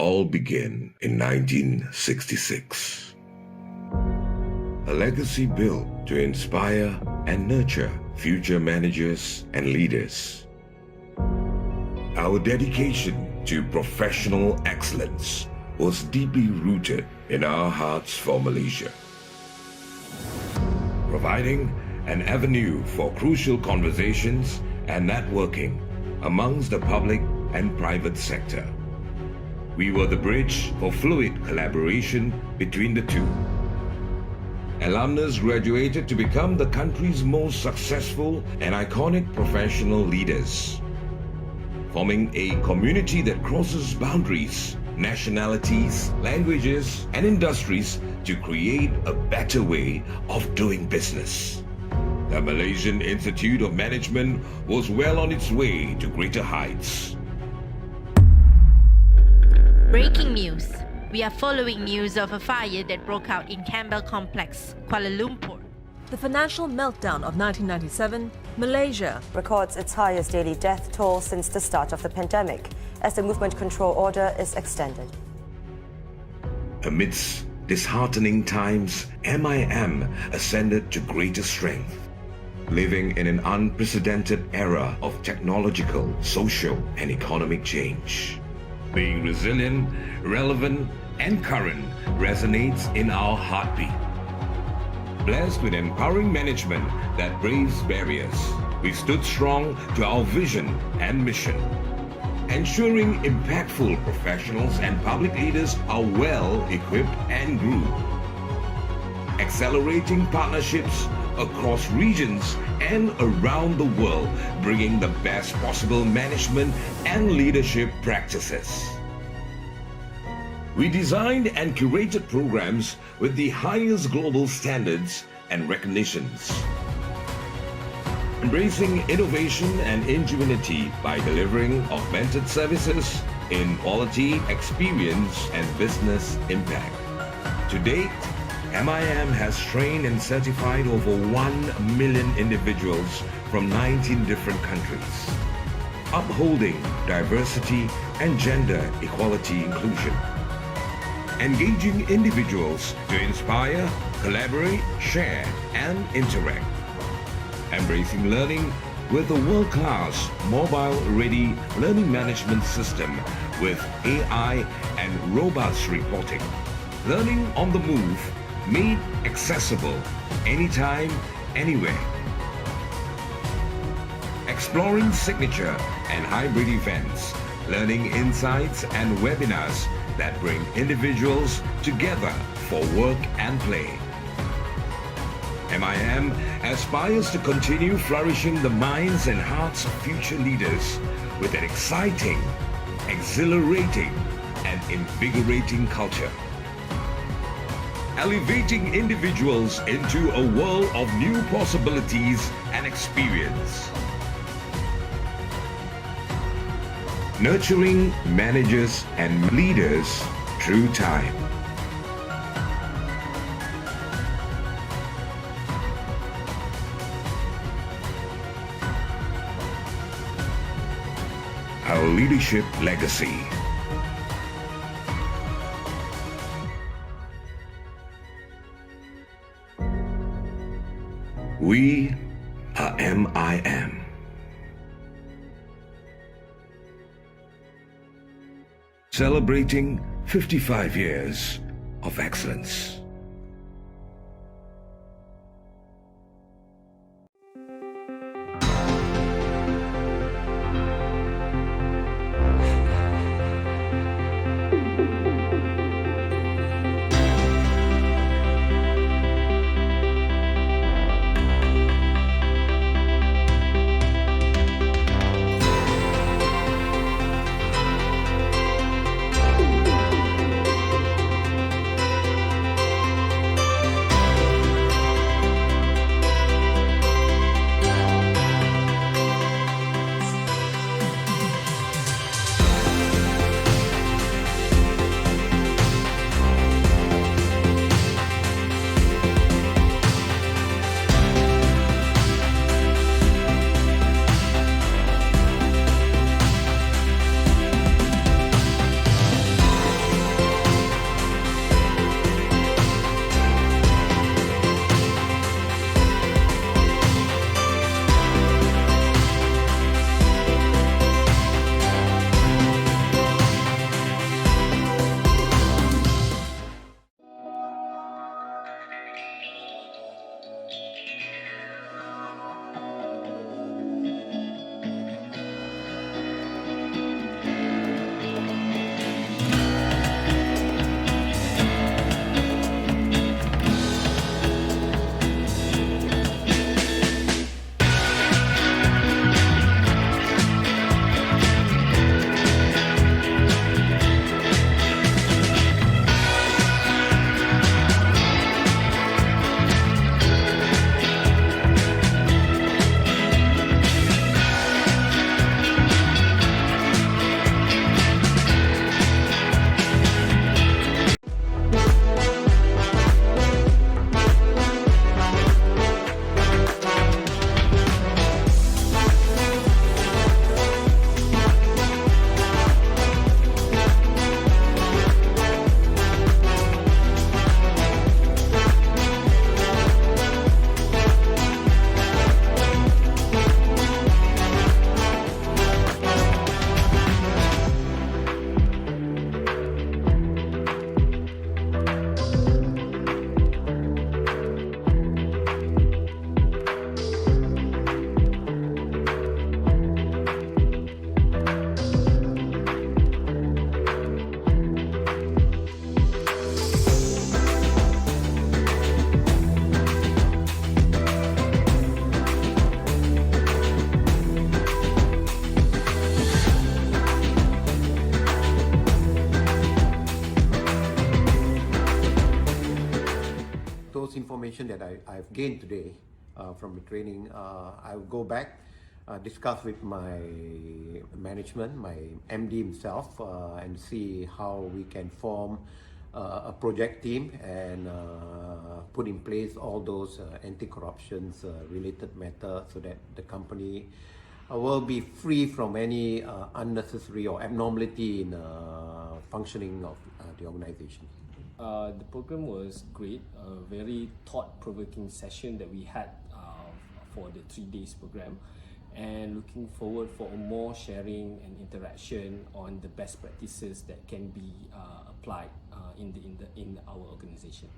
all begin in 1966. A legacy built to inspire and nurture future managers and leaders. Our dedication to professional excellence was deeply rooted in our hearts for Malaysia, providing an avenue for crucial conversations and networking amongst the public and private sector. We were the bridge for fluid collaboration between the two. Alumnus graduated to become the country's most successful and iconic professional leaders, forming a community that crosses boundaries, nationalities, languages, and industries to create a better way of doing business. The Malaysian Institute of Management was well on its way to greater heights. Breaking news. We are following news of a fire that broke out in Campbell Complex, Kuala Lumpur. The financial meltdown of 1997, Malaysia records its highest daily death toll since the start of the pandemic, as the movement control order is extended. Amidst disheartening times, MIM ascended to greater strength, living in an unprecedented era of technological, social, and economic change. Being resilient, relevant, and current resonates in our heartbeat. Blessed with empowering management that braves barriers, we stood strong to our vision and mission, ensuring impactful professionals and public leaders are well equipped and grew, accelerating partnerships across regions and around the world, bringing the best possible management and leadership practices. We designed and curated programs with the highest global standards and recognitions, embracing innovation and ingenuity by delivering augmented services in quality, experience, and business impact. To date, MIM has trained and certified over 1 million individuals from 19 different countries, upholding diversity and gender equality inclusion, engaging individuals to inspire, collaborate, share, and interact, embracing learning with a world-class mobile-ready learning management system with AI and robust reporting, learning on the move, made accessible anytime, anywhere. Exploring signature and hybrid events, learning insights and webinars that bring individuals together for work and play. MIM aspires to continue flourishing the minds and hearts of future leaders with an exciting, exhilarating, and invigorating culture, elevating individuals into a world of new possibilities and experience, nurturing managers and leaders through time. Our leadership legacy. We are MIM. Celebrating 55 years of excellence. information that I've gained today from the training, I will go back, discuss with my management, my MD himself, and see how we can form a project team and put in place all those anti-corruption related matters so that the company will be free from any unnecessary or abnormality in functioning of the organization. The program was great, a very thought-provoking session that we had for the 3 days program, and looking forward for more sharing and interaction on the best practices that can be applied in our organization.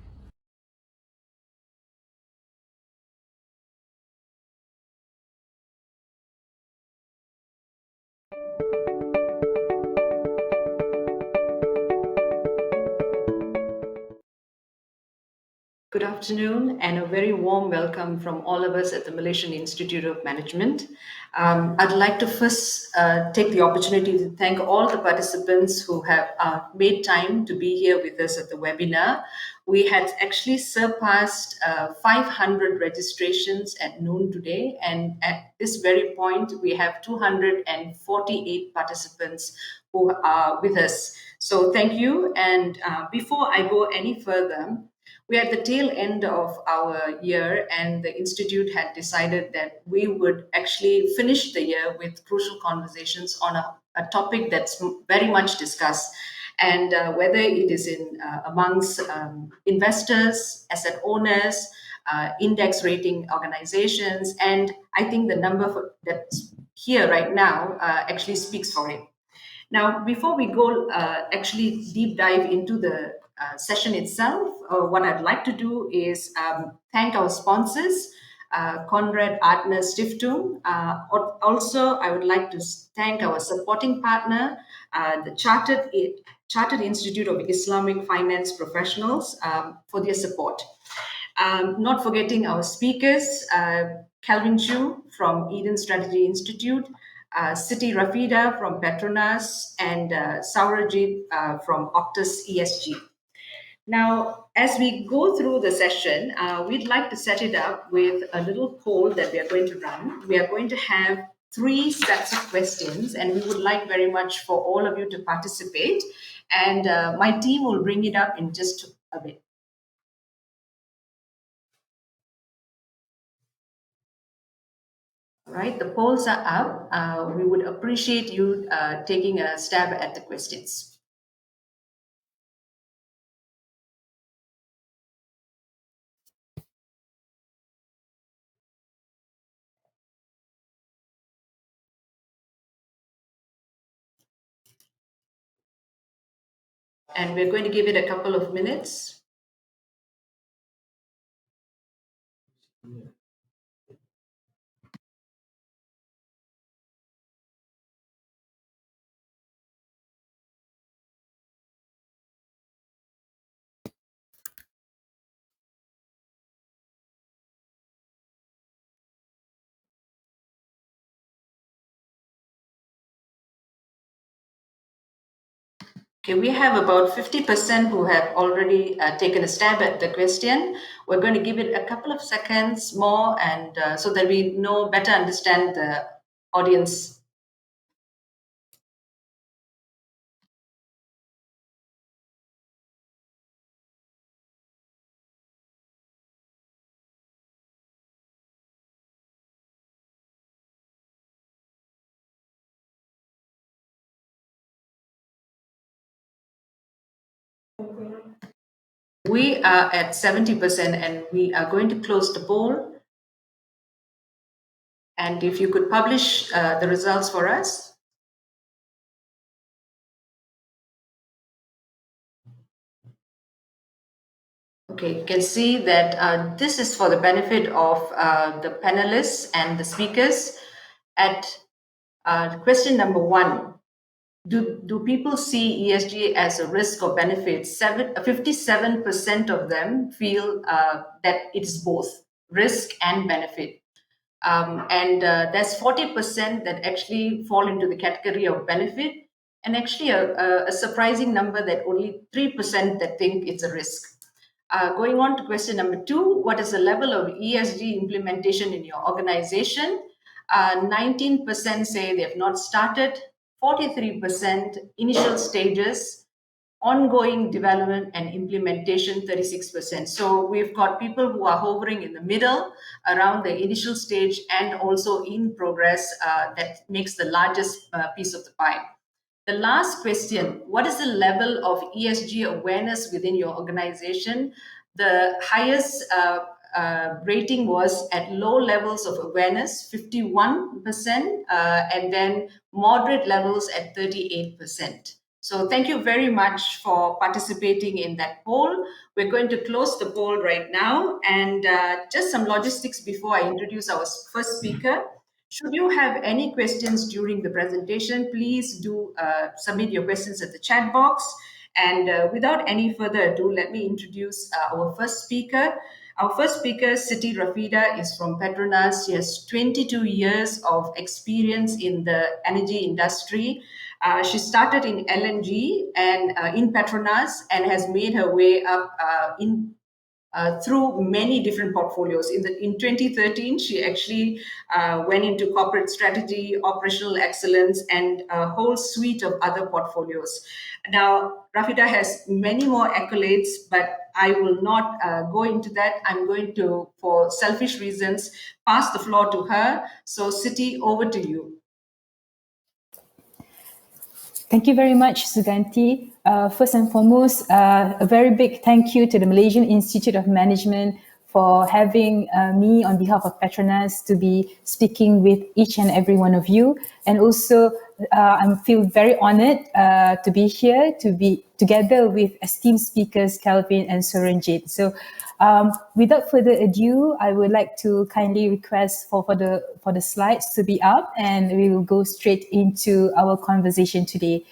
Good afternoon and a very warm welcome from all of us at the Malaysian Institute of Management. I'd like to first take the opportunity to thank all the participants who have made time to be here with us at the webinar. We had actually surpassed 500 registrations at noon today, and at this very point we have 248 participants who are with us. So thank you, and before I go any further, we're at the tail end of our year, and the Institute had decided that we would actually finish the year with crucial conversations on a topic that's very much discussed. And whether it is amongst investors, asset owners, index rating organizations, and I think the number that's here right now actually speaks for it. Now, before we go actually deep dive into the session itself, what I'd like to do is thank our sponsors, Konrad Adner Stiftung. Also, I would like to thank our supporting partner, the Chartered Institute of Islamic Finance Professionals, for their support. Not forgetting our speakers, Calvin Chu from Eden Strategy Institute, Siti Rafida from Petronas, and Saurajit from Octus ESG. Now, as we go through the session, we'd like to set it up with a little poll that we are going to run. We are going to have 3 sets of questions, and we would like very much for all of you to participate. And my team will bring it up in just a bit. All right, the polls are up. We would appreciate you taking a stab at the questions. And we're going to give it a couple of minutes. Okay, we have about 50% who have already taken a stab at the question. We're going to give it a couple of seconds more, and so that we better understand the audience. We are at 70%, and we are going to close the poll. And if you could publish the results for us. Okay, you can see that this is for the benefit of the panelists and the speakers. At question number 1, do people see ESG as a risk or benefit? 57% of them feel that it's both risk and benefit. And there's 40% that actually fall into the category of benefit, and actually a surprising number that only 3% that think it's a risk. Going on to question number 2, what is the level of ESG implementation in your organization? 19% say they have not started, 43% initial stages, ongoing development and implementation 36%. So we've got people who are hovering in the middle around the initial stage and also in progress. That makes the largest piece of the pie. The last question, what is the level of ESG awareness within your organization? The highest rating was at low levels of awareness, 51%, and then moderate levels at 38%. So thank you very much for participating in that poll. We're going to close the poll right now. And just some logistics before I introduce our first speaker. Should you have any questions during the presentation, please do submit your questions at the chat box. And without any further ado, let me introduce our first speaker. Our first speaker, Siti Rafida, is from Petronas. She has 22 years of experience in the energy industry. She started in LNG and in Petronas and has made her way up through many different portfolios. In 2013, she actually went into corporate strategy, operational excellence, and a whole suite of other portfolios. Now, Rafida has many more accolades, but I will not go into that. I'm going to, for selfish reasons, pass the floor to her. So, Siti, over to you. Thank you very much, Suganti. First and foremost, a very big thank you to the Malaysian Institute of Management for having me on behalf of Petronas to be speaking with each and every one of you. And also, I feel very honored to be here, to be together with esteemed speakers, Kelvin and Suranjit. So without further ado, I would like to kindly request for the slides to be up, and we will go straight into our conversation today.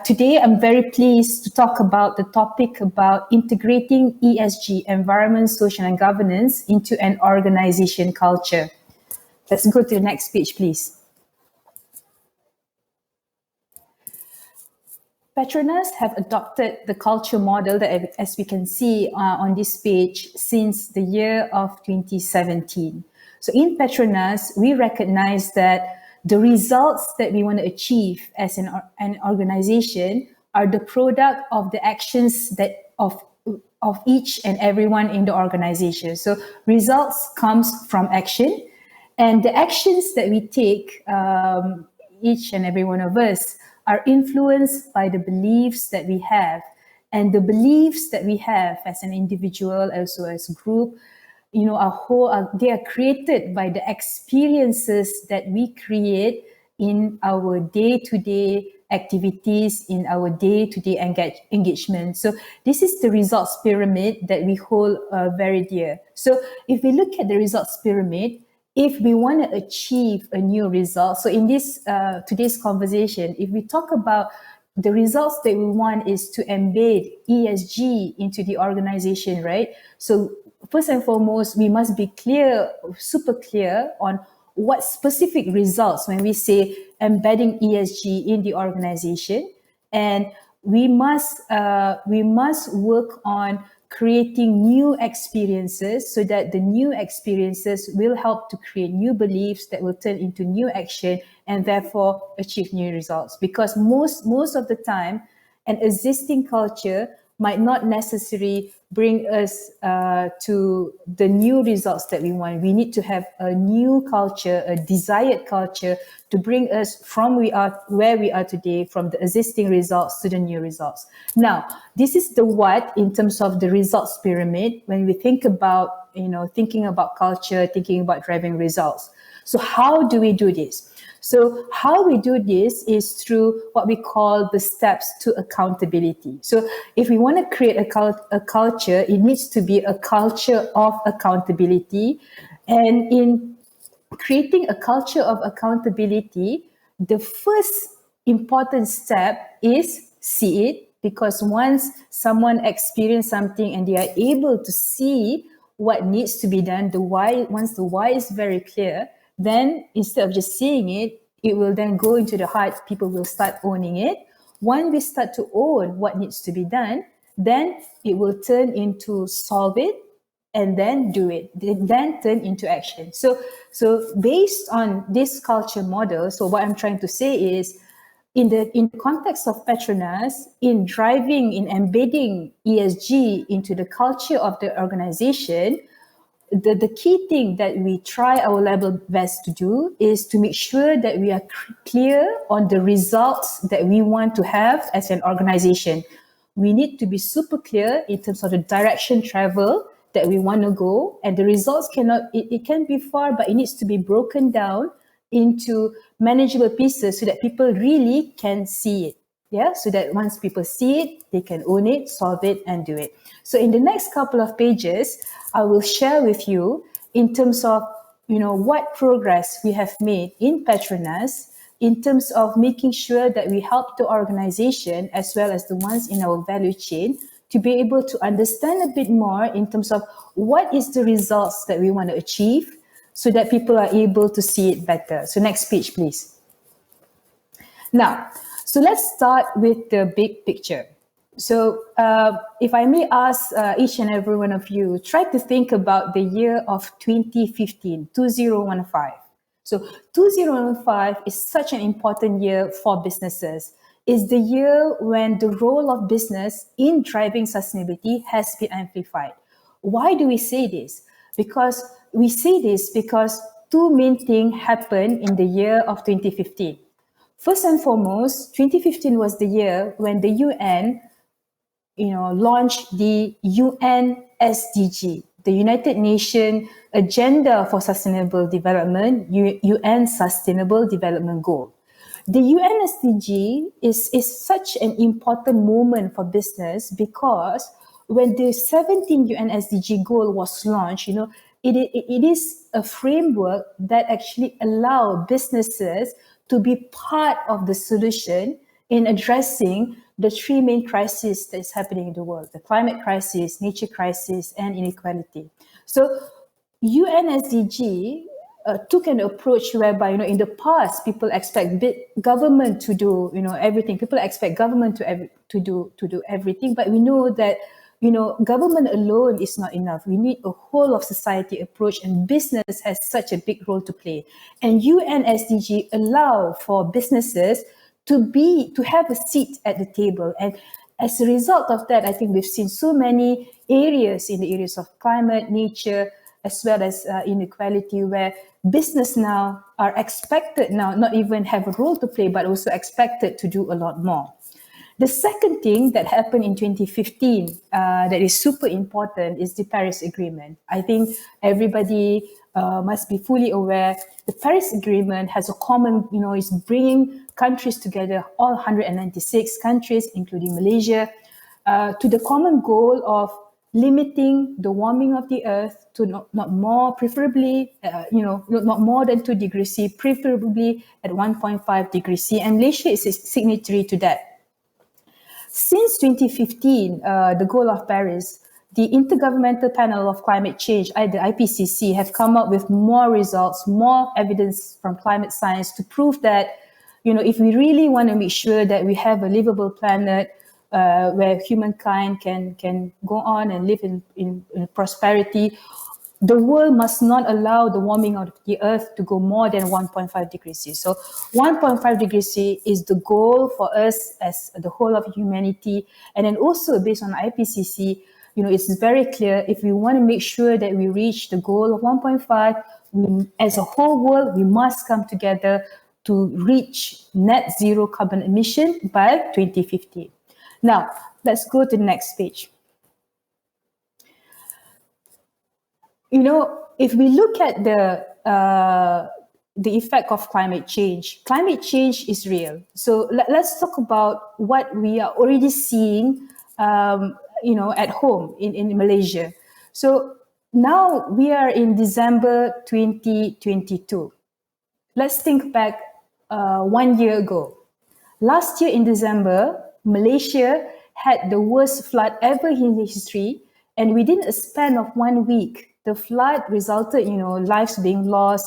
Today, I'm very pleased to talk about the topic about integrating ESG, environment, social and governance, into an organization culture. Let's go to the next page, please. Petronas have adopted the culture model that, as we can see on this page, since the year of 2017. So in Petronas, we recognize that the results that we want to achieve as an organization are the product of the actions that of each and everyone in the organization. So results comes from action, and the actions that we take, each and every one of us, are influenced by the beliefs that we have. And the beliefs that we have as an individual, also as a group, you know, they are created by the experiences that we create in our day-to-day activities, in our day-to-day engagement. So this is the results pyramid that we hold very dear. So if we look at the results pyramid, if we want to achieve a new result, so in this today's conversation, if we talk about the results that we want is to embed ESG into the organization, right? So first and foremost, we must be clear, super clear on what specific results when we say embedding ESG in the organization, and we must work on creating new experiences so that the new experiences will help to create new beliefs that will turn into new action and therefore achieve new results. Because most of the time, an existing culture might not necessarily bring us to the new results that we want. We need to have a new culture, a desired culture, to bring us from where we are today, from the existing results to the new results. Now, this is the what in terms of the results pyramid when we think about, thinking about culture, thinking about driving results. So how do we do this? So how we do this is through what we call the steps to accountability. So if we want to create a culture, it needs to be a culture of accountability. And in creating a culture of accountability, the first important step is see it, because once someone experiences something and they are able to see what needs to be done, the why, once the why is very clear, then instead of just seeing it, it will then go into the heart. People will start owning it. When we start to own what needs to be done, then it will turn into solve it, and then do it, then turn into action. So based on this culture model, so what I'm trying to say is, in the context of Petronas, in driving, in embedding ESG into the culture of the organization, the key thing that we try our level best to do is to make sure that we are clear on the results that we want to have as an organization. We need to be super clear in terms of the direction travel that we want to go, and the results it can be far, but it needs to be broken down into manageable pieces so that people really can see it. Yeah, so that once people see it, they can own it, solve it, and do it. So in the next couple of pages, I will share with you in terms of, what progress we have made in Petronas in terms of making sure that we help the organization as well as the ones in our value chain to be able to understand a bit more in terms of what is the results that we want to achieve so that people are able to see it better. So next page, please. Now, so let's start with the big picture. So if I may ask each and every one of you, try to think about the year of 2015, 2015. So 2015 is such an important year for businesses. It's the year when the role of business in driving sustainability has been amplified. Why do we say this? Because we say this because two main things happened in the year of 2015. First and foremost, 2015 was the year when the UN, launched the UN SDG, the United Nations Agenda for Sustainable Development, UN Sustainable Development Goal. The UN SDG is such an important moment for business because when the 17th UN SDG goal was launched, it is a framework that actually allows businesses to be part of the solution in addressing the three main crises that is happening in the world: the climate crisis, nature crisis, and inequality. So UN SDG took an approach whereby, in the past, people expect government to do, everything. People expect government to do everything, but we know that, government alone is not enough. We need a whole of society approach, and business has such a big role to play. And UN SDG allow for businesses to have a seat at the table. And as a result of that, I think we've seen so many areas in the areas of climate, nature, as well as inequality, where business now are expected now not even have a role to play, but also expected to do a lot more. The second thing that happened in 2015 that is super important is the Paris Agreement. I think everybody must be fully aware the Paris Agreement has a common, is bringing countries together, all 196 countries, including Malaysia, to the common goal of limiting the warming of the earth to not more, preferably, not more than 2 degrees C, preferably at 1.5 degrees C. And Malaysia is a signatory to that. Since 2015, the goal of Paris, the Intergovernmental Panel of Climate Change, the IPCC, have come up with more results, more evidence from climate science to prove that, if we really want to make sure that we have a livable planet where humankind can go on and live in prosperity, the world must not allow the warming of the earth to go more than 1.5 degrees C. So 1.5 degrees C is the goal for us as the whole of humanity. And then also based on IPCC, it's very clear if we want to make sure that we reach the goal of 1.5, as a whole world, we must come together to reach net zero carbon emission by 2050. Now, let's go to the next page. If we look at the effect of climate change is real. So let's talk about what we are already seeing, at home in Malaysia. So now we are in December 2022. Let's think back 1 year ago. Last year in December, Malaysia had the worst flood ever in history, and within a span of 1 week, the flood resulted, lives being lost,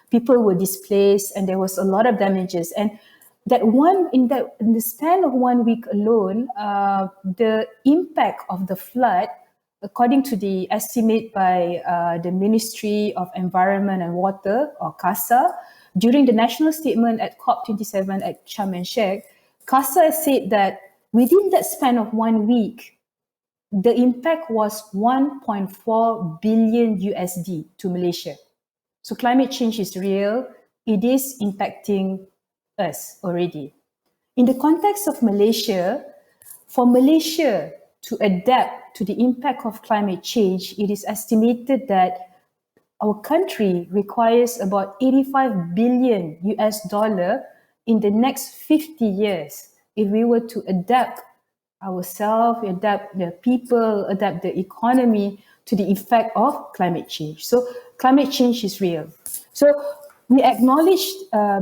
people were displaced, and there was a lot of damages. And in the span of 1 week alone, the impact of the flood, according to the estimate by the Ministry of Environment and Water, or CASA, during the national statement at COP27 at Sharm el Sheikh, CASA said that within that span of 1 week, the impact was 1.4 billion USD to Malaysia. So climate change is real. It is impacting us already. In the context of Malaysia, for Malaysia to adapt to the impact of climate change, it is estimated that our country requires about 85 billion US dollar in the next 50 years if we were to adapt ourselves, adapt the people, adapt the economy to the effect of climate change. So climate change is real. So we acknowledge,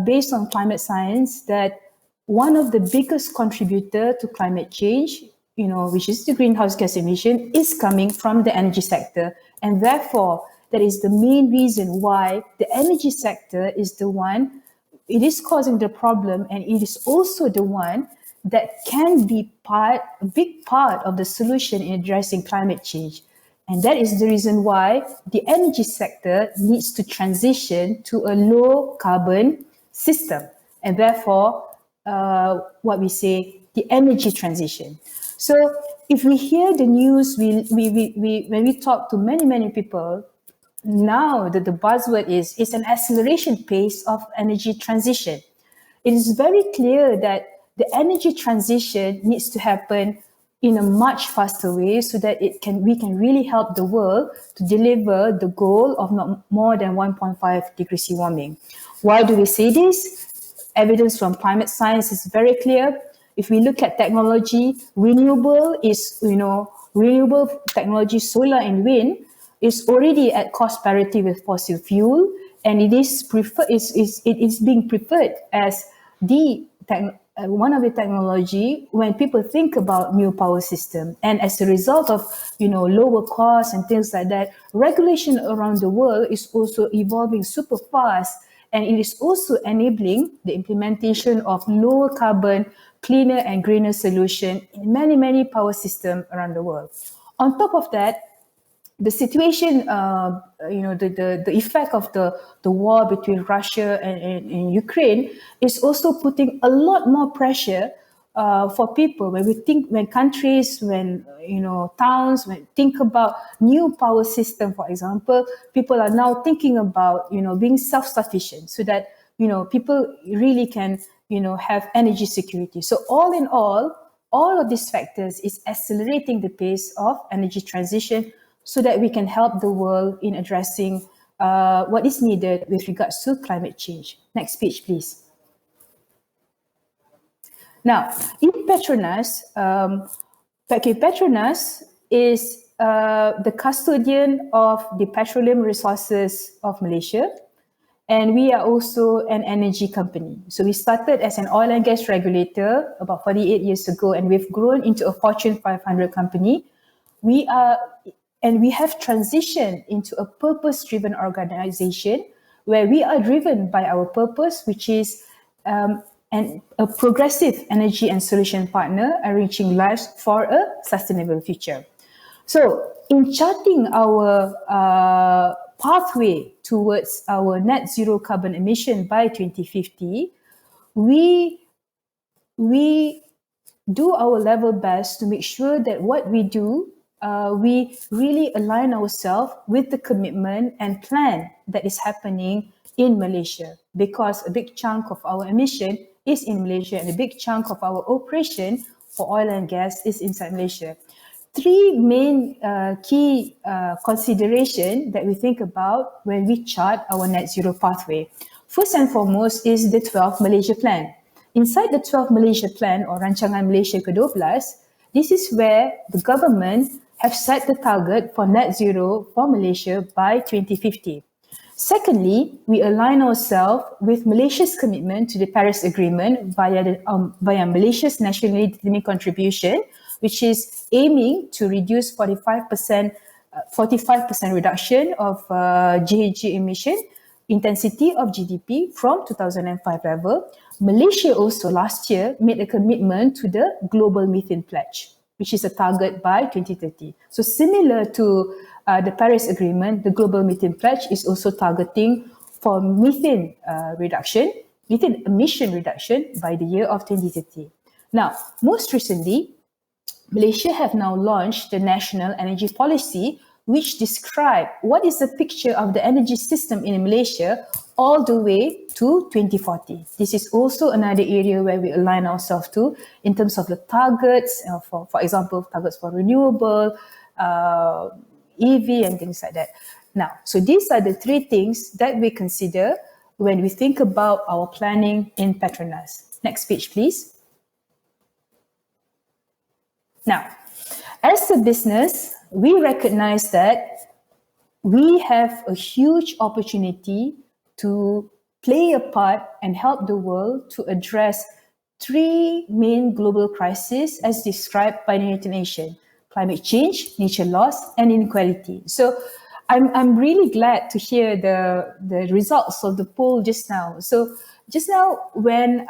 based on climate science, that one of the biggest contributor to climate change, which is the greenhouse gas emission, is coming from the energy sector. And therefore, that is the main reason why the energy sector is the one, it is causing the problem, and it is also the one that can be a big part of the solution in addressing climate change. And that is the reason why the energy sector needs to transition to a low carbon system. And therefore, what we say, the energy transition. So if we hear the news, when we talk to many people, now that the buzzword is an acceleration pace of energy transition. It is very clear that the energy transition needs to happen in a much faster way so that we can really help the world to deliver the goal of not more than 1.5 degrees C warming. Why do we say this? Evidence from climate science is very clear. If we look at technology, renewable technology, solar and wind, is already at cost parity with fossil fuel, and it is being preferred as one of the technology when people think about new power system. And as a result of lower costs and things like that, regulation around the world is also evolving super fast, and it is also enabling the implementation of lower carbon, cleaner and greener solution in many power systems around the world. On top of that, the situation, the effect of the war between Russia and Ukraine is also putting a lot more pressure for people. When countries, towns, think about new power system, for example, people are now thinking about, being self-sufficient so that, people really can, have energy security. So all in all of these factors is accelerating the pace of energy transition so that we can help the world in addressing what is needed with regards to climate change. Next page, please. Now, in Petronas, Petronas is the custodian of the petroleum resources of Malaysia, and we are also an energy company. So we started as an oil and gas regulator about 48 years ago, and we've grown into a Fortune 500 company. We have transitioned into a purpose-driven organization where we are driven by our purpose, which is a progressive energy and solution partner enriching lives for a sustainable future. So in charting our pathway towards our net zero carbon emission by 2050, we do our level best to make sure that what we do, we really align ourselves with the commitment and plan that is happening in Malaysia, because a big chunk of our emission is in Malaysia and a big chunk of our operation for oil and gas is inside Malaysia. Three main key consideration that we think about when we chart our net zero pathway. First and foremost is the 12 Malaysia Plan. Inside the 12 Malaysia Plan or Rancangan Malaysia ke-12, this is where the government have set the target for net zero for Malaysia by 2050. Secondly, we align ourselves with Malaysia's commitment to the Paris Agreement via Malaysia's nationally determined contribution, which is aiming to reduce 45% reduction of GHG emission intensity of GDP from 2005 level, Malaysia also last year made a commitment to the Global Methane Pledge, which is a target by 2030. So similar to the Paris Agreement, the Global Methane Pledge is also targeting for methane emission reduction by the year of 2030. Now, most recently, Malaysia have now launched the National Energy Policy, which describe what is the picture of the energy system in Malaysia all the way to 2040. This is also another area where we align ourselves to in terms of the targets, for example, targets for renewable, EV and things like that. Now, so these are the three things that we consider when we think about our planning in Petronas. Next page, please. Now, as a business, we recognize that we have a huge opportunity to play a part and help the world to address three main global crises as described by the United Nations: climate change, nature loss, and inequality. So I'm really glad to hear the results of the poll just now. So just now when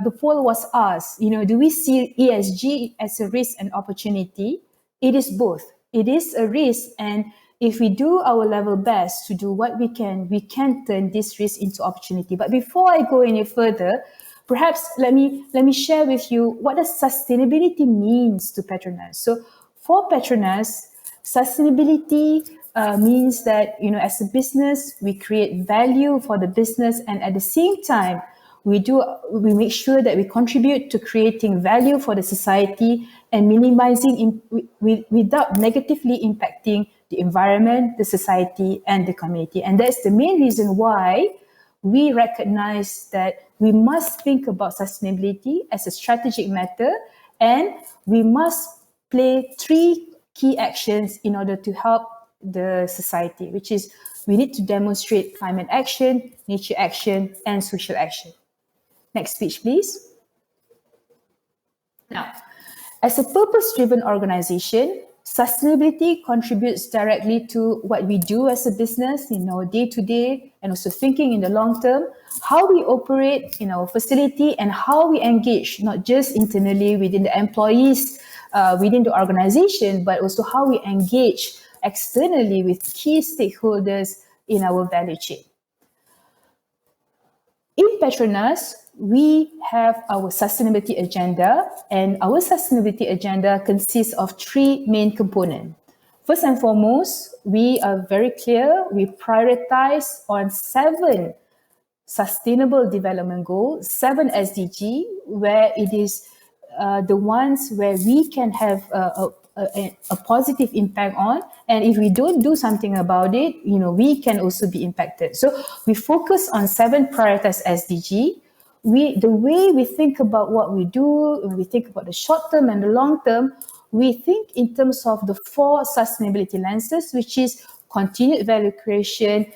the poll was asked, do we see ESG as a risk and opportunity? It is both. It is a risk, and if we do our level best to do what we can turn this risk into opportunity. But before I go any further, perhaps let me share with you what does sustainability means to Petronas. So for Petronas, sustainability means that, as a business, we create value for the business, and at the same time, we make sure that we contribute to creating value for the society and minimizing without negatively impacting the environment, the society, and the community. And that's the main reason why we recognize that we must think about sustainability as a strategic matter, and we must play three key actions in order to help the society, which is we need to demonstrate climate action, nature action, and social action. Next speech, please. Now, as a purpose-driven organization, sustainability contributes directly to what we do as a business in our day-to-day, and also thinking in the long term, how we operate in our facility and how we engage, not just internally within the employees, within the organization, but also how we engage externally with key stakeholders in our value chain. In Petronas, we have our sustainability agenda, and our sustainability agenda consists of three main components. First and foremost, we are very clear, we prioritize on 7 sustainable development goals, 7 SDG, where it is the ones where we can have a positive impact on, and if we don't do something about it, we can also be impacted. So we focus on 7 prioritized SDG. The way we think about what we do, when we think about the short term and the long term, we think in terms of the 4 sustainability lenses, which is continued value creation,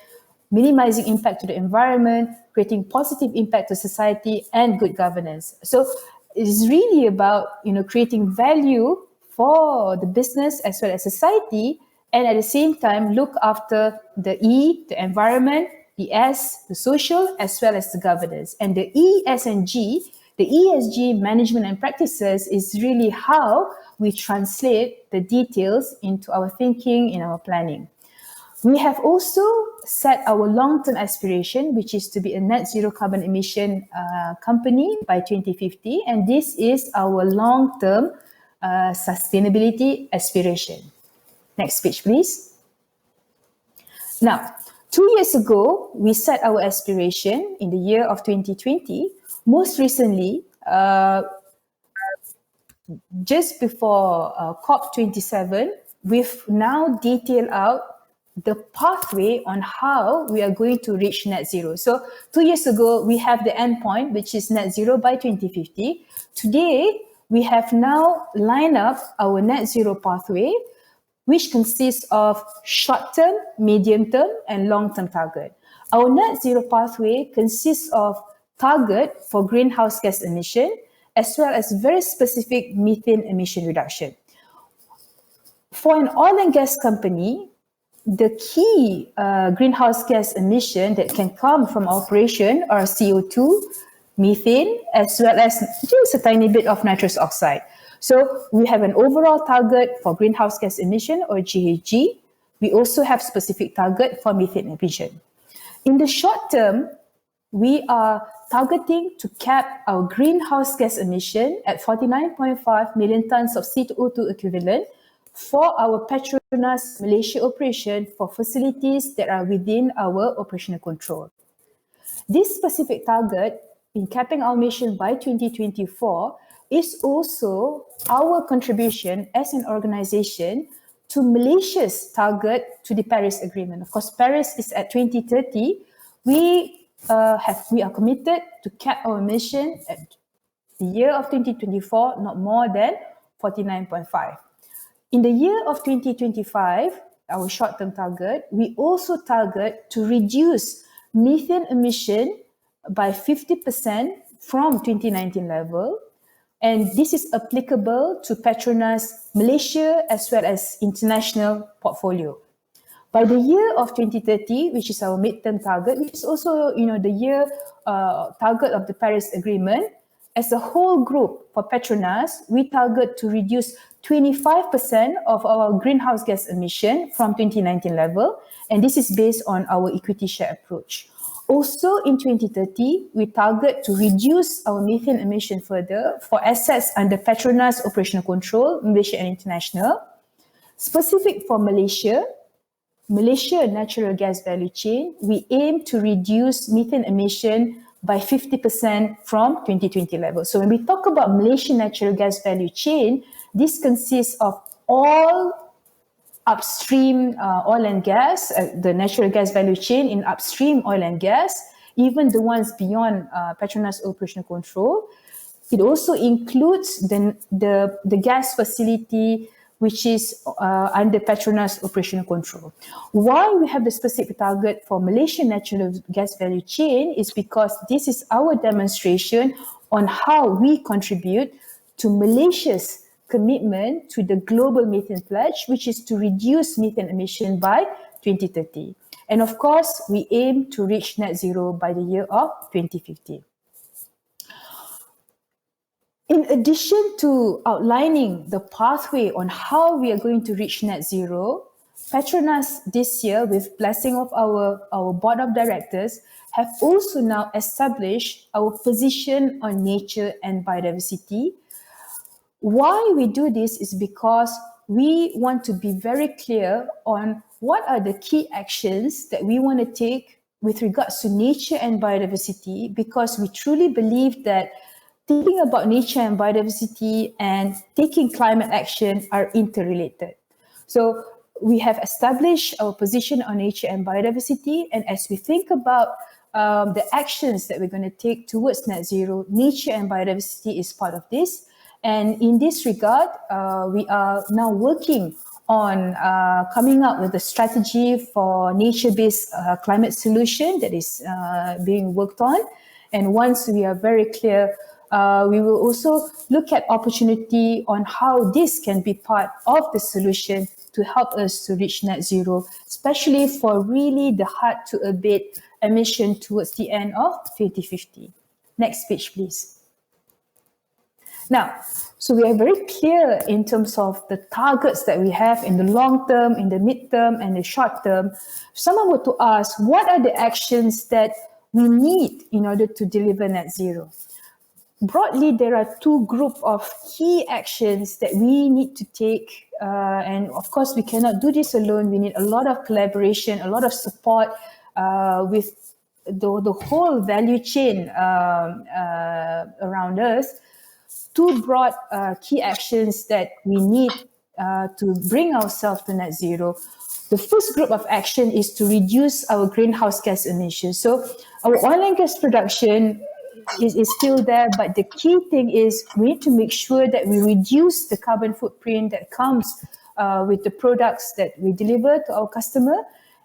minimizing impact to the environment, creating positive impact to society, and good governance. So it's really about creating value for the business as well as society, and at the same time look after the E, the environment, the S, the social, as well as the governance. And the E, S, and G, the ESG management and practices is really how we translate the details into our thinking, in our planning. We have also set our long-term aspiration, which is to be a net zero carbon emission company by 2050. And this is our long-term sustainability aspiration. Next page, please. Now, 2 years ago, we set our aspiration in the year of 2020. Most recently, just before COP27, we've now detailed out the pathway on how we are going to reach net zero. So 2 years ago, we have the endpoint, which is net zero by 2050. Today, we have now lined up our net zero pathway, which consists of short-term, medium-term, and long-term target. Our net zero pathway consists of target for greenhouse gas emission, as well as very specific methane emission reduction. For an oil and gas company, the key greenhouse gas emission that can come from operation are CO2, methane, as well as just a tiny bit of nitrous oxide. So we have an overall target for greenhouse gas emission or GHG. We also have specific target for methane emission. In the short term, we are targeting to cap our greenhouse gas emission at 49.5 million tons of CO2 equivalent for our Petronas Malaysia operation for facilities that are within our operational control. This specific target in capping our emission by 2024 is also our contribution as an organization to Malaysia's target to the Paris Agreement. Of course, Paris is at 2030. We are committed to cap our emission at the year of 2024, not more than 49.5. In the year of 2025, our short-term target, we also target to reduce methane emission by 50% from 2019 level. And this is applicable to Petronas Malaysia as well as international portfolio. By the year of 2030, which is our midterm target, which is also the year target of the Paris Agreement, as a whole group for Petronas, we target to reduce 25% of our greenhouse gas emission from 2019 level, and this is based on our equity share approach. Also in 2030, we target to reduce our methane emission further for assets under Petronas operational control, Malaysia and international. Specific for Malaysia natural gas value chain, we aim to reduce methane emission by 50% from 2020 level. So when we talk about Malaysian natural gas value chain, this consists of all upstream oil and gas, the natural gas value chain in upstream oil and gas, even the ones beyond Petronas operational control. It also includes the gas facility which is under Petronas operational control. Why we have the specific target for Malaysian natural gas value chain is because this is our demonstration on how we contribute to Malaysia's commitment to the global methane pledge, which is to reduce methane emission by 2030. And of course, we aim to reach net zero by the year of 2050. In addition to outlining the pathway on how we are going to reach net zero, Petronas this year, with blessing of our board of directors, have also now established our position on nature and biodiversity. Why we do this is because we want to be very clear on what are the key actions that we want to take with regards to nature and biodiversity, because we truly believe that thinking about nature and biodiversity and taking climate action are interrelated. So we have established our position on nature and biodiversity, and as we think about the actions that we're going to take towards net zero, nature and biodiversity is part of this. And in this regard, we are now working on coming up with a strategy for nature-based climate solution that is being worked on. And once we are very clear, we will also look at opportunity on how this can be part of the solution to help us to reach net zero, especially for really the hard to abate emission towards the end of 2050. Next page, please. Now, so we are very clear in terms of the targets that we have in the long term, in the mid-term, and the short term. If someone were to ask, what are the actions that we need in order to deliver net zero? Broadly, there are two groups of key actions that we need to take. And of course, we cannot do this alone. We need a lot of collaboration, a lot of support with the whole value chain around us. Two broad key actions that we need to bring ourselves to net zero. The first group of action is to reduce our greenhouse gas emissions. So our oil and gas production is still there, but the key thing is we need to make sure that we reduce the carbon footprint that comes with the products that we deliver to our customer.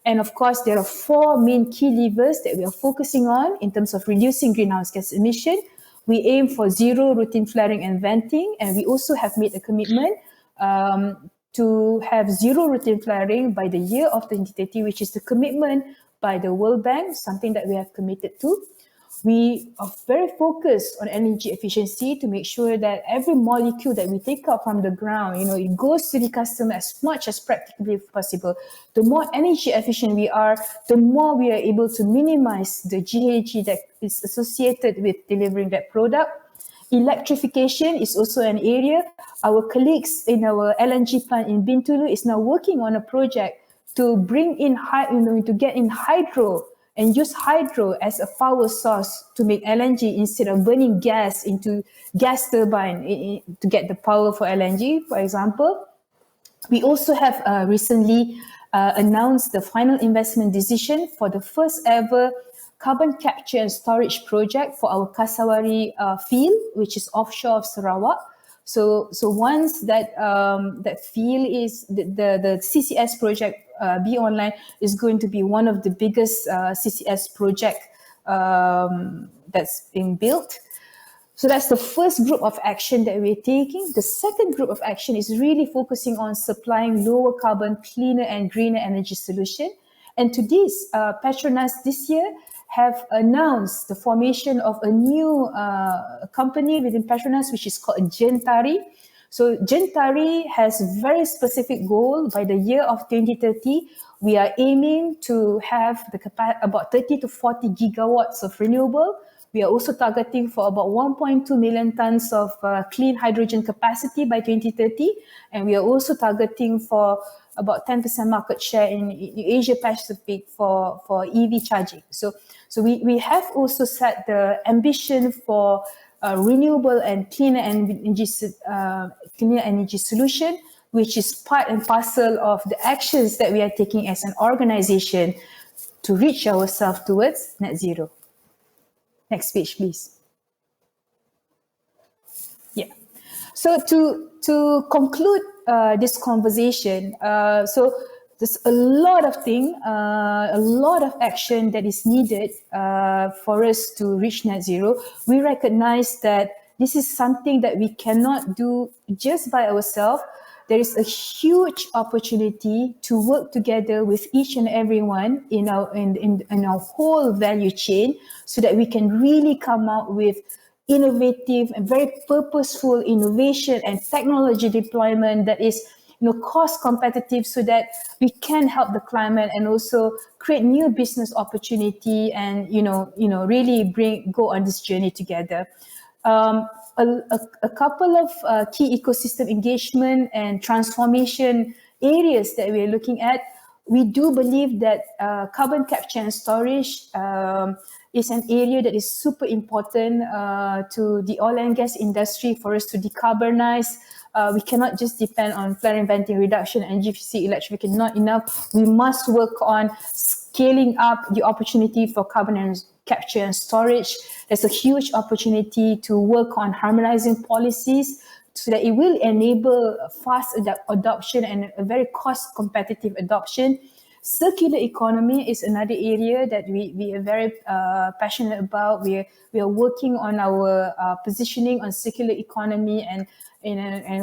And of course, there are four main key levers that we are focusing on in terms of reducing greenhouse gas emission. We aim for zero routine flaring and venting, and we also have made a commitment to have zero routine flaring by the year of 2030, which is the commitment by the World Bank, something that we have committed to. We are very focused on energy efficiency to make sure that every molecule that we take out from the ground, it goes to the customer as much as practically possible. The more energy efficient we are, the more we are able to minimize the GHG that is associated with delivering that product. Electrification is also an area. Our colleagues in our LNG plant in Bintulu is now working on a project to bring in, to get in hydro and use hydro as a power source to make LNG instead of burning gas into gas turbine to get the power for LNG, for example. We also have recently announced the final investment decision for the first ever carbon capture and storage project for our Kasawari field, which is offshore of Sarawak. So once that field is the CCS project be online is going to be one of the biggest CCS project that's being built. So that's the first group of action that we're taking. The second group of action is really focusing on supplying lower carbon, cleaner and greener energy solution. And to this, Petronas this year have announced the formation of a new company within Petronas, which is called Gentari. So Gentari has very specific goal. By the year of 2030, we are aiming to have about 30 to 40 gigawatts of renewable. We are also targeting for about 1.2 million tons of clean hydrogen capacity by 2030. And we are also targeting for about 10% market share in Asia Pacific for EV charging. So we have also set the ambition for renewable and cleaner energy solution, which is part and parcel of the actions that we are taking as an organization to reach ourselves towards net zero. Next page, please. Yeah. So to conclude this conversation, so there's a lot of things, a lot of action that is needed for us to reach net zero. We recognize that this is something that we cannot do just by ourselves. There is a huge opportunity to work together with each and everyone in our whole value chain so that we can really come out with innovative and very purposeful innovation and technology deployment that is cost competitive so that we can help the climate and also create new business opportunity and really go on this journey together. A couple of key ecosystem engagement and transformation areas that we're looking at. We do believe that carbon capture and storage is an area that is super important to the oil and gas industry for us to decarbonize. We cannot just depend on flaring, venting reduction and GFC electrification, not enough. We must work on scaling up the opportunity for carbon capture and storage. There's a huge opportunity to work on harmonizing policies so that it will enable fast adoption and a very cost competitive adoption. Circular economy is another area that we are very passionate about. We are working on our positioning on circular economy and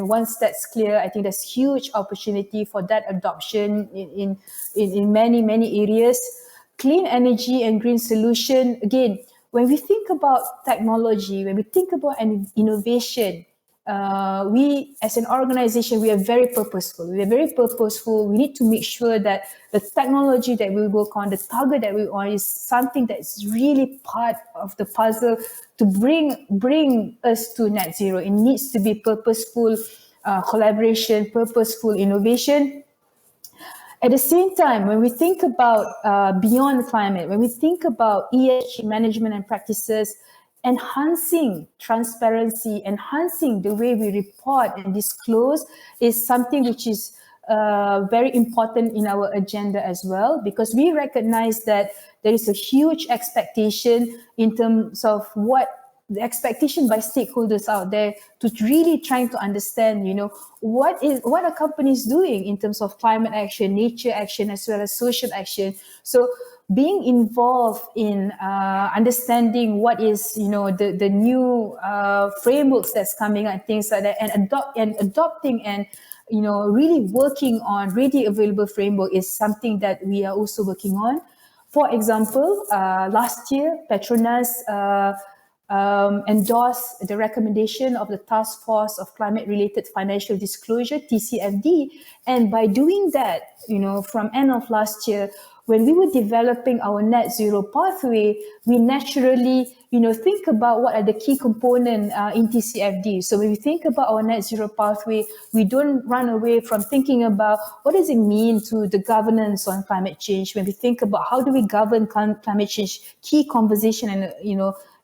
once that's clear, I think there's huge opportunity for that adoption in many areas. Clean energy and green solution, again, when we think about technology, when we think about innovation, we as an organization, we are very purposeful. We need to make sure that the technology that we work on, the target that we on is something that is really part of the puzzle to bring us to net zero. It needs to be purposeful collaboration, purposeful innovation. At the same time, when we think about beyond climate, when we think about ESG management and practices, enhancing transparency, enhancing the way we report and disclose is something which is very important in our agenda as well, because we recognize that there is a huge expectation in terms of what the expectation by stakeholders out there to really trying to understand, what are companies doing in terms of climate action, nature action, as well as social action. So being involved in understanding what is, the new frameworks that's coming and things like that, and adopting and really working on ready available framework is something that we are also working on. For example, last year, Petronas endorsed the recommendation of the Task Force of Climate-Related Financial Disclosure, TCFD. And by doing that, from end of last year, when we were developing our net zero pathway, we naturally, think about what are the key components in TCFD. So when we think about our net zero pathway, we don't run away from thinking about what does it mean to the governance on climate change. When we think about how do we govern climate change, key conversation and,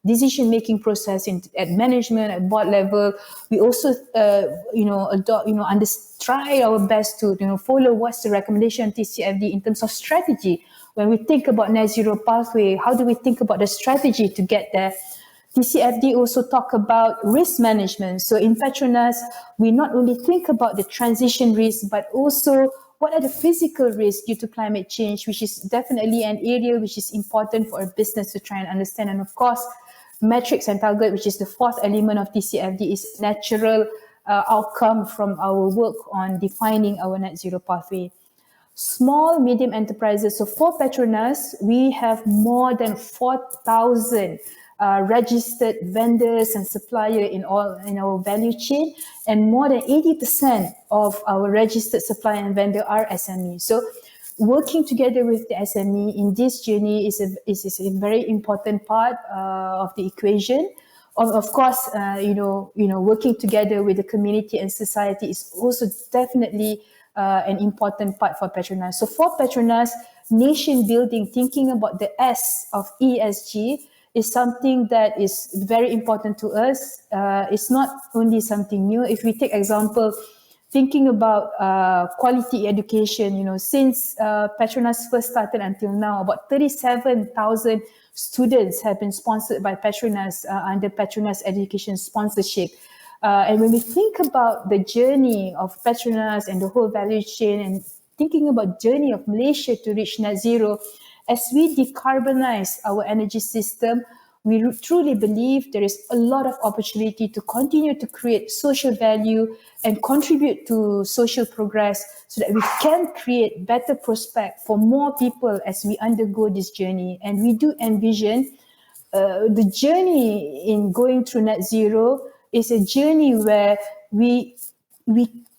decision-making process at management, at board level. We also, try our best to, follow what's the recommendation of TCFD in terms of strategy. When we think about net zero pathway, how do we think about the strategy to get there? TCFD also talk about risk management. So in Petronas, we not only think about the transition risk, but also what are the physical risks due to climate change, which is definitely an area which is important for a business to try and understand. And of course, metrics and target, which is the fourth element of TCFD, is natural outcome from our work on defining our net zero pathway. Small, medium enterprises. So for Petronas, we have more than 4,000 registered vendors and suppliers in our value chain, and more than 80% of our registered supplier and vendor are SME. So working together with the SME in this journey is a very important part of the equation. Of course, working together with the community and society is also definitely an important part for Petronas. So for Petronas, nation building, thinking about the S of ESG is something that is very important to us. It's not only something new. If we take example, thinking about quality education, since Petronas first started until now, about 37,000 students have been sponsored by Petronas under Petronas Education Sponsorship. And when we think about the journey of Petronas and the whole value chain, and thinking about journey of Malaysia to reach net zero, as we decarbonize our energy system, we truly believe there is a lot of opportunity to continue to create social value and contribute to social progress so that we can create better prospect for more people as we undergo this journey. And we do envision the journey in going through net zero is a journey where we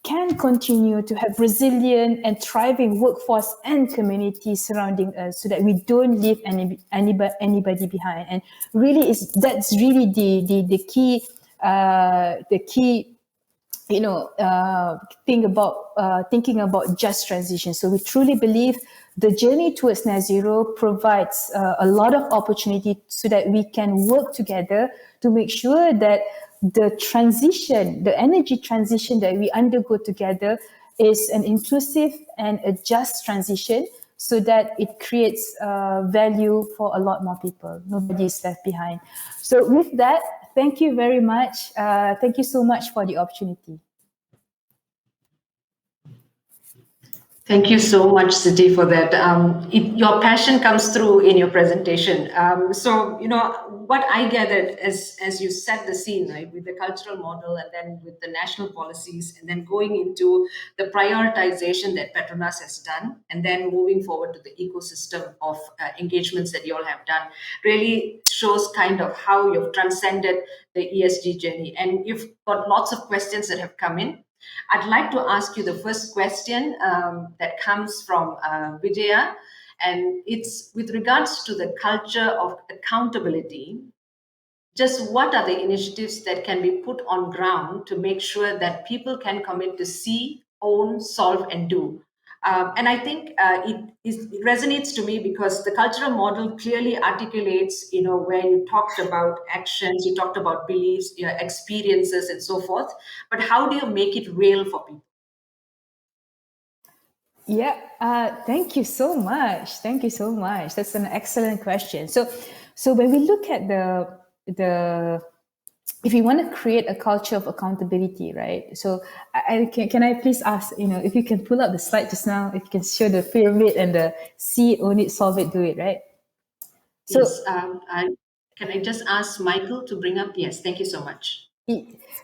can continue to have resilient and thriving workforce and community surrounding us so that we don't leave anybody behind. And really that's really the key thing about thinking about just transition. So we truly believe the journey towards net zero provides a lot of opportunity so that we can work together to make sure that the transition, the energy transition that we undergo together is an inclusive and a just transition so that it creates value for a lot more people. Nobody is left behind. So with that, thank you very much. Thank you so much for the opportunity. Thank you so much, Siti, for that. Your passion comes through in your presentation. So, what I gathered as you set the scene, right, with the cultural model and then with the national policies and then going into the prioritization that Petronas has done and then moving forward to the ecosystem of engagements that you all have done really shows kind of how you've transcended the ESG journey. And you've got lots of questions that have come in. I'd like to ask you the first question that comes from Vijaya, and it's with regards to the culture of accountability. Just what are the initiatives that can be put on ground to make sure that people can commit to see, own, solve, and do? And I think it resonates to me because the cultural model clearly articulates, where you talked about actions, you talked about beliefs, experiences, and so forth. But how do you make it real for people? Yeah, thank you so much. Thank you so much. That's an excellent question. So when we look at the if you want to create a culture of accountability, right? So can I please ask, if you can pull up the slide just now, if you can show the pyramid and the see it, own it, solve it, do it, right? So Yes, can I just ask Michael to bring up? Yes, thank you so much.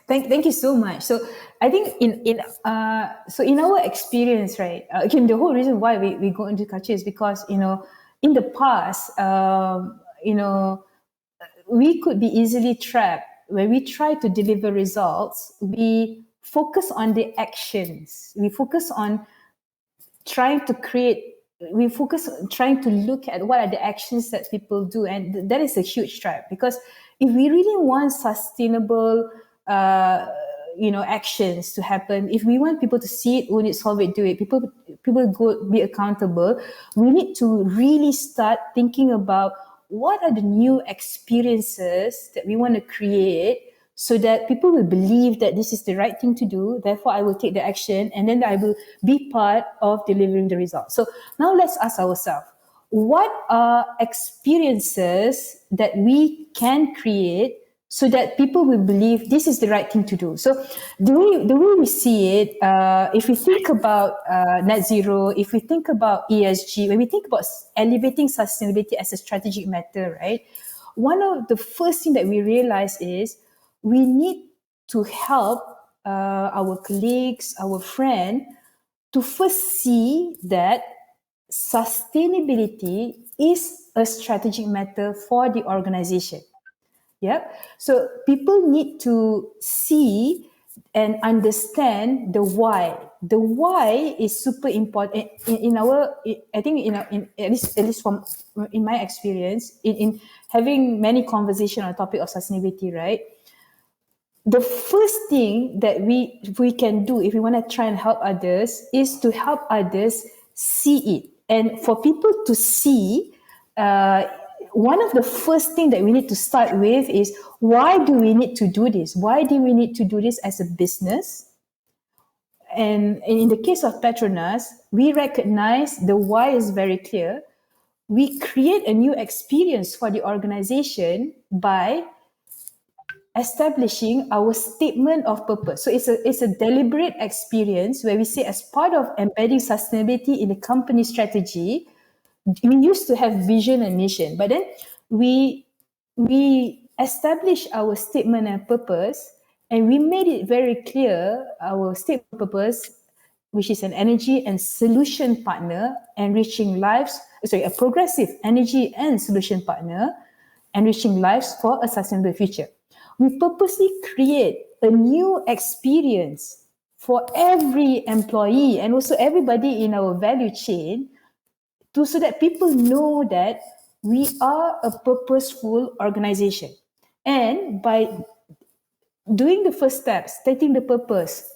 thank you so much. So I think in our experience, right? Again, the whole reason why we go into culture is because in the past, we could be easily trapped when we try to deliver results. We focus on the actions. We focus on trying to create. We focus on trying to look at what are the actions that people do, and that is a huge trap, because if we really want sustainable actions to happen, if we want people to see it, own it, solve it, do it, people go be accountable, we need to really start thinking about what are the new experiences that we want to create, so that people will believe that this is the right thing to do. Therefore, I will take the action, and then I will be part of delivering the result. So now let's ask ourselves, what are experiences that we can create so that people will believe this is the right thing to do? So the way we see it, if we think about net zero, if we think about ESG, when we think about elevating sustainability as a strategic matter, right? One of the first thing that we realize is we need to help our colleagues, our friend, to first see that sustainability is a strategic matter for the organization. Yep. So people need to see and understand the why. The why is super important in our. I think in at least from in my experience in having many conversations on the topic of sustainability, right? The first thing that we can do if we want to try and help others is to help others see it. And for people to see, one of the first things that we need to start with is, why do we need to do this? Why do we need to do this as a business? And in the case of Petronas, we recognize the why is very clear. We create a new experience for the organization by establishing our statement of purpose. So it's a deliberate experience where we say, as part of embedding sustainability in the company strategy, we used to have vision and mission, but then we established our statement and purpose, and we made it very clear our statement of purpose, which is an energy and solution partner enriching lives. A progressive energy and solution partner enriching lives for a sustainable future. We purposely create a new experience for every employee and also everybody in our value chain, so that people know that we are a purposeful organization. And by doing the first steps, stating the purpose,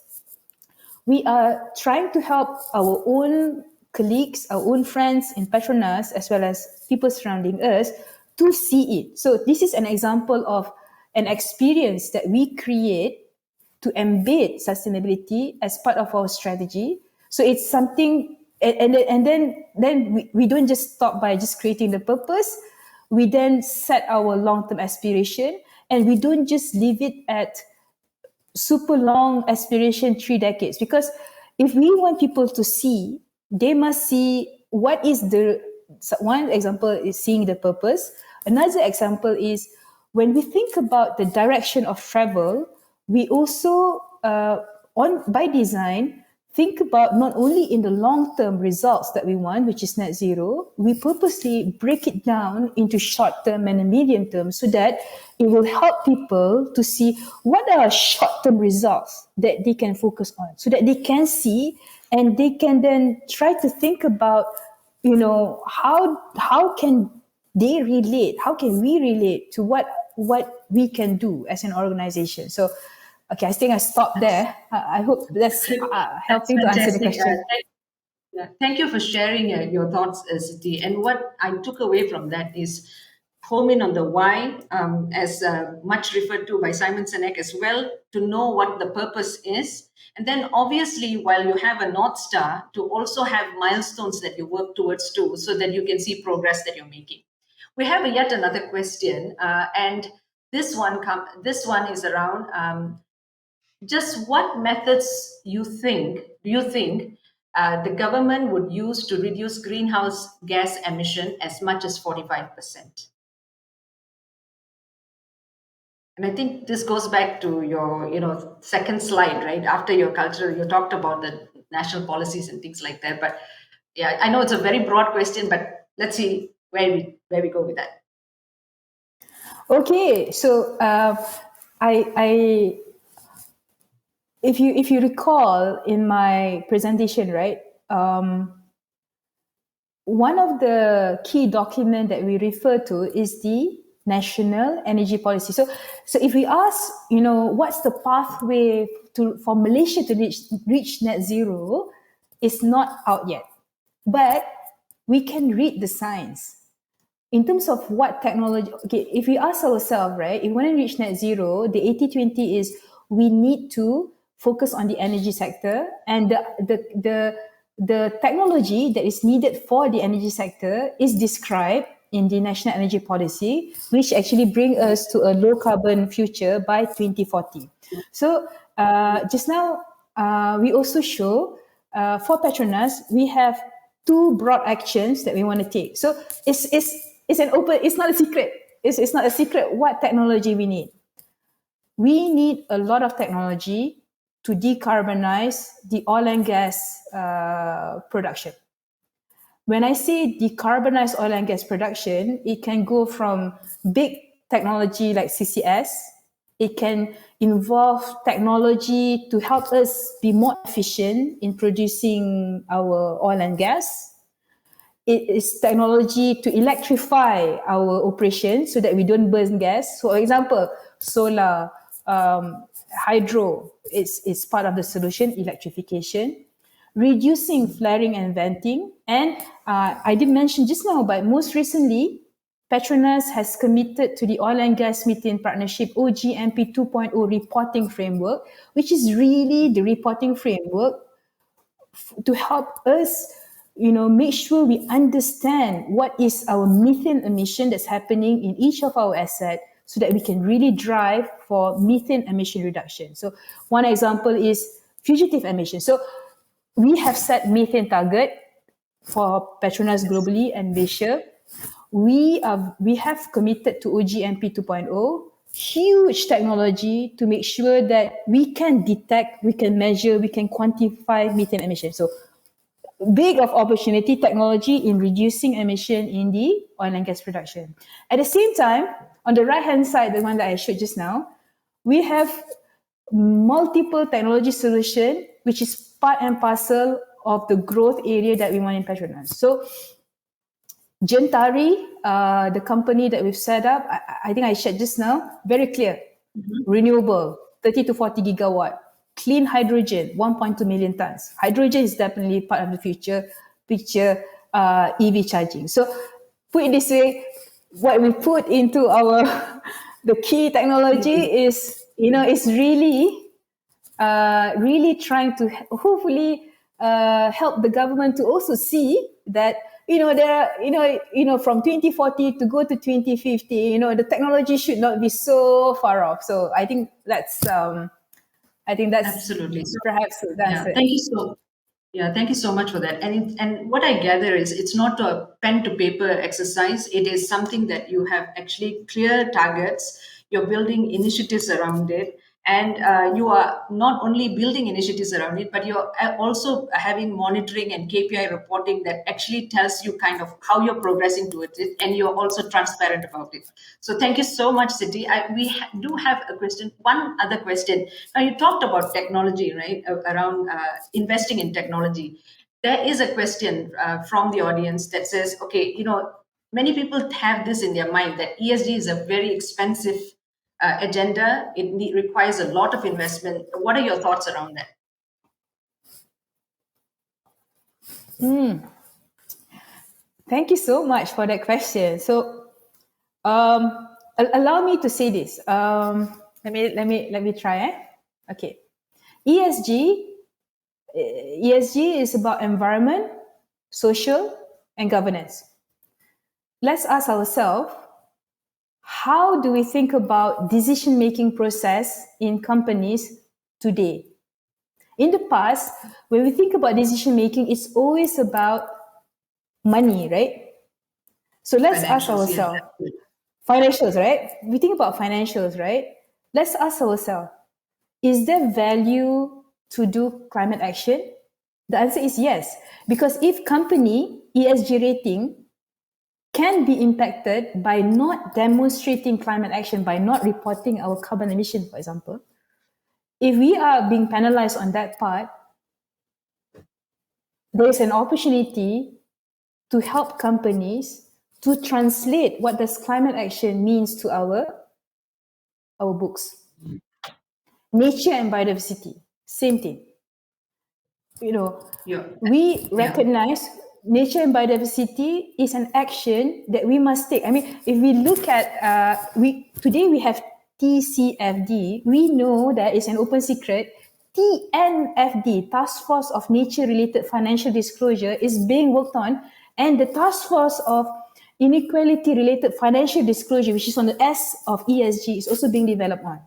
we are trying to help our own colleagues, our own friends in Petronas, as well as people surrounding us, to see it. So this is an example of an experience that we create to embed sustainability as part of our strategy. So it's something, and then we don't just stop by just creating the purpose. We then set our long-term aspiration, and we don't just leave it at super long aspiration 3 decades, because if we want people to see, they must see what is the one example is seeing the purpose. Another example is when we think about the direction of travel, we also by design think about not only in the long-term results that we want, which is net zero, we purposely break it down into short-term and a medium-term, so that it will help people to see what are short-term results that they can focus on, so that they can see and they can then try to think about, how can they relate? How can we relate to what we can do as an organization? So, okay, I think I stopped there. I hope that's helping to answer the question. Thank you for sharing your thoughts, Siti. And what I took away from that is home in on the why, as much referred to by Simon Sinek as well, to know what the purpose is. And then obviously, while you have a North Star, to also have milestones that you work towards too, so that you can see progress that you're making. We have yet another question, and This one is around just what methods do you think the government would use to reduce greenhouse gas emission as much as 45%? And I think this goes back to your, second slide, right? After your culture, you talked about the national policies and things like that. But yeah, I know it's a very broad question, but let's see where we go with that. Okay, so I if you recall in my presentation, right? One of the key document that we refer to is the national energy policy. So if we ask, what's the pathway for Malaysia to reach net zero, it's not out yet, but we can read the signs. In terms of what technology, okay, if we ask ourselves, right, if we want to reach net zero, the 80-20 is we need to focus on the energy sector, and the technology that is needed for the energy sector is described in the National Energy Policy, which actually bring us to a low carbon future by 2040. So just now, we also show for Petronas, we have two broad actions that we want to take. So it's an open, it's not a secret. It's not a secret what technology we need. We need a lot of technology to decarbonize the oil and gas production. When I say decarbonize oil and gas production, it can go from big technology like CCS. It can involve technology to help us be more efficient in producing our oil and gas. It is technology to electrify our operations so that we don't burn gas. So, for example, solar, hydro is part of the solution, electrification. Reducing flaring and venting. And I did mention just now, but most recently, Petronas has committed to the Oil and Gas Methane Partnership OGMP 2.0 reporting framework, which is really the reporting framework to help us, make sure we understand what is our methane emission that's happening in each of our assets, so that we can really drive for methane emission reduction. So one example is fugitive emission. So we have set methane target for Petronas globally and Malaysia. We have committed to OGMP 2.0, huge technology to make sure that we can detect, we can measure, we can quantify methane emissions. So big of opportunity technology in reducing emission in the oil and gas production. At the same time, on the right-hand side, the one that I showed just now, we have multiple technology solution, which is part and parcel of the growth area that we want in Petronas. So Gentari, the company that we've set up, I think I shared just now, very clear. Renewable, 30 to 40 gigawatt. Clean hydrogen, 1.2 million tons. Hydrogen is definitely part of the future picture, EV charging. So put it this way, what we put into our, the key technology is, is really trying to hopefully help the government to also see that there are, from 2040 to go to 2050, the technology should not be so far off. So I think that's Absolutely. Perhaps that's it. Thank you so much for that. And what I gather is it's not a pen to paper exercise. It is something that you have actually clear targets. You're building initiatives around it, and you are not only building initiatives around it, but you're also having monitoring and KPI reporting that actually tells you kind of how you're progressing towards it, and you're also transparent about it. So thank you so much, Siti. We do have a question. One other question. Now you talked about technology, right? Around investing in technology. There is a question from the audience that says, okay, many people have this in their mind that ESG is a very expensive agenda. It requires a lot of investment. What are your thoughts around that? Thank you so much for that question. So, allow me to say this. Let me try. Okay, ESG is about environment, social, and governance. Let's ask ourselves, how do we think about decision-making process in companies today? In the past, when we think about decision-making, it's always about money, right? So let's ask Financials, yes. ourselves, financials, right? We think about financials, right? Let's ask ourselves, is there value to do climate action? The answer is yes, because if company ESG rating can be impacted by not demonstrating climate action, by not reporting our carbon emission, for example, if we are being penalized on that part, there is an opportunity to help companies to translate what does climate action means to our books. Nature and biodiversity, same thing. Yeah. We recognize nature and biodiversity is an action that we must take. I mean, if we look at, today we have TCFD, we know that it's an open secret. TNFD, Task Force of Nature-Related Financial Disclosure, is being worked on, and the Task Force of Inequality-Related Financial Disclosure, which is on the S of ESG, is also being developed on.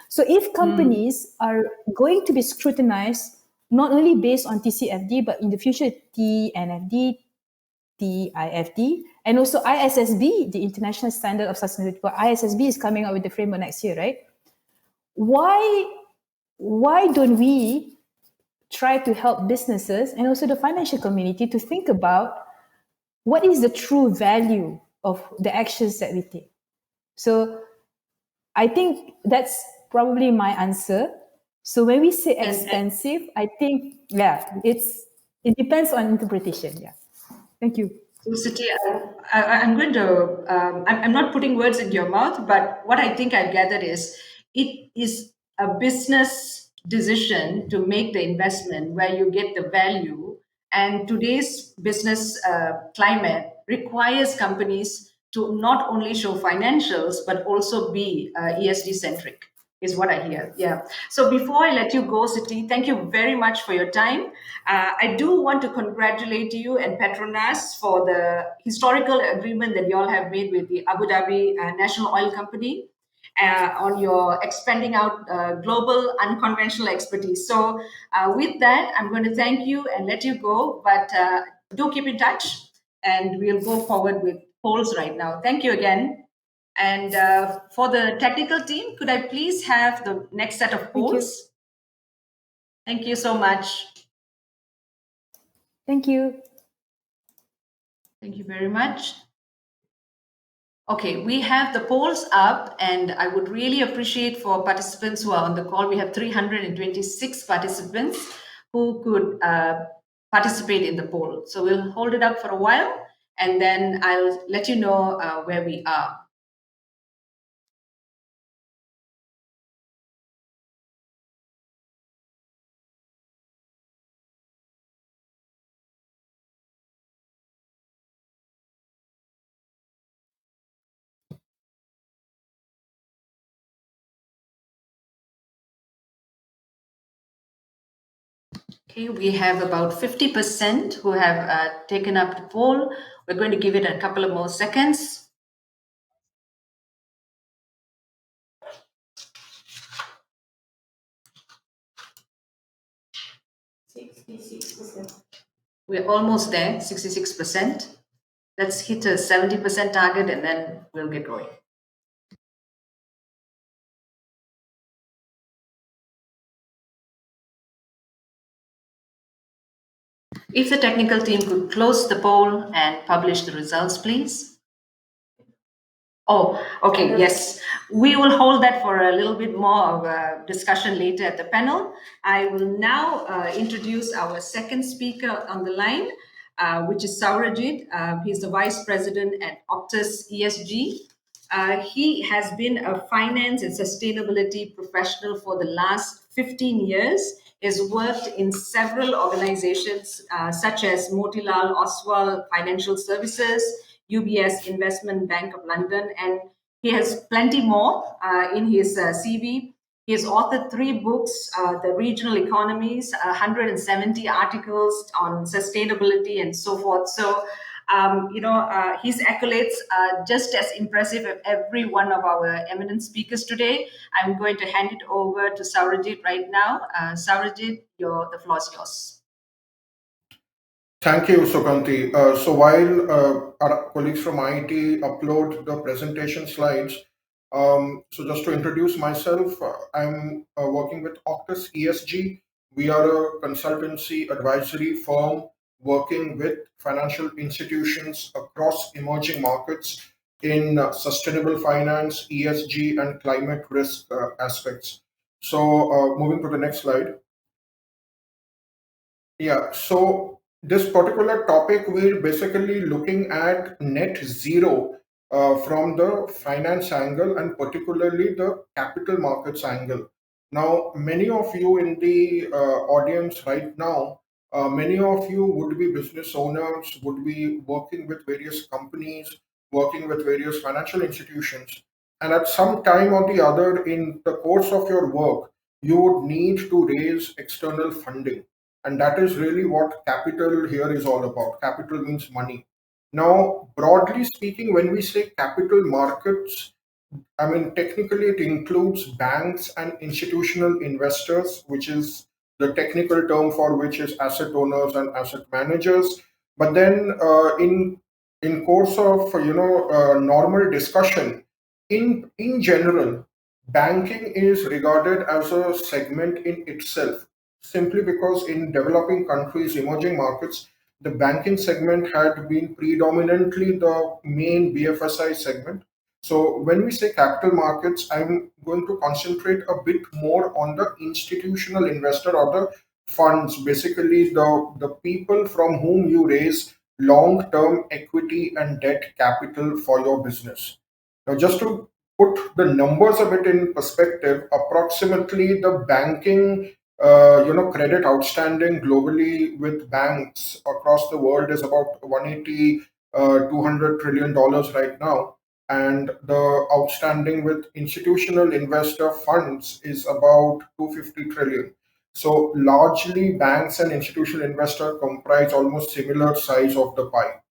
So if companies are going to be scrutinized not only based on TCFD, but in the future TNFD, TIFD, and also ISSB, the International Standard of Sustainability. But ISSB is coming out with the framework next year, right? Why don't we try to help businesses and also the financial community to think about what is the true value of the actions that we take? So I think that's probably my answer. So when we say expensive, I think, it depends on interpretation. Yeah. Thank you. So, Siti, I'm going to, I'm not putting words into your mouth, but what I think I gathered is it is a business decision to make the investment where you get the value. And today's business climate requires companies to not only show financials, but also be ESG centric, is what I hear. Yeah. So before I let you go, Siti, thank you very much for your time. I do want to congratulate you and Petronas for the historical agreement that you all have made with the Abu Dhabi National Oil Company on your expanding out global unconventional expertise. So with that, I'm going to thank you and let you go, but do keep in touch and we'll go forward with polls right now. Thank you again. And for the technical team, could I please have the next set of polls? Thank you so much. Thank you. Thank you very much. Okay, we have the polls up, and I would really appreciate for participants who are on the call. We have 326 participants who could participate in the poll. So we'll hold it up for a while, and then I'll let you know where we are. Okay, we have about 50% who have taken up the poll. We're going to give it a couple of more seconds. We're almost there, 66%. Let's hit a 70% target and then we'll get going. If the technical team could close the poll and publish the results, please. Oh, okay, yes. We will hold that for a little bit more of a discussion later at the panel. I will now introduce our second speaker on the line, which is Saurajit. He's the Vice President at Optus ESG. He has been a finance and sustainability professional for the last 15 years. Has worked in several organizations such as Motilal Oswal Financial Services, UBS Investment Bank of London, and he has plenty more in his CV. He has authored 3 books, The Regional Economies, 170 articles on sustainability and so forth. So His accolades are just as impressive as every one of our eminent speakers today. I'm going to hand it over to Saurajit right now. Saurajit, the floor is yours. Thank you, Sukanti. So while our colleagues from IT upload the presentation slides, so just to introduce myself, I'm working with Octus ESG. We are a consultancy advisory firm working with financial institutions across emerging markets in sustainable finance, ESG, and climate risk aspects. So moving to the next slide. Yeah, so this particular topic, we're basically looking at net zero from the finance angle and particularly the capital markets angle. Now, many of you in the audience right now, many of you would be business owners, would be working with various companies, working with various financial institutions. And at some time or the other in the course of your work, you would need to raise external funding, and that is really what capital here is all about. Capital means money. Now, broadly speaking, when we say capital markets, I mean, technically it includes banks and institutional investors, which is the technical term for which is asset owners and asset managers. But then in course of normal discussion, in general, banking is regarded as a segment in itself, simply because in developing countries, emerging markets, the banking segment had been predominantly the main BFSI segment. So when we say capital markets, I'm going to concentrate a bit more on the institutional investor or the funds, basically the people from whom you raise long-term equity and debt capital for your business. Now, just to put the numbers a bit in perspective, approximately the banking credit outstanding globally with banks across the world is about 180 $200 trillion right now, and the outstanding with institutional investor funds is about 250 trillion. So largely banks and institutional investor comprise almost similar size of the pie.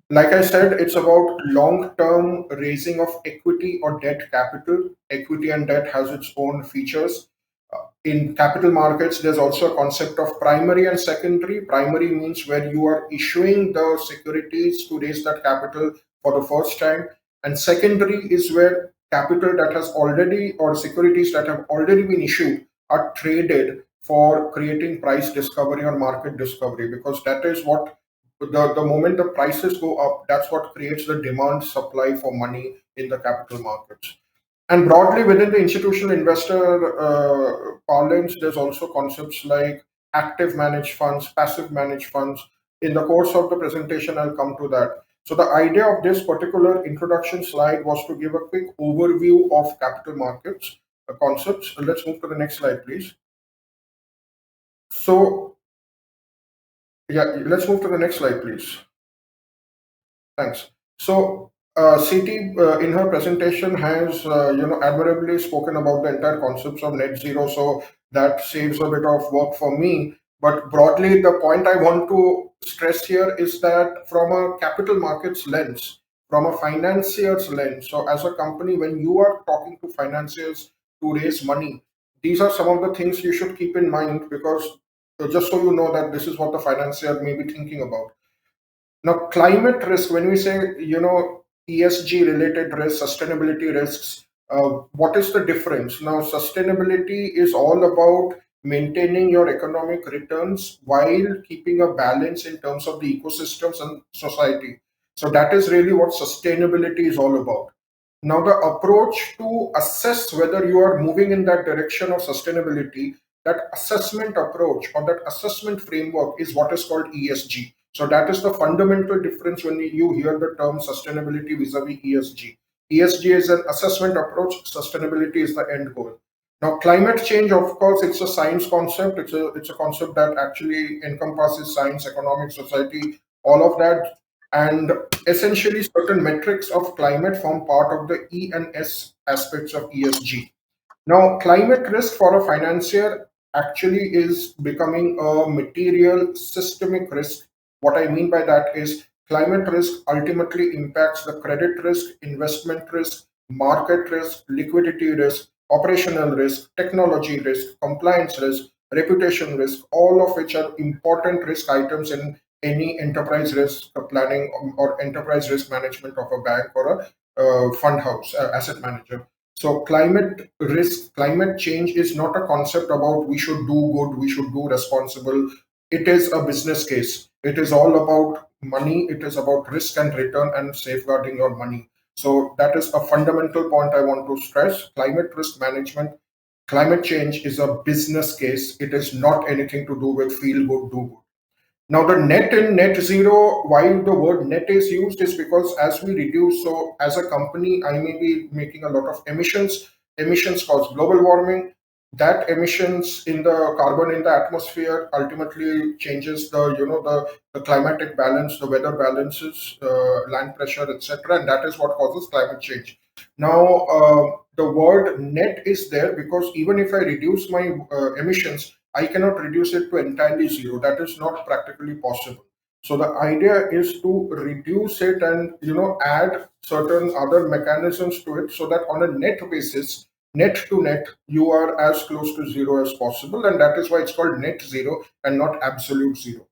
Like I said, it's about long-term raising of equity or debt capital. Equity and debt has its own features. In capital markets, there's also a concept of primary and secondary. Primary means where you are issuing the securities to raise that capital for the first time. And secondary is where capital that has already, or securities that have already been issued, are traded for creating price discovery or market discovery, because that is what the moment the prices go up, that's what creates the demand supply for money in the capital markets. And broadly within the institutional investor parlance, there's also concepts like active managed funds, passive managed funds. In the course of the presentation, I'll come to that. So the idea of this particular introduction slide was to give a quick overview of capital markets concepts. Let's move to the next slide, please. So yeah, let's move to the next slide, please. Thanks. So CT in her presentation has admirably spoken about the entire concepts of net zero, so that saves a bit of work for me. But broadly, the point I want to stress here is that from a capital markets lens, from a financier's lens, so as a company, when you are talking to financiers to raise money, these are some of the things you should keep in mind, because just so you know that this is what the financier may be thinking about. Now, climate risk, when we say, ESG related risks, sustainability risks, what is the difference? Now, sustainability is all about maintaining your economic returns while keeping a balance in terms of the ecosystems and society. So that is really what sustainability is all about. Now, the approach to assess whether you are moving in that direction of sustainability, that assessment approach or that assessment framework is what is called ESG. So that is the fundamental difference when you hear the term sustainability vis-a-vis ESG. ESG is an assessment approach, sustainability is the end goal. Now, climate change, of course, it's a science concept. It's a concept that actually encompasses science, economics, society, all of that. And essentially, certain metrics of climate form part of the E and S aspects of ESG. Now, climate risk for a financier actually is becoming a material systemic risk. What I mean by that is climate risk ultimately impacts the credit risk, investment risk, market risk, liquidity risk, operational risk, technology risk, compliance risk, reputation risk, all of which are important risk items in any enterprise risk planning or enterprise risk management of a bank or a fund house, asset manager. So climate risk, climate change is not a concept about we should do good, we should do responsible. It is a business case. It is all about money. It is about risk and return and safeguarding your money. So that is a fundamental point I want to stress. Climate risk management, climate change is a business case. It is not anything to do with feel good, do good. Now, the net in net zero, why the word net is used is because as we reduce, so as a company, I may be making a lot of emissions. Emissions cause global warming. That emissions in the carbon in the atmosphere ultimately changes the, the climatic balance, the weather balances, land pressure, etc. And that is what causes climate change. Now, the word net is there because even if I reduce my emissions, I cannot reduce it to entirely zero. That is not practically possible. So the idea is to reduce it and add certain other mechanisms to it so that on a net basis, net to net, you are as close to zero as possible. And that is why it's called net zero and not absolute zero.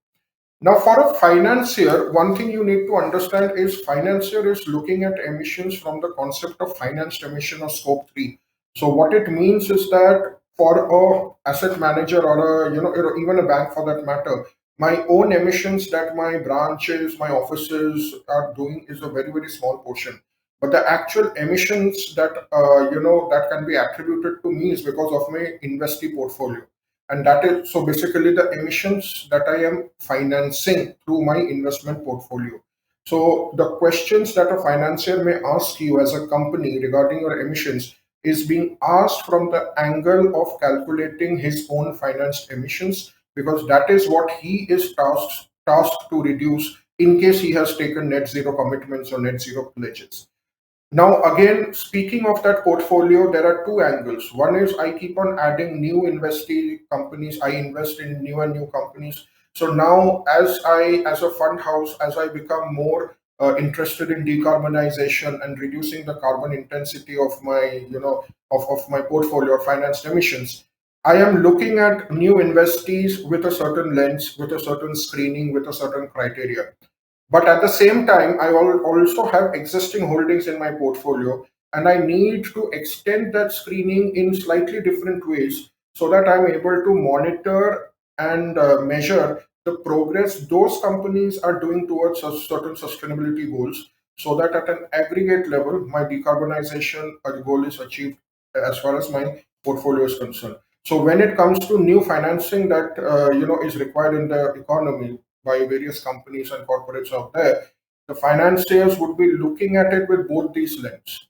Now, for a financier, one thing you need to understand is financier is looking at emissions from the concept of financed emission or scope 3. So what it means is that for a asset manager or or even a bank for that matter, my own emissions that my branches, my offices are doing is a very, very small portion. But the actual emissions that that can be attributed to me is because of my investee portfolio. And that is so basically the emissions that I am financing through my investment portfolio. So the questions that a financier may ask you as a company regarding your emissions is being asked from the angle of calculating his own financed emissions, because that is what he is tasked to reduce in case he has taken net zero commitments or net zero pledges. Now, again, speaking of that portfolio, there are two angles. One is I keep on adding new investee companies. I invest in new and new companies. So now, as a fund house, as I become more interested in decarbonization and reducing the carbon intensity of my, of my portfolio of financed emissions, I am looking at new investees with a certain lens, with a certain screening, with a certain criteria. But at the same time, I also have existing holdings in my portfolio, and I need to extend that screening in slightly different ways so that I'm able to monitor and measure the progress those companies are doing towards certain sustainability goals, so that at an aggregate level, my decarbonization goal is achieved as far as my portfolio is concerned. So when it comes to new financing that is required in the economy by various companies and corporates out there, the financiers would be looking at it with both these lenses.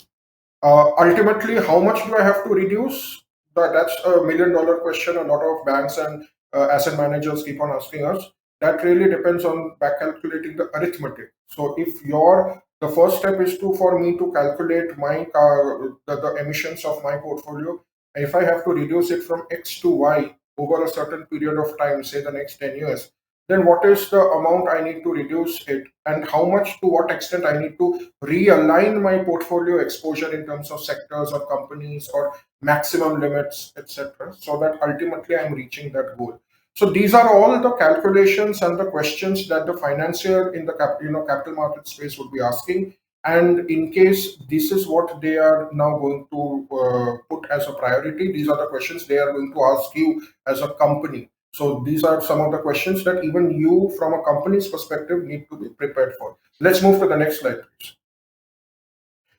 Ultimately, how much do I have to reduce? That's $1 million question. A lot of banks and asset managers keep on asking us. That really depends on back calculating the arithmetic. So if the first step is for me to calculate my the emissions of my portfolio. If I have to reduce it from X to Y over a certain period of time, say the next 10 years, then what is the amount I need to reduce it, and how much, to what extent I need to realign my portfolio exposure in terms of sectors or companies or maximum limits, etc., so that ultimately I'm reaching that goal. So these are all the calculations and the questions that the financier in the capital market space would be asking. And in case this is what they are now going to put as a priority, these are the questions they are going to ask you as a company. So these are some of the questions that even you, from a company's perspective, need to be prepared for. Let's move to the next slide, please.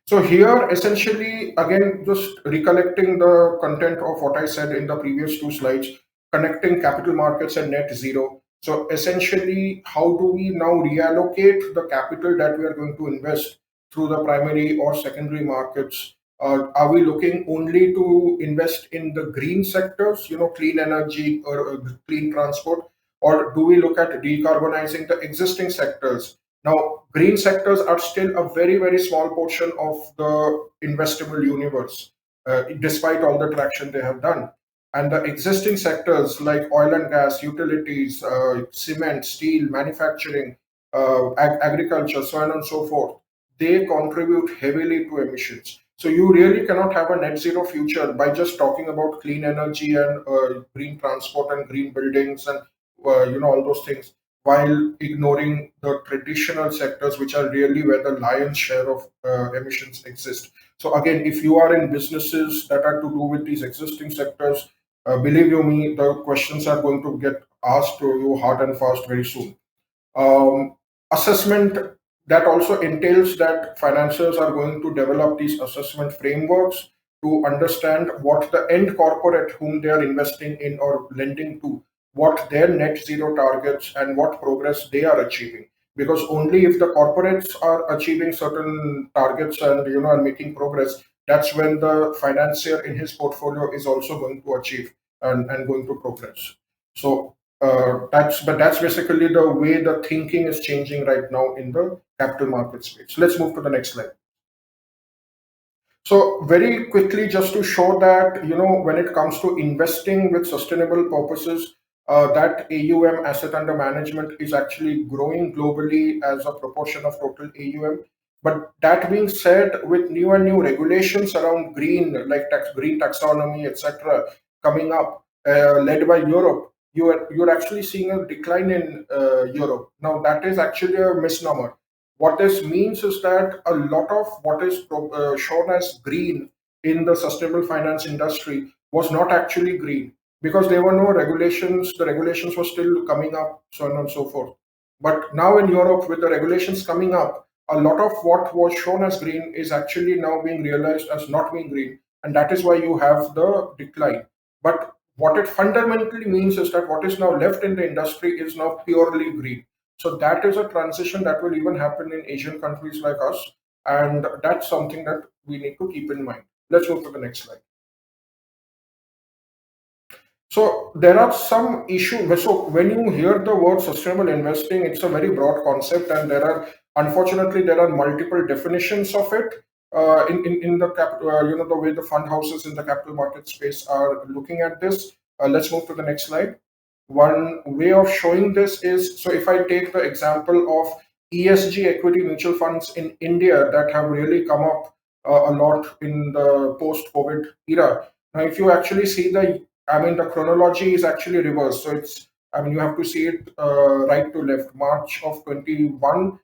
So here, essentially, again, just recollecting the content of what I said in the previous two slides, connecting capital markets and net zero. So essentially, how do we now reallocate the capital that we are going to invest through the primary or secondary markets? Are we looking only to invest in the green sectors, clean energy or clean transport, or do we look at decarbonizing the existing sectors? Now, green sectors are still a very, very small portion of the investable universe, despite all the traction they have done. And the existing sectors like oil and gas, utilities, cement, steel, manufacturing, agriculture, so on and so forth, they contribute heavily to emissions. So you really cannot have a net zero future by just talking about clean energy and green transport and green buildings and all those things, while ignoring the traditional sectors, which are really where the lion's share of emissions exist. So again, if you are in businesses that are to do with these existing sectors, believe you me, the questions are going to get asked to you hard and fast very soon. Assessment, that also entails that financiers are going to develop these assessment frameworks to understand what the end corporate whom they are investing in or lending to, what their net zero targets and what progress they are achieving. Because only if the corporates are achieving certain targets and are making progress, that's when the financier in his portfolio is also going to achieve and going to progress. So that's basically the way the thinking is changing right now in the capital market space. Let's move to the next slide. So very quickly, just to show that when it comes to investing with sustainable purposes, that AUM, asset under management, is actually growing globally as a proportion of total AUM. But that being said, with new and new regulations around green, like green taxonomy, etc., coming up, led by Europe, you're actually seeing a decline in Europe. Now that is actually a misnomer. What this means is that a lot of what is shown as green in the sustainable finance industry was not actually green, because there were no regulations. The regulations were still coming up, so on and so forth. But now in Europe, with the regulations coming up, a lot of what was shown as green is actually now being realized as not being green. And that is why you have the decline. But what it fundamentally means is that what is now left in the industry is now purely green. So that is a transition that will even happen in Asian countries like us. And that's something that we need to keep in mind. Let's move to the next slide. So there are some issues. So when you hear the word sustainable investing, it's a very broad concept, and unfortunately there are multiple definitions of it in the the way the fund houses in the capital market space are looking at this. Let's move to the next slide. One way of showing this is, so if I take the example of ESG equity mutual funds in India that have really come up a lot in the post-COVID era. Now, if you actually see the chronology is actually reversed. So you have to see it right to left, March of 21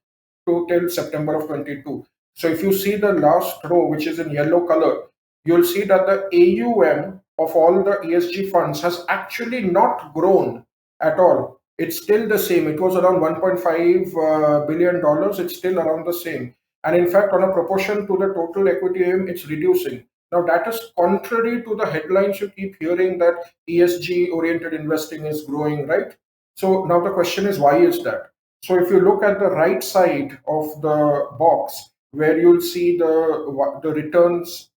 to till September of 22. So if you see the last row, which is in yellow color, you'll see that the AUM of all the ESG funds has actually not grown at all. It's still the same. It was around $1.5 billion. It's still around the same. And in fact, on a proportion to the total equity AUM, it's reducing. Now, that is contrary to the headlines you keep hearing that ESG-oriented investing is growing, right? So now the question is, why is that? So if you look at the right side of the box, where you'll see the returns,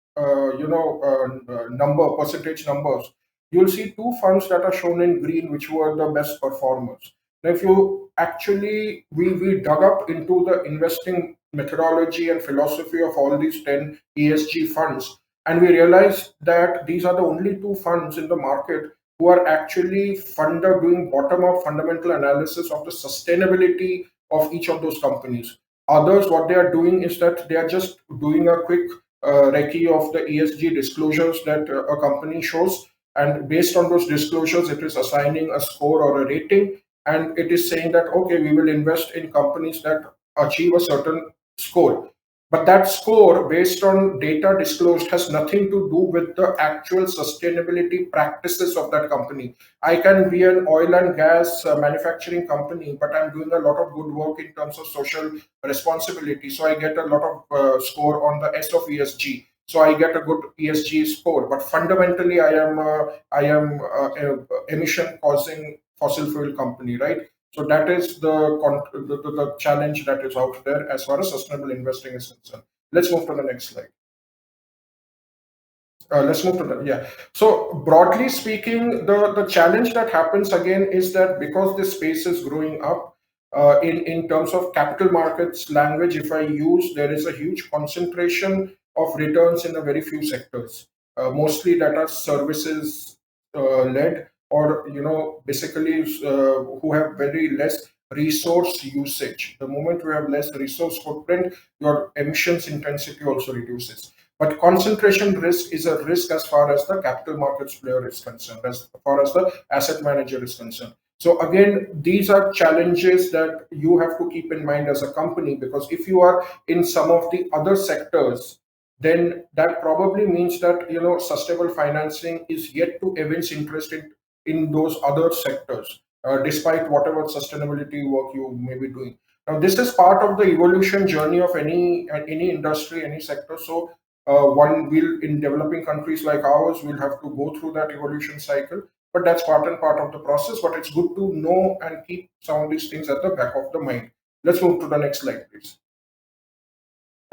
percentage numbers, you'll see two funds that are shown in green, which were the best performers. Now, if you actually, we dug up into the investing methodology and philosophy of all these 10 ESG funds, and we realized that these are the only two funds in the market who are actually doing bottom-up fundamental analysis of the sustainability of each of those companies. Others, what they are doing is that they are just doing a quick recce of the ESG disclosures that a company shows, and based on those disclosures, it is assigning a score or a rating, and it is saying that, okay, we will invest in companies that achieve a certain score. But that score, based on data disclosed, has nothing to do with the actual sustainability practices of that company. I can be an oil and gas manufacturing company, but I'm doing a lot of good work in terms of social responsibility. So I get a lot of score on the S of ESG. So I get a good ESG score. But fundamentally, I am emission causing fossil fuel company, right? So that is the challenge that is out there as far as sustainable investing is concerned. Let's move to the next slide. So broadly speaking, the challenge that happens again is that because this space is growing up, in terms of capital markets language, if I use, there is a huge concentration of returns in a very few sectors, mostly that are services led, or basically who have very less resource usage. The moment you have less resource footprint, your emissions intensity also reduces. But concentration risk is a risk as far as the capital markets player is concerned, as far as the asset manager is concerned. So again, these are challenges that you have to keep in mind as a company, because if you are in some of the other sectors, then that probably means that sustainable financing is yet to evince interest in those other sectors, despite whatever sustainability work you may be doing. Now, this is part of the evolution journey of any industry, any sector. So one will, in developing countries like ours, will have to go through that evolution cycle. But that's part and part of the process. But it's good to know and keep some of these things at the back of the mind. Let's move to the next slide, please.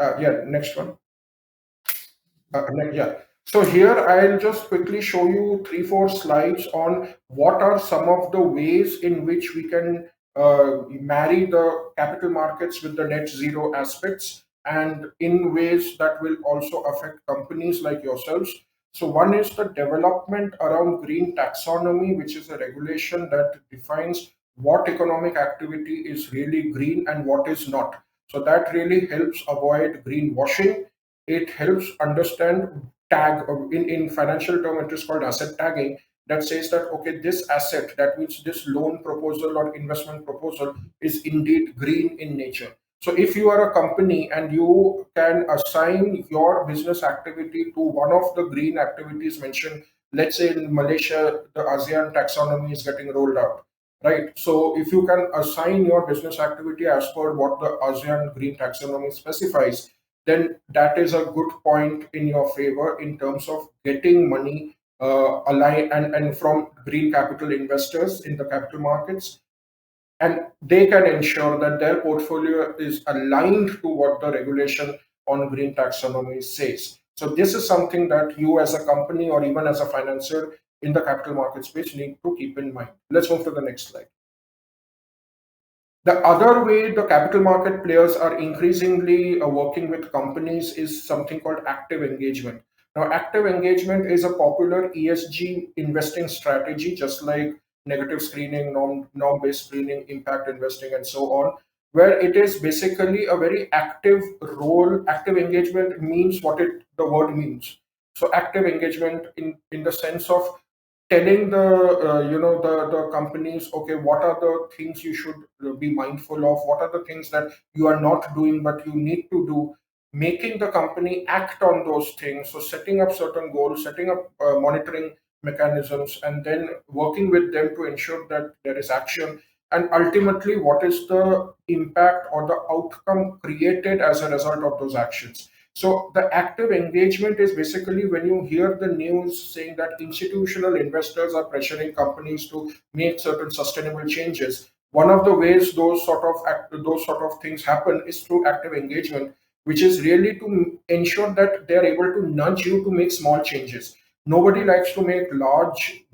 Yeah, next one. Yeah. So here I'll just quickly show you 3-4 slides on what are some of the ways in which we can marry the capital markets with the net zero aspects, and in ways that will also affect companies like yourselves. So one is the development around green taxonomy, which is a regulation that defines what economic activity is really green and what is not. So that really helps avoid greenwashing. It helps understand tag in financial term. It is called asset tagging, that says that okay, this asset, that means this loan proposal or investment proposal, is indeed green in nature. So if you are a company and you can assign your business activity to one of the green activities mentioned, let's say in Malaysia the ASEAN taxonomy is getting rolled out, right? So if you can assign your business activity as per what the ASEAN green taxonomy specifies, then that is a good point in your favor in terms of getting money aligned and from green capital investors in the capital markets, and they can ensure that their portfolio is aligned to what the regulation on green taxonomy says. So this is something that you as a company or even as a financier in the capital market space need to keep in mind. Let's move to the next slide. The other way the capital market players are increasingly working with companies is something called active engagement. Now, active engagement is a popular ESG investing strategy, just like negative screening, norm-based screening, impact investing, and so on, where it is basically a very active role. Active engagement means what the word means. So active engagement in the sense of telling the the companies, okay, what are the things you should be mindful of, what are the things that you are not doing but you need to do, making the company act on those things. So setting up certain goals, setting up monitoring mechanisms, and then working with them to ensure that there is action, and ultimately what is the impact or the outcome created as a result of those actions. So the active engagement is basically when you hear the news saying that institutional investors are pressuring companies to make certain sustainable changes. One of the ways those sort of things happen is through active engagement, which is really to ensure that they are able to nudge you to make small changes. Nobody likes to make large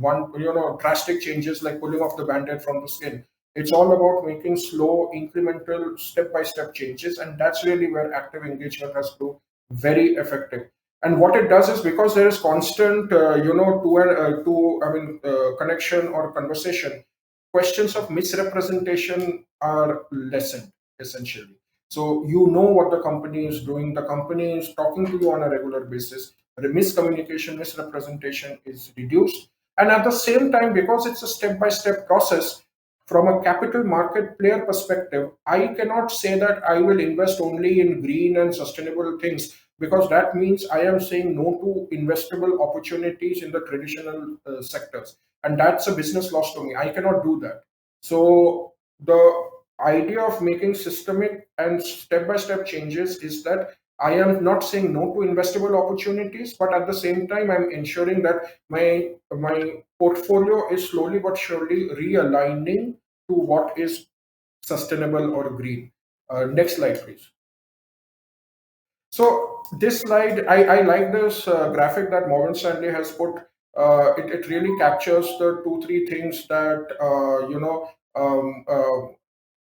drastic changes like pulling off the band-aid from the skin. It's all about making slow, incremental, step-by-step changes, and that's really where active engagement has proved very effective. And what it does is, because there is constant, connection or conversation, questions of misrepresentation are lessened essentially. So you know what the company is doing. The company is talking to you on a regular basis. The miscommunication, misrepresentation is reduced. And at the same time, because it's a step-by-step process, from a capital market player perspective, I cannot say that I will invest only in green and sustainable things, because that means I am saying no to investable opportunities in the traditional sectors. And that's a business loss to me. I cannot do that. So the idea of making systemic and step-by-step changes is that I am not saying no to investable opportunities, but at the same time, I'm ensuring that my portfolio is slowly but surely realigning to what is sustainable or green. Next slide, please. So this slide, I like this graphic that Morgan Stanley has put. It really captures the 2-3 things that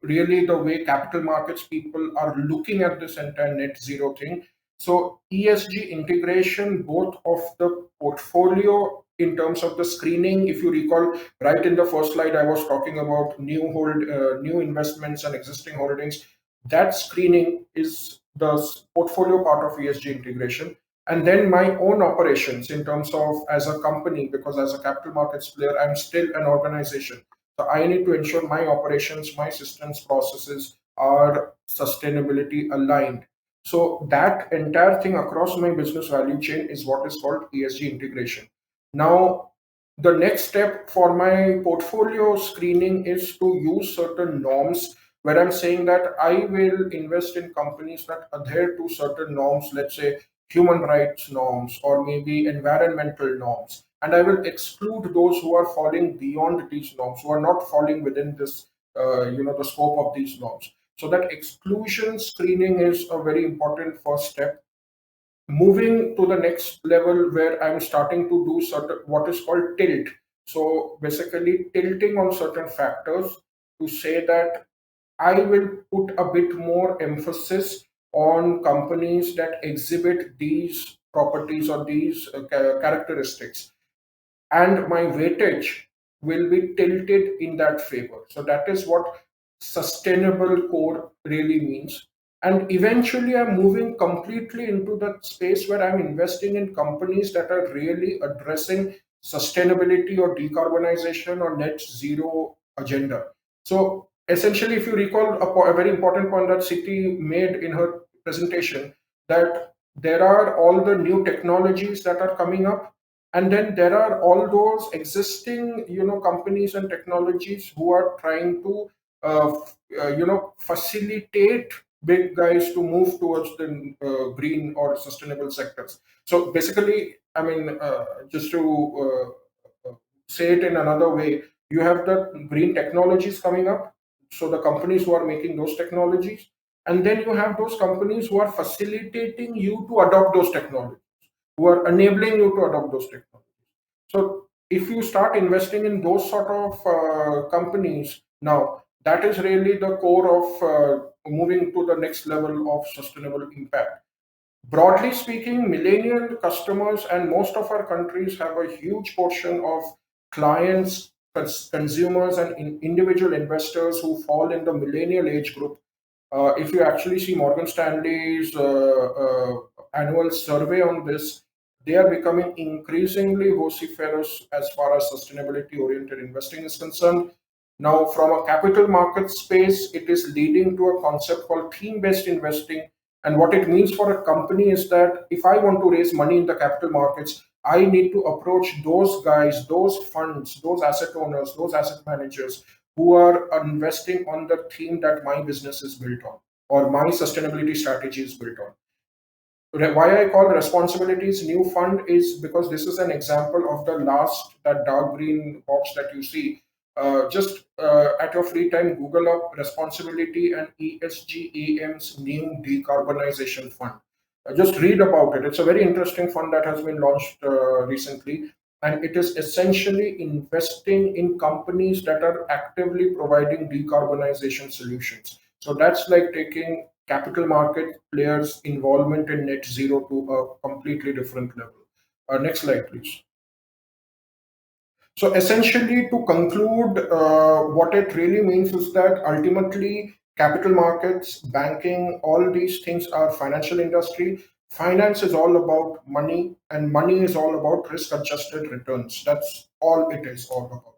really the way capital markets people are looking at this entire net zero thing. So ESG integration, both of the portfolio in terms of the screening. If you recall, right in the first slide, I was talking about new investments and existing holdings. That screening is the portfolio part of ESG integration. And then my own operations in terms of as a company, because as a capital markets player, I'm still an organization. So I need to ensure my operations, my systems, processes are sustainability aligned. So that entire thing across my business value chain is what is called ESG integration. Now, the next step for my portfolio screening is to use certain norms where I'm saying that I will invest in companies that adhere to certain norms, let's say human rights norms or maybe environmental norms. And I will exclude those who are falling beyond these norms, who are not falling within this, the scope of these norms. So that exclusion screening is a very important first step. Moving to the next level where I'm starting to do certain what is called tilt. So basically tilting on certain factors to say that I will put a bit more emphasis on companies that exhibit these properties or these characteristics, and my weightage will be tilted in that favor. So that is what sustainable core really means. And eventually, I'm moving completely into that space where I'm investing in companies that are really addressing sustainability or decarbonization or net zero agenda. So essentially, if you recall a very important point that Siti made in her presentation, that there are all the new technologies that are coming up, and then there are all those existing companies and technologies who are trying to facilitate big guys to move towards the green or sustainable sectors. So basically, I mean, just to say it in another way, you have the green technologies coming up, so the companies who are making those technologies, and then you have those companies who are facilitating you to adopt those technologies, who are enabling you to adopt those technologies. So if you start investing in those sort of companies now, that is really the core of moving to the next level of sustainable impact. Broadly speaking, millennial customers and most of our countries have a huge portion of clients, consumers, and individual investors who fall in the millennial age group. If you actually see Morgan Stanley's annual survey on this, they are becoming increasingly vociferous as far as sustainability oriented investing is concerned. Now, from a capital market space, it is leading to a concept called theme based investing. And what it means for a company is that if I want to raise money in the capital markets, I need to approach those guys, those funds, those asset owners, those asset managers who are investing on the theme that my business is built on or my sustainability strategy is built on. Why I call responsibilities new fund is because this is an example of the last, that dark green box that you see. Just at your free time, Google up responsibility and ESG new decarbonization fund. Just read about it. It's a very interesting fund that has been launched recently, and it is essentially investing in companies that are actively providing decarbonization solutions. So that's like taking capital market players' involvement in net zero to a completely different level. Next slide, please. So essentially, to conclude, what it really means is that ultimately, capital markets, banking, all these things are financial industry. Finance is all about money, and money is all about risk-adjusted returns. That's all it is all about.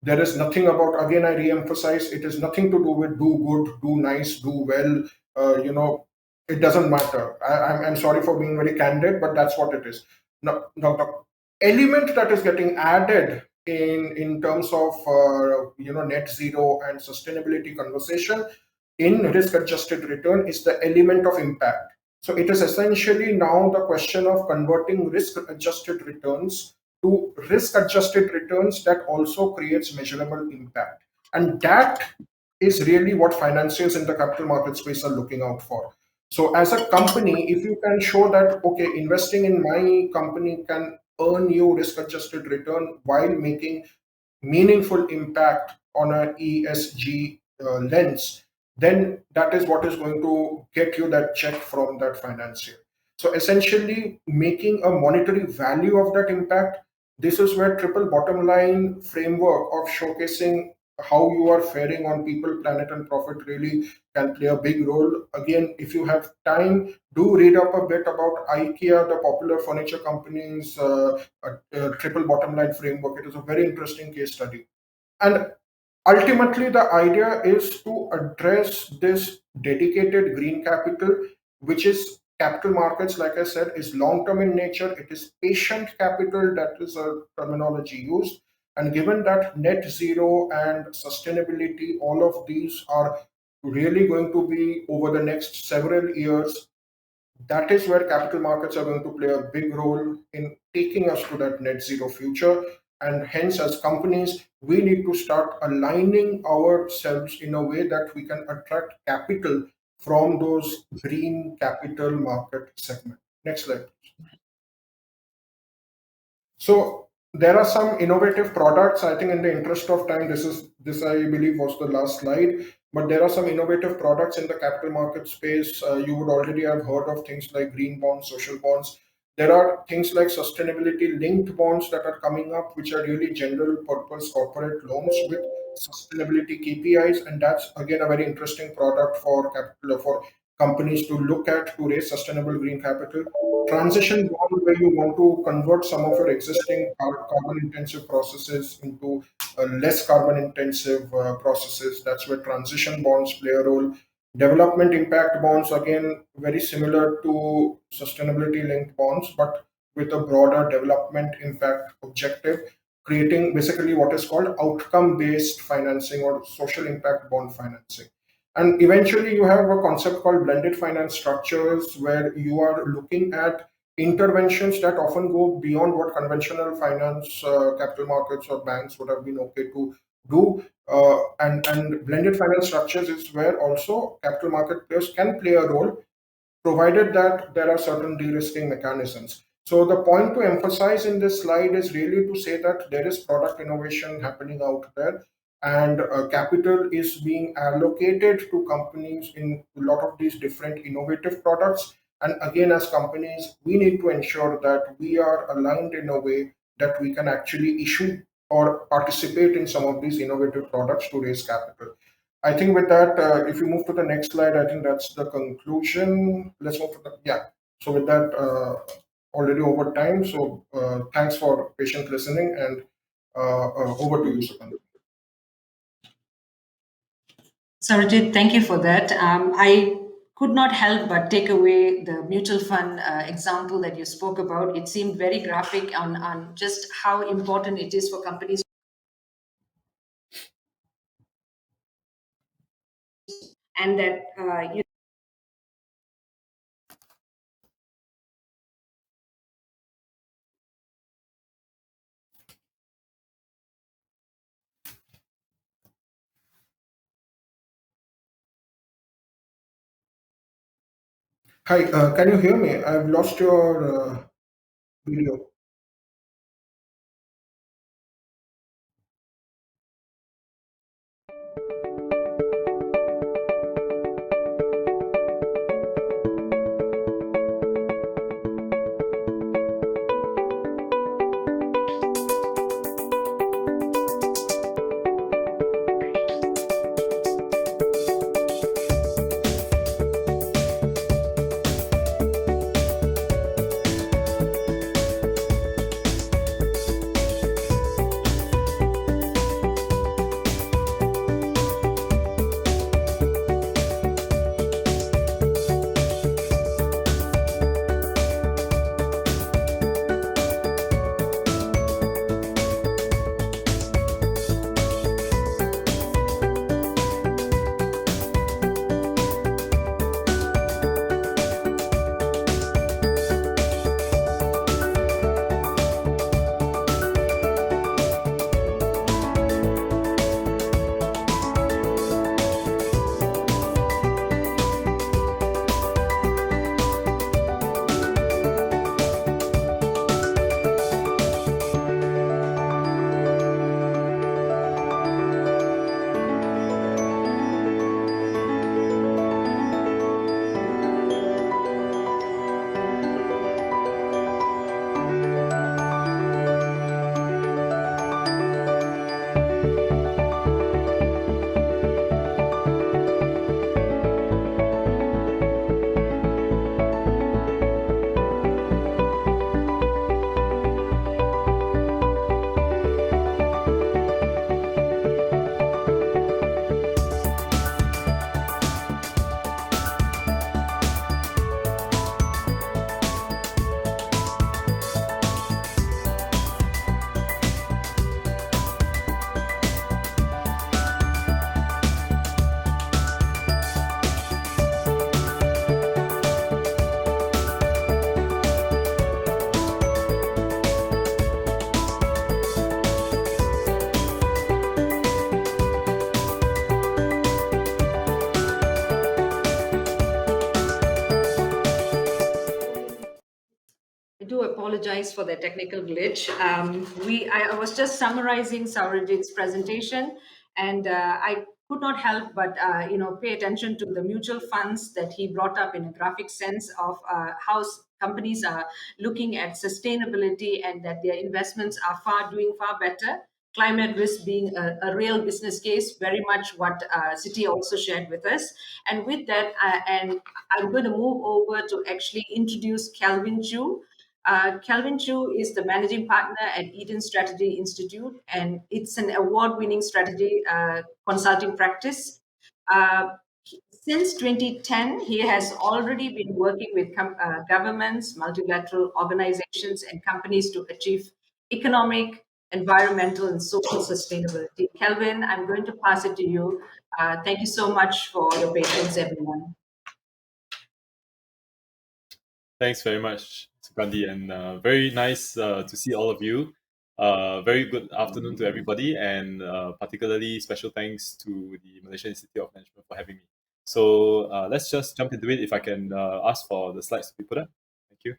There is nothing about, again, I re-emphasize, it is nothing to do with do good, do nice, do well. It doesn't matter. I'm sorry for being very candid, but that's what it is. Now, the element that is getting added in terms of net zero and sustainability conversation in risk adjusted return is the element of impact. So it is essentially now the question of converting risk adjusted returns to risk adjusted returns that also creates measurable impact, and that is really what financiers in the capital market space are looking out for. So as a company, if you can show that, okay, investing in my company can earn you risk adjusted return while making meaningful impact on an ESG lens, then that is what is going to get you that check from that financier. So essentially making a monetary value of that impact, this is where triple bottom line framework of showcasing how you are faring on people, planet, and profit really can play a big role. Again, if you have time, do read up a bit about IKEA, the popular furniture company's triple bottom line framework. It is a very interesting case study. And ultimately, the idea is to address this dedicated green capital, which is capital markets, like I said, is long term in nature. It is patient capital, that is a terminology used. And given that net zero and sustainability, all of these are really going to be over the next several years, that is where capital markets are going to play a big role in taking us to that net zero future. And hence, as companies, we need to start aligning ourselves in a way that we can attract capital from those green capital market segment. Next slide. So there are some innovative products. I think in the interest of time, this I believe was the last slide. But there are some innovative products in the capital market space. You would already have heard of things like green bonds, social bonds. There are things like sustainability linked bonds that are coming up, which are really general purpose corporate loans with sustainability KPIs. And that's again a very interesting product for capital for companies to look at to raise sustainable green capital. Transition bond, where you want to convert some of your existing carbon intensive processes into less carbon intensive processes. That's where transition bonds play a role. Development impact bonds, again, very similar to sustainability linked bonds, but with a broader development impact objective, creating basically what is called outcome based financing or social impact bond financing. And eventually, you have a concept called blended finance structures, where you are looking at interventions that often go beyond what conventional finance, capital markets, or banks would have been okay to do. And blended finance structures is where also capital market players can play a role, provided that there are certain de-risking mechanisms. So the point to emphasize in this slide is really to say that there is product innovation happening out there, and capital is being allocated to companies in a lot of these different innovative products. And again, as companies, we need to ensure that we are aligned in a way that we can actually issue or participate in some of these innovative products to raise capital. I think with that, if you move to the next slide, I think that's the conclusion. Let's move to the, yeah. So with that, already over time. So thanks for patient listening, and over to you, Sukanda. Sarojit, thank you for that. I could not help but take away the mutual fund example that you spoke about. It seemed very graphic on just how important it is for companies. And that Hi, can you hear me? I've lost your video. apologize for the technical glitch. I was just summarizing Saurajit's presentation, and I could not help but pay attention to the mutual funds that he brought up in a graphic sense of how companies are looking at sustainability and that their investments are doing far better. Climate risk being a real business case, very much what Citi also shared with us. And with that, and I'm going to move over to actually introduce Calvin Chu. Calvin Chu is the managing partner at Eden Strategy Institute, and it's an award-winning strategy consulting practice. Since 2010, he has already been working with governments, multilateral organizations, and companies to achieve economic, environmental, and social sustainability. Kelvin, I'm going to pass it to you. Thank you so much for your patience, everyone. Thanks very much, Sukandi, and very nice to see all of you. Very good afternoon to everybody, and particularly special thanks to the Malaysian Institute of Management for having me. So let's just jump into it. If I can ask for the slides to be put up. Thank you.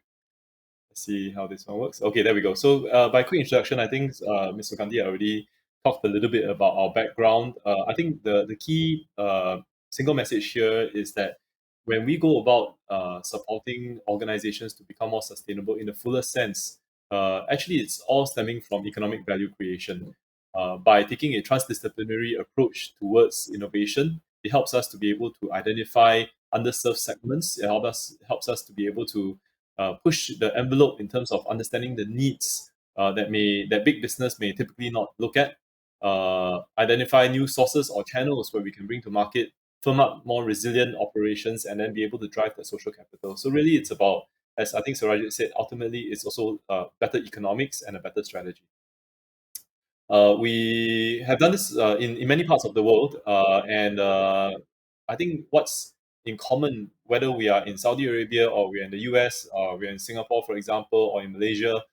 Let's see how this one works. Okay, there we go. So by quick introduction, I think Mr. Gandhi already talked a little bit about our background. I think the key single message here is that when we go about supporting organizations to become more sustainable in the fullest sense, actually it's all stemming from economic value creation. By taking a transdisciplinary approach towards innovation, it helps us to be able to identify underserved segments. It helps us to be able to push the envelope in terms of understanding the needs that big business may typically not look at. Identify new sources or channels where we can bring to market, firm up more resilient operations, and then be able to drive the social capital. So really, it's about, as I think Surajit said, ultimately it's also better economics and a better strategy. We have done this in many parts of the world, and I think what's in common, whether we are in Saudi Arabia or we're in the US or we're in Singapore, for example, or in Malaysia,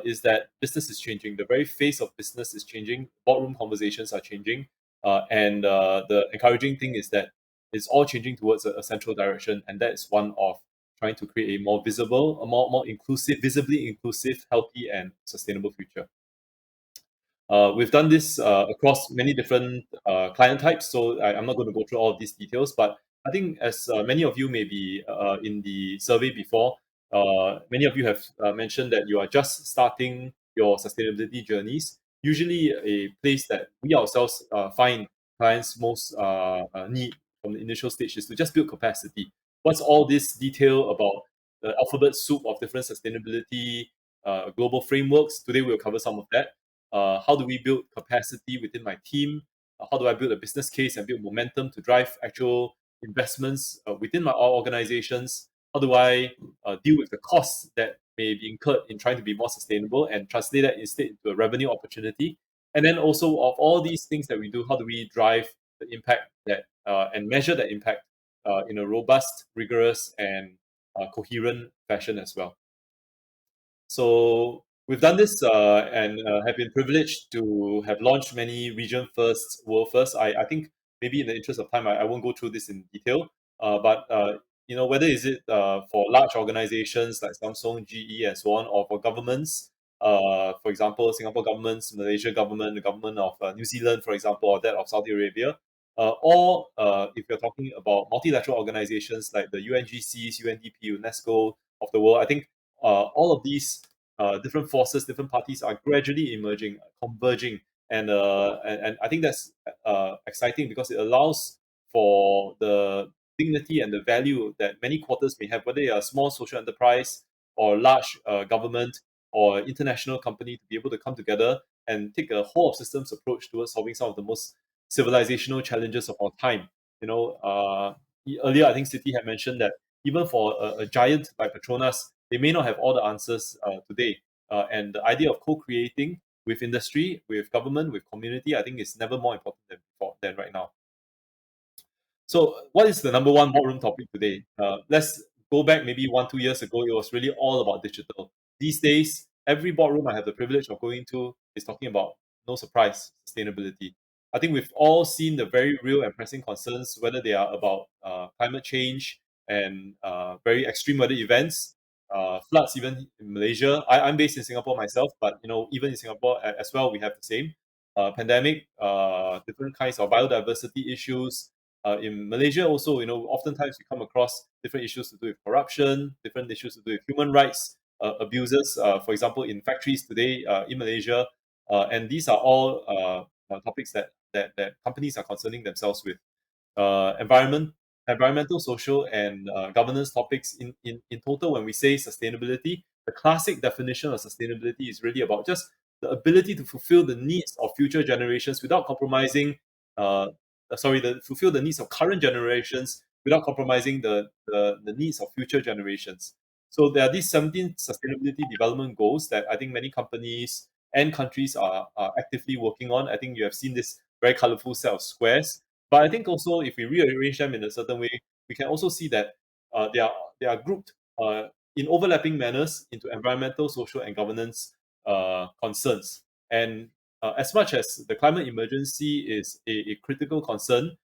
is that business is changing. The very face of business is changing. Boardroom conversations are changing. And the encouraging thing is that it's all changing towards a central direction. And that is one of trying to create a more visible, a more inclusive, visibly inclusive, healthy, and sustainable future. We've done this across many different client types, so I'm not going to go through all of these details, but I think as many of you may be in the survey before, many of you have mentioned that you are just starting your sustainability journeys. Usually a place that we ourselves find clients most need from the initial stage is to just build capacity. What's all this detail about the alphabet soup of different sustainability global frameworks? Today we'll cover some of that. How do we build capacity within my team? How do I build a business case and build momentum to drive actual investments within our organizations? How do I deal with the costs that may be incurred in trying to be more sustainable and translate that instead into a revenue opportunity? And then also of all these things that we do, how do we drive the impact that and measure that impact in a robust, rigorous, and coherent fashion as well? So we've done this and have been privileged to have launched many region first, world first. I think maybe in the interest of time, I won't go through this in detail. But whether is it for large organizations like Samsung, GE, and so on, or for governments, for example, Singapore governments, Malaysia government, the government of New Zealand, for example, or that of Saudi Arabia, or if you're talking about multilateral organizations like the UNGCs, UNDP, UNESCO of the world, I think all of these different forces, different parties are gradually emerging, converging, and I think that's exciting because it allows for the dignity and the value that many quarters may have, whether they are a small social enterprise or large government or international company, to be able to come together and take a whole of systems approach towards solving some of the most civilizational challenges of our time. Earlier I think Citi had mentioned that even for a giant like Petronas, they may not have all the answers today. And the idea of co-creating with industry, with government, with community, I think is never more important than right now. So what is the number one boardroom topic today? Let's go back maybe 1-2 years ago. It was really all about digital. These days, every boardroom I have the privilege of going to is talking about, no surprise, sustainability. I think we've all seen the very real and pressing concerns, whether they are about climate change and very extreme weather events, floods even in Malaysia. I'm based in Singapore myself, but even in Singapore as well, we have the same pandemic, different kinds of biodiversity issues. In Malaysia also, oftentimes we come across different issues to do with corruption, different issues to do with human rights abuses, for example, in factories today in Malaysia. And these are all topics that companies are concerning themselves with. Environmental, social, and governance topics in total. When we say sustainability, the classic definition of sustainability is really about just the ability to fulfill the needs of future generations without compromising. Fulfill the needs of current generations without compromising the needs of future generations. So there are these 17 sustainability development goals that I think many companies and countries are actively working on. I think you have seen this very colorful set of squares. But I think also if we rearrange them in a certain way, we can also see that they are grouped in overlapping manners into environmental, social, and governance concerns. And as much as the climate emergency is a critical concern,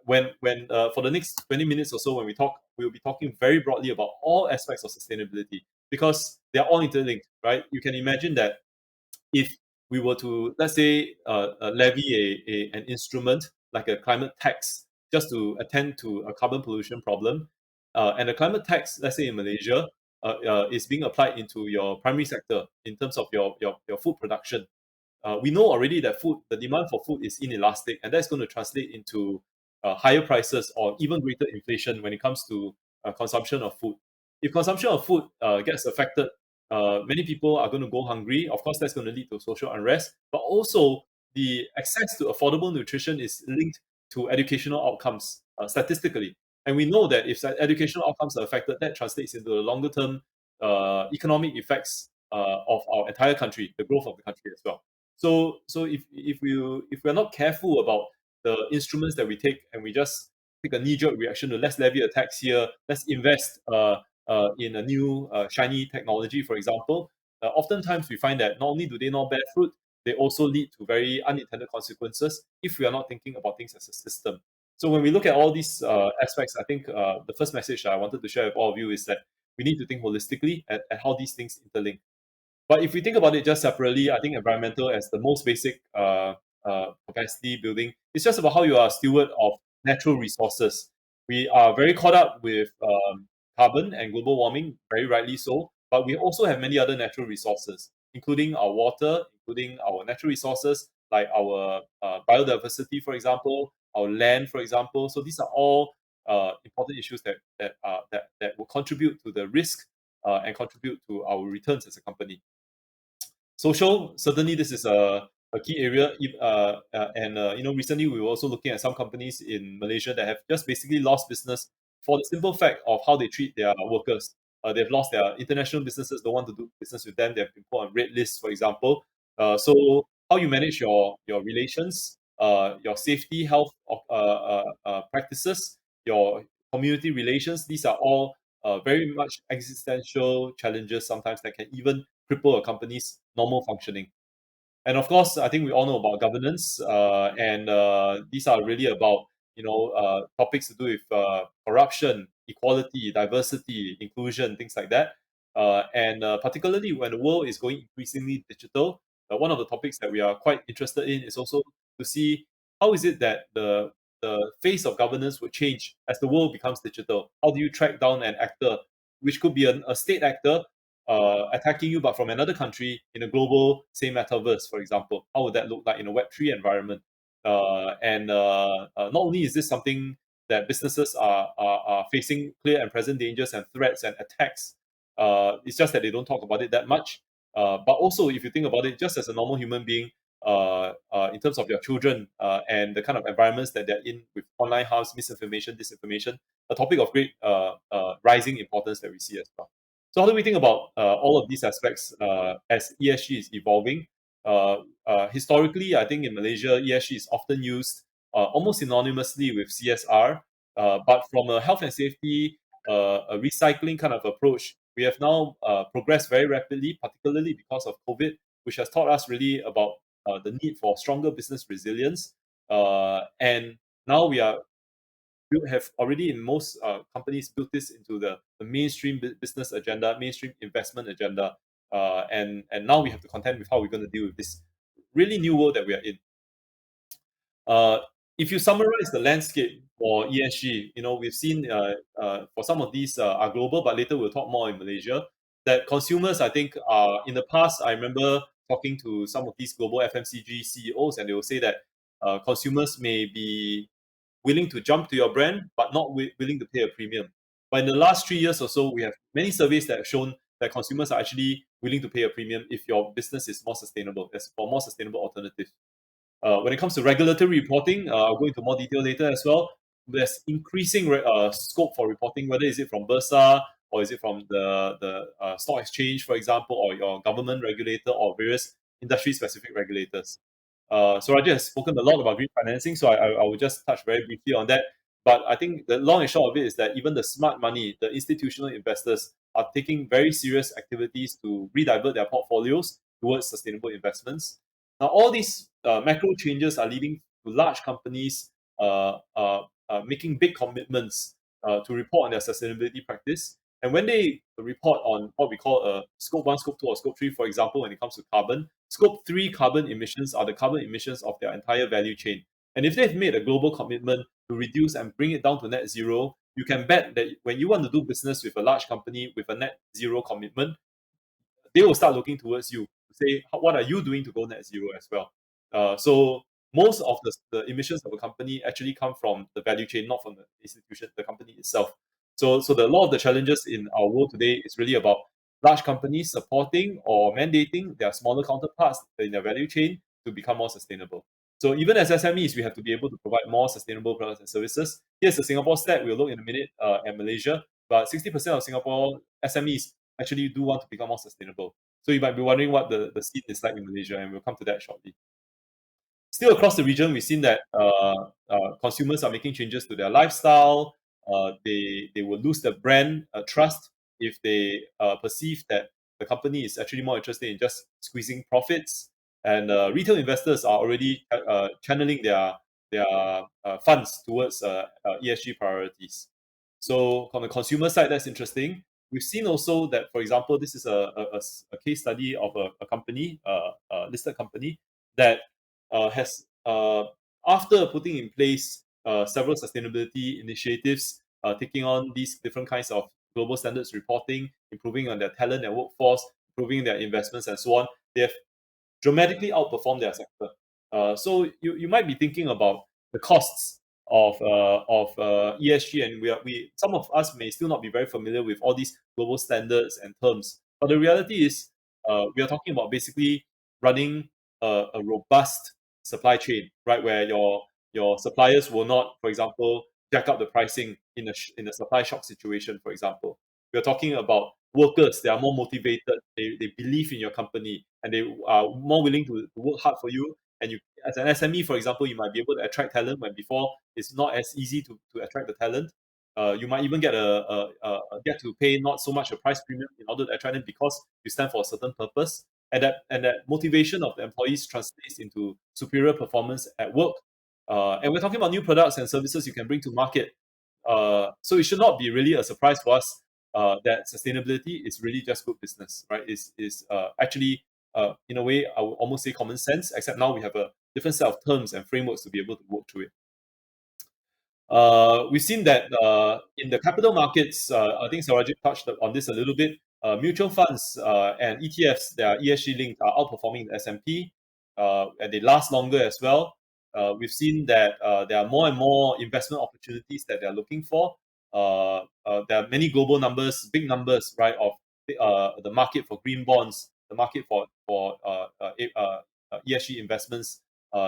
when for the next 20 minutes or so, when we talk, we'll be talking very broadly about all aspects of sustainability because they are all interlinked, right? You can imagine that if we were to, let's say, levy an instrument like a climate tax just to attend to a carbon pollution problem, and the climate tax, let's say in Malaysia, is being applied into your primary sector in terms of your food production. We know already that the demand for food is inelastic, and that's going to translate into higher prices or even greater inflation when it comes to consumption of food. If consumption of food gets affected, many people are going to go hungry. Of course, that's going to lead to social unrest, but also the access to affordable nutrition is linked to educational outcomes statistically. And we know that if educational outcomes are affected, that translates into the longer term economic effects of our entire country, the growth of the country as well. So if we're not careful about the instruments that we take and we just take a knee-jerk reaction to let's levy a tax here, let's invest in a new shiny technology, for example, oftentimes we find that not only do they not bear fruit, they also lead to very unintended consequences if we are not thinking about things as a system. So when we look at all these aspects, I think the first message I wanted to share with all of you is that we need to think holistically at how these things interlink. But if we think about it just separately, I think environmental as the most basic capacity building, it's just about how you are a steward of natural resources. We are very caught up with carbon and global warming, very rightly so, but we also have many other natural resources, including our water, including our natural resources like our biodiversity, for example, our land, for example. So these are all important issues that will contribute to the risk and contribute to our returns as a company. Social, certainly this is a key area. Recently we were also looking at some companies in Malaysia that have just basically lost business for the simple fact of how they treat their workers. They've lost their international businesses, don't want to do business with them. They've been put on red lists, for example. So how you manage your relations, your safety, health practices, your community relations, these are all very much existential challenges sometimes that can even cripple a company's normal functioning. And of course, I think we all know about governance, and these are really about topics to do with corruption, equality, diversity, inclusion, things like that. And particularly when the world is going increasingly digital, one of the topics that we are quite interested in is also to see how is it that the face of governance would change as the world becomes digital. How do you track down an actor, which could be a state actor attacking you, but from another country in a global, say, metaverse, for example? How would that look like in a Web3 environment? Not only is this something that businesses are facing clear and present dangers and threats and attacks, it's just that they don't talk about it that much. But also, if you think about it, just as a normal human being, in terms of your children and the kind of environments that they're in with online harms, misinformation, disinformation, a topic of great rising importance that we see as well. So how do we think about all of these aspects as ESG is evolving? Historically, I think in Malaysia, ESG is often used almost synonymously with CSR, but from a health and safety, a recycling kind of approach, we have now progressed very rapidly, particularly because of COVID, which has taught us really about the need for stronger business resilience. And now we are have already in most companies built this into the mainstream business agenda, mainstream investment agenda, and now we have to contend with how we're going to deal with this really new world that we are in. If you summarize the landscape for ESG, we've seen for some of these are global, but later we'll talk more in Malaysia, that consumers, I think, in the past, I remember talking to some of these global FMCG CEOs, and they will say that consumers may be willing to jump to your brand, but not willing to pay a premium. But in the last 3 years or so, we have many surveys that have shown that consumers are actually willing to pay a premium if your business is more sustainable, as for more sustainable alternatives. When it comes to regulatory reporting, I'll go into more detail later as well. There's increasing scope for reporting, whether is it from Bursa or is it from the stock exchange, for example, or your government regulator or various industry-specific regulators. So Raja has spoken a lot about green financing, so I will just touch very briefly on that. But I think the long and short of it is that even the smart money, the institutional investors, are taking very serious activities to redivert their portfolios towards sustainable investments. Now, all these macro changes are leading to large companies making big commitments to report on their sustainability practice. And when they report on what we call Scope 1, Scope 2, or Scope 3, for example, when it comes to carbon, Scope 3 carbon emissions are the carbon emissions of their entire value chain. And if they've made a global commitment to reduce and bring it down to net zero, you can bet that when you want to do business with a large company with a net zero commitment, they will start looking towards you to say, what are you doing to go net zero as well? So most of the emissions of a company actually come from the value chain, not from the institution, the company itself. So a lot of the challenges in our world today is really about large companies supporting or mandating their smaller counterparts in their value chain to become more sustainable. So even as SMEs, we have to be able to provide more sustainable products and services. Here's the Singapore stat. We'll look in a minute at Malaysia, but 60% of Singapore SMEs actually do want to become more sustainable. So you might be wondering what the scene is like in Malaysia, and we'll come to that shortly. Still across the region, we've seen that consumers are making changes to their lifestyle. They will lose the brand trust if they perceive that the company is actually more interested in just squeezing profits. And retail investors are already channeling their funds towards ESG priorities. So on the consumer side, that's interesting. We've seen also that, for example, this is a case study of a company, a listed company, that has, after putting in place several sustainability initiatives, taking on these different kinds of global standards reporting, improving on their talent and workforce, improving their investments and so on, they have dramatically outperformed their sector. So you might be thinking about the costs of ESG, and we some of us may still not be very familiar with all these global standards and terms. But the reality is, we are talking about basically running a robust supply chain, right, where your suppliers will not, for example, jack up the pricing in a supply shock situation, for example. We're talking about workers. They are more motivated. They believe in your company, and they are more willing to work hard for you. And you, as an SME, for example, you might be able to attract talent when before it's not as easy to attract the talent. You might even get get to pay not so much a price premium in order to attract them because you stand for a certain purpose, and that motivation of the employees translates into superior performance at work. And we're talking about new products and services you can bring to market. So it should not be really a surprise for us that sustainability is really just good business, right? Is actually in a way, I would almost say common sense, except now we have a different set of terms and frameworks to be able to work through it. We've seen that in the capital markets, I think Sarajit touched on this a little bit. Mutual funds and ETFs that are ESG linked are outperforming the S&P, and they last longer as well. We've seen that there are more and more investment opportunities that they're looking for. There are many global numbers, big numbers, right, of the market for green bonds, the market for ESG investments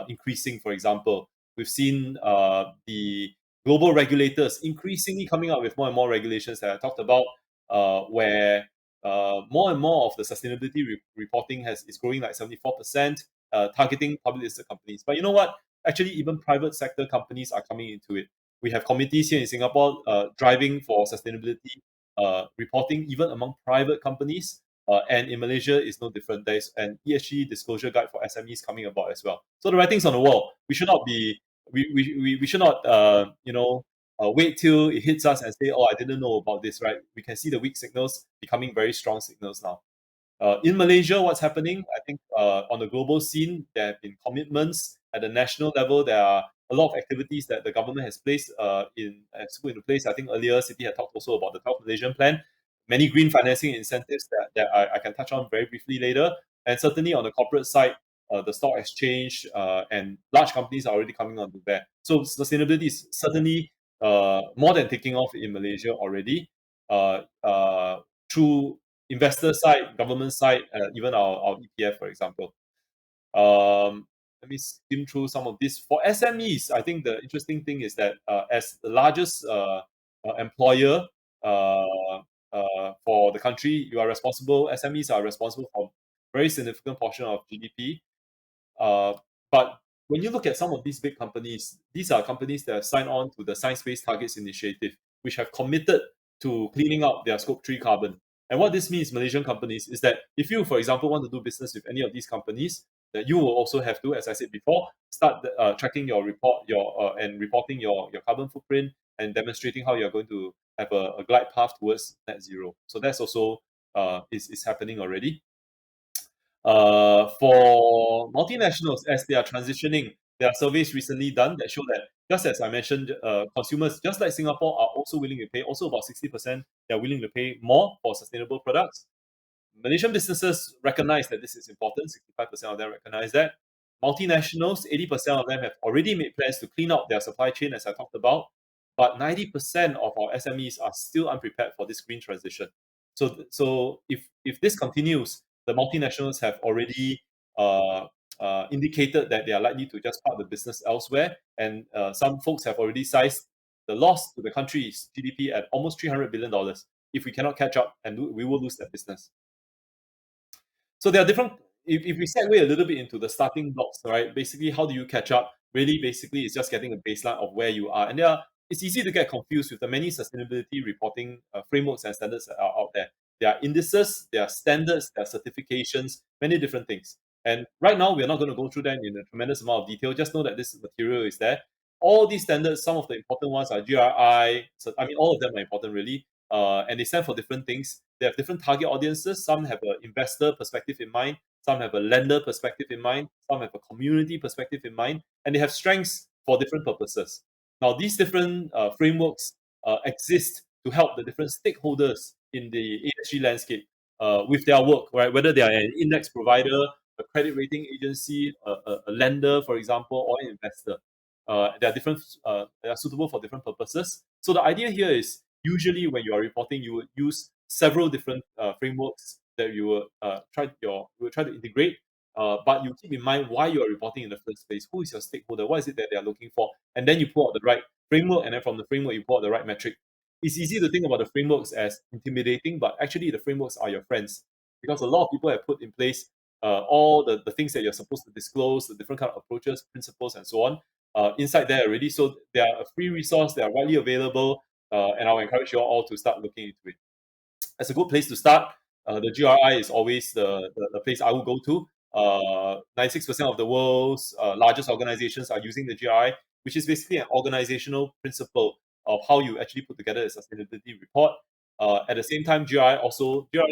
increasing, for example. We've seen the global regulators increasingly coming up with more and more regulations that I talked about, where more and more of the sustainability reporting is growing like 74%, targeting public listed companies. But you know what? Actually, even private sector companies are coming into it. We have committees here in Singapore driving for sustainability reporting, even among private companies. And in Malaysia, it's no different. There is an ESG disclosure guide for SMEs coming about as well. So the writing's on the wall. We should not be, we should not, wait till it hits us and say, oh, I didn't know about this, right? We can see the weak signals becoming very strong signals now. In Malaysia, what's happening? I think on the global scene, there have been commitments at the national level. There are a lot of activities that the government has placed has put into place. I think earlier, Siti had talked also about the 12th Malaysian Plan. Many green financing incentives that I can touch on very briefly later. And certainly on the corporate side, the stock exchange and large companies are already coming on to bear. So sustainability is certainly more than taking off in Malaysia already. Through investor side, government side, even our EPF, for example. Let me skim through some of this. For SMEs, I think the interesting thing is that as the largest employer for the country, SMEs are responsible for a very significant portion of GDP. But when you look at some of these big companies, these are companies that have signed on to the Science Based Targets Initiative, which have committed to cleaning up their Scope 3 carbon. And what this means, Malaysian companies, is that if you, for example, want to do business with any of these companies, that you will also have to, as I said before, start tracking your and reporting your carbon footprint and demonstrating how you're going to have a glide path towards net zero. So that's also is happening already. For multinationals, as they are transitioning, there are surveys recently done that show that, just as I mentioned, consumers, just like Singapore, are also willing to pay, also about 60%, they're willing to pay more for sustainable products. Malaysian businesses recognize that this is important, 65% of them recognize that. Multinationals, 80% of them have already made plans to clean up their supply chain, as I talked about, but 90% of our SMEs are still unprepared for this green transition. So if this continues, the multinationals have already indicated that they are likely to just park the business elsewhere, and some folks have already sized the loss to the country's GDP at almost $300 billion if we cannot catch up, and we will lose that business. So there are different, if we segue a little bit into the starting blocks, right? Basically, how do you catch up? Really, basically, it's just getting a baseline of where you are. And it's easy to get confused with the many sustainability reporting frameworks and standards that are out there. There are indices, there are standards, there are certifications, many different things. And right now, we're not going to go through them in a tremendous amount of detail. Just know that this material is there. All these standards, some of the important ones are GRI. So, I mean, all of them are important, really. And they stand for different things. They have different target audiences. Some have an investor perspective in mind. Some have a lender perspective in mind. Some have a community perspective in mind. And they have strengths for different purposes. Now, these different frameworks exist to help the different stakeholders in the ESG landscape with their work, right? Whether they are an index provider, a credit rating agency, a lender, for example, or an investor. They are different. They are suitable for different purposes. So the idea here is, usually when you are reporting, you would use several different frameworks that you will try to integrate. But you keep in mind why you are reporting in the first place. Who is your stakeholder? What is it that they are looking for? And then you pull out the right framework, and then from the framework you pull out the right metric. It's easy to think about the frameworks as intimidating, but actually the frameworks are your friends, because a lot of people have put in place all the things that you're supposed to disclose, the different kind of approaches, principles, and so on, inside there already. So they are a free resource, they are widely available, and I'll encourage you all to start looking into it. As a good place to start, the GRI is always the place I will go to. 96% of the world's largest organizations are using the GRI, which is basically an organizational principle of how you actually put together a sustainability report. At the same time, GRI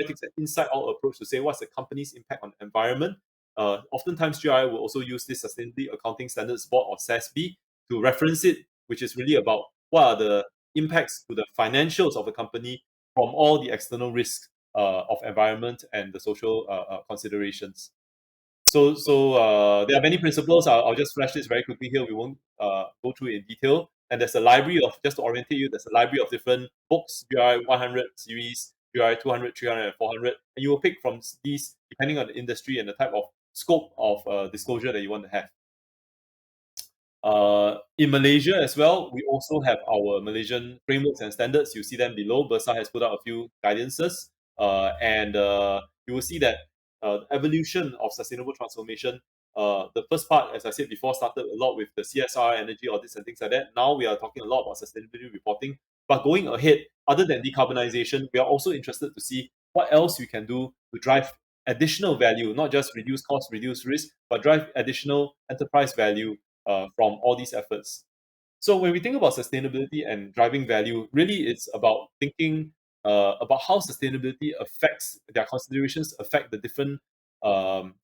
takes an inside-out approach to say what's the company's impact on the environment. Oftentimes, GRI will also use this Sustainability Accounting Standards Board, or SASB, to reference it, which is really about what are the impacts to the financials of a company from all the external risks of environment and the social considerations. So there are many principles. I'll just flash this very quickly here. We won't go through it in detail. And there's a library of, just to orientate you, there's a library of different books, GRI 100 series, GRI 200, 300, and 400. And you will pick from these depending on the industry and the type of scope of disclosure that you want to have. In Malaysia as well, we also have our Malaysian frameworks and standards. You see them below. Bursa has put out a few guidances, and you will see that the evolution of sustainable transformation. The first part, as I said before, started a lot with the CSR, energy audits, and things like that. Now we are talking a lot about sustainability reporting. But going ahead, other than decarbonization, we are also interested to see what else we can do to drive additional value, not just reduce cost, reduce risk, but drive additional enterprise value from all these efforts. So when we think about sustainability and driving value, really it's about thinking about how sustainability affects their considerations affect the different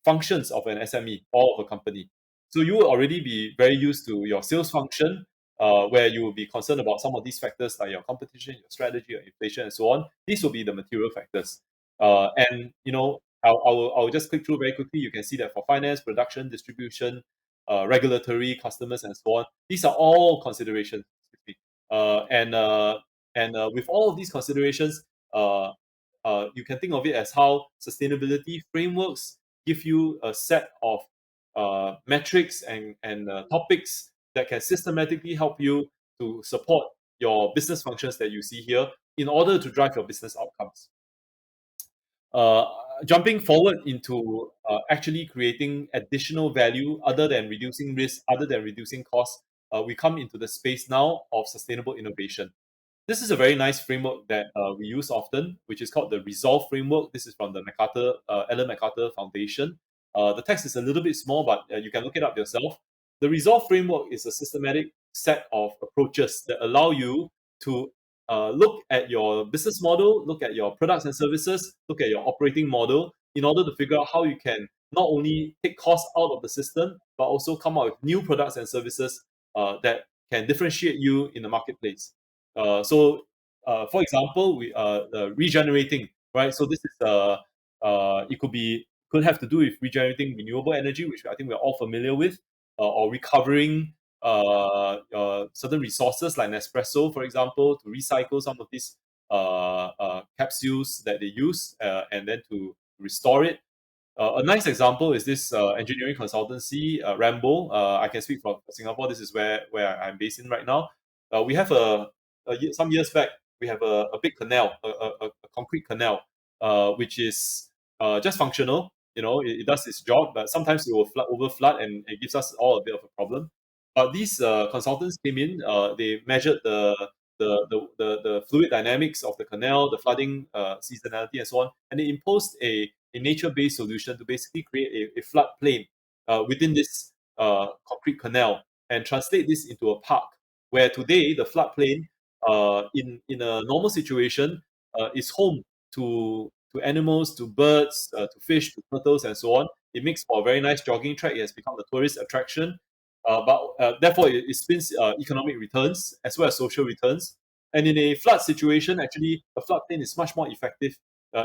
functions of an SME or of a company. So you will already be very used to your sales function, where you will be concerned about some of these factors like your competition, your strategy, your inflation, and so on. These will be the material factors. And I'll just click through very quickly. You can see that for finance, production, distribution, regulatory, customers, and so on. These are all considerations. And with all of these considerations, you can think of it as how sustainability frameworks give you a set of metrics and topics that can systematically help you to support your business functions that you see here in order to drive your business outcomes. Jumping forward into actually creating additional value other than reducing risk, other than reducing costs, we come into the space now of sustainable innovation. This is a very nice framework that we use often, which is called the Resolve framework. This is from the Ellen MacArthur Foundation. The text is a little bit small, but you can look it up yourself. The Resolve framework is a systematic set of approaches that allow you to look at your business model, look at your products and services, look at your operating model in order to figure out how you can not only take costs out of the system, but also come up with new products and services that can differentiate you in the marketplace. For example, regenerating, right? So this is could have to do with regenerating renewable energy, which I think we're all familiar with, or recovering certain resources like Nespresso, for example, to recycle some of these capsules that they use and then to restore it. A nice example is this engineering consultancy, Rambo. I can speak from Singapore. This is where I'm based in right now. We have some years back, we have a big canal, a concrete canal, which is just functional. It does its job, but sometimes it will over flood, and it gives us all a bit of a problem. But these consultants came in. They measured the fluid dynamics of the canal, the flooding seasonality, and so on, and they imposed a nature-based solution to basically create a flood plain within this concrete canal and translate this into a park where today the floodplain in a normal situation is home to animals, to birds, to fish, to turtles, and so on. It makes for a very nice jogging track. It has become a tourist attraction, but therefore it spins economic returns as well as social returns. And in a flood situation, actually, a floodplain is much more effective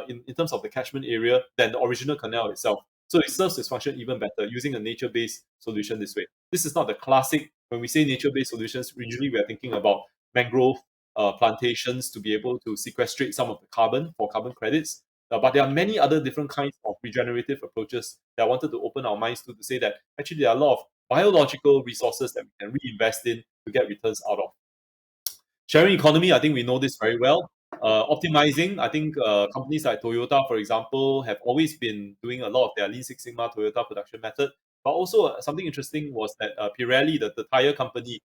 in terms of the catchment area than the original canal itself. So it serves its function even better using a nature-based solution this way. This is not the classic. When we say nature-based solutions, usually we are thinking about mangrove plantations to be able to sequestrate some of the carbon for carbon credits. But there are many other different kinds of regenerative approaches that I wanted to open our minds to say that actually there are a lot of biological resources that we can reinvest in to get returns out of. Sharing economy, I think we know this very well. Optimizing, I think companies like Toyota, for example, have always been doing a lot of their Lean Six Sigma Toyota production method. But also something interesting was that Pirelli, the tire company,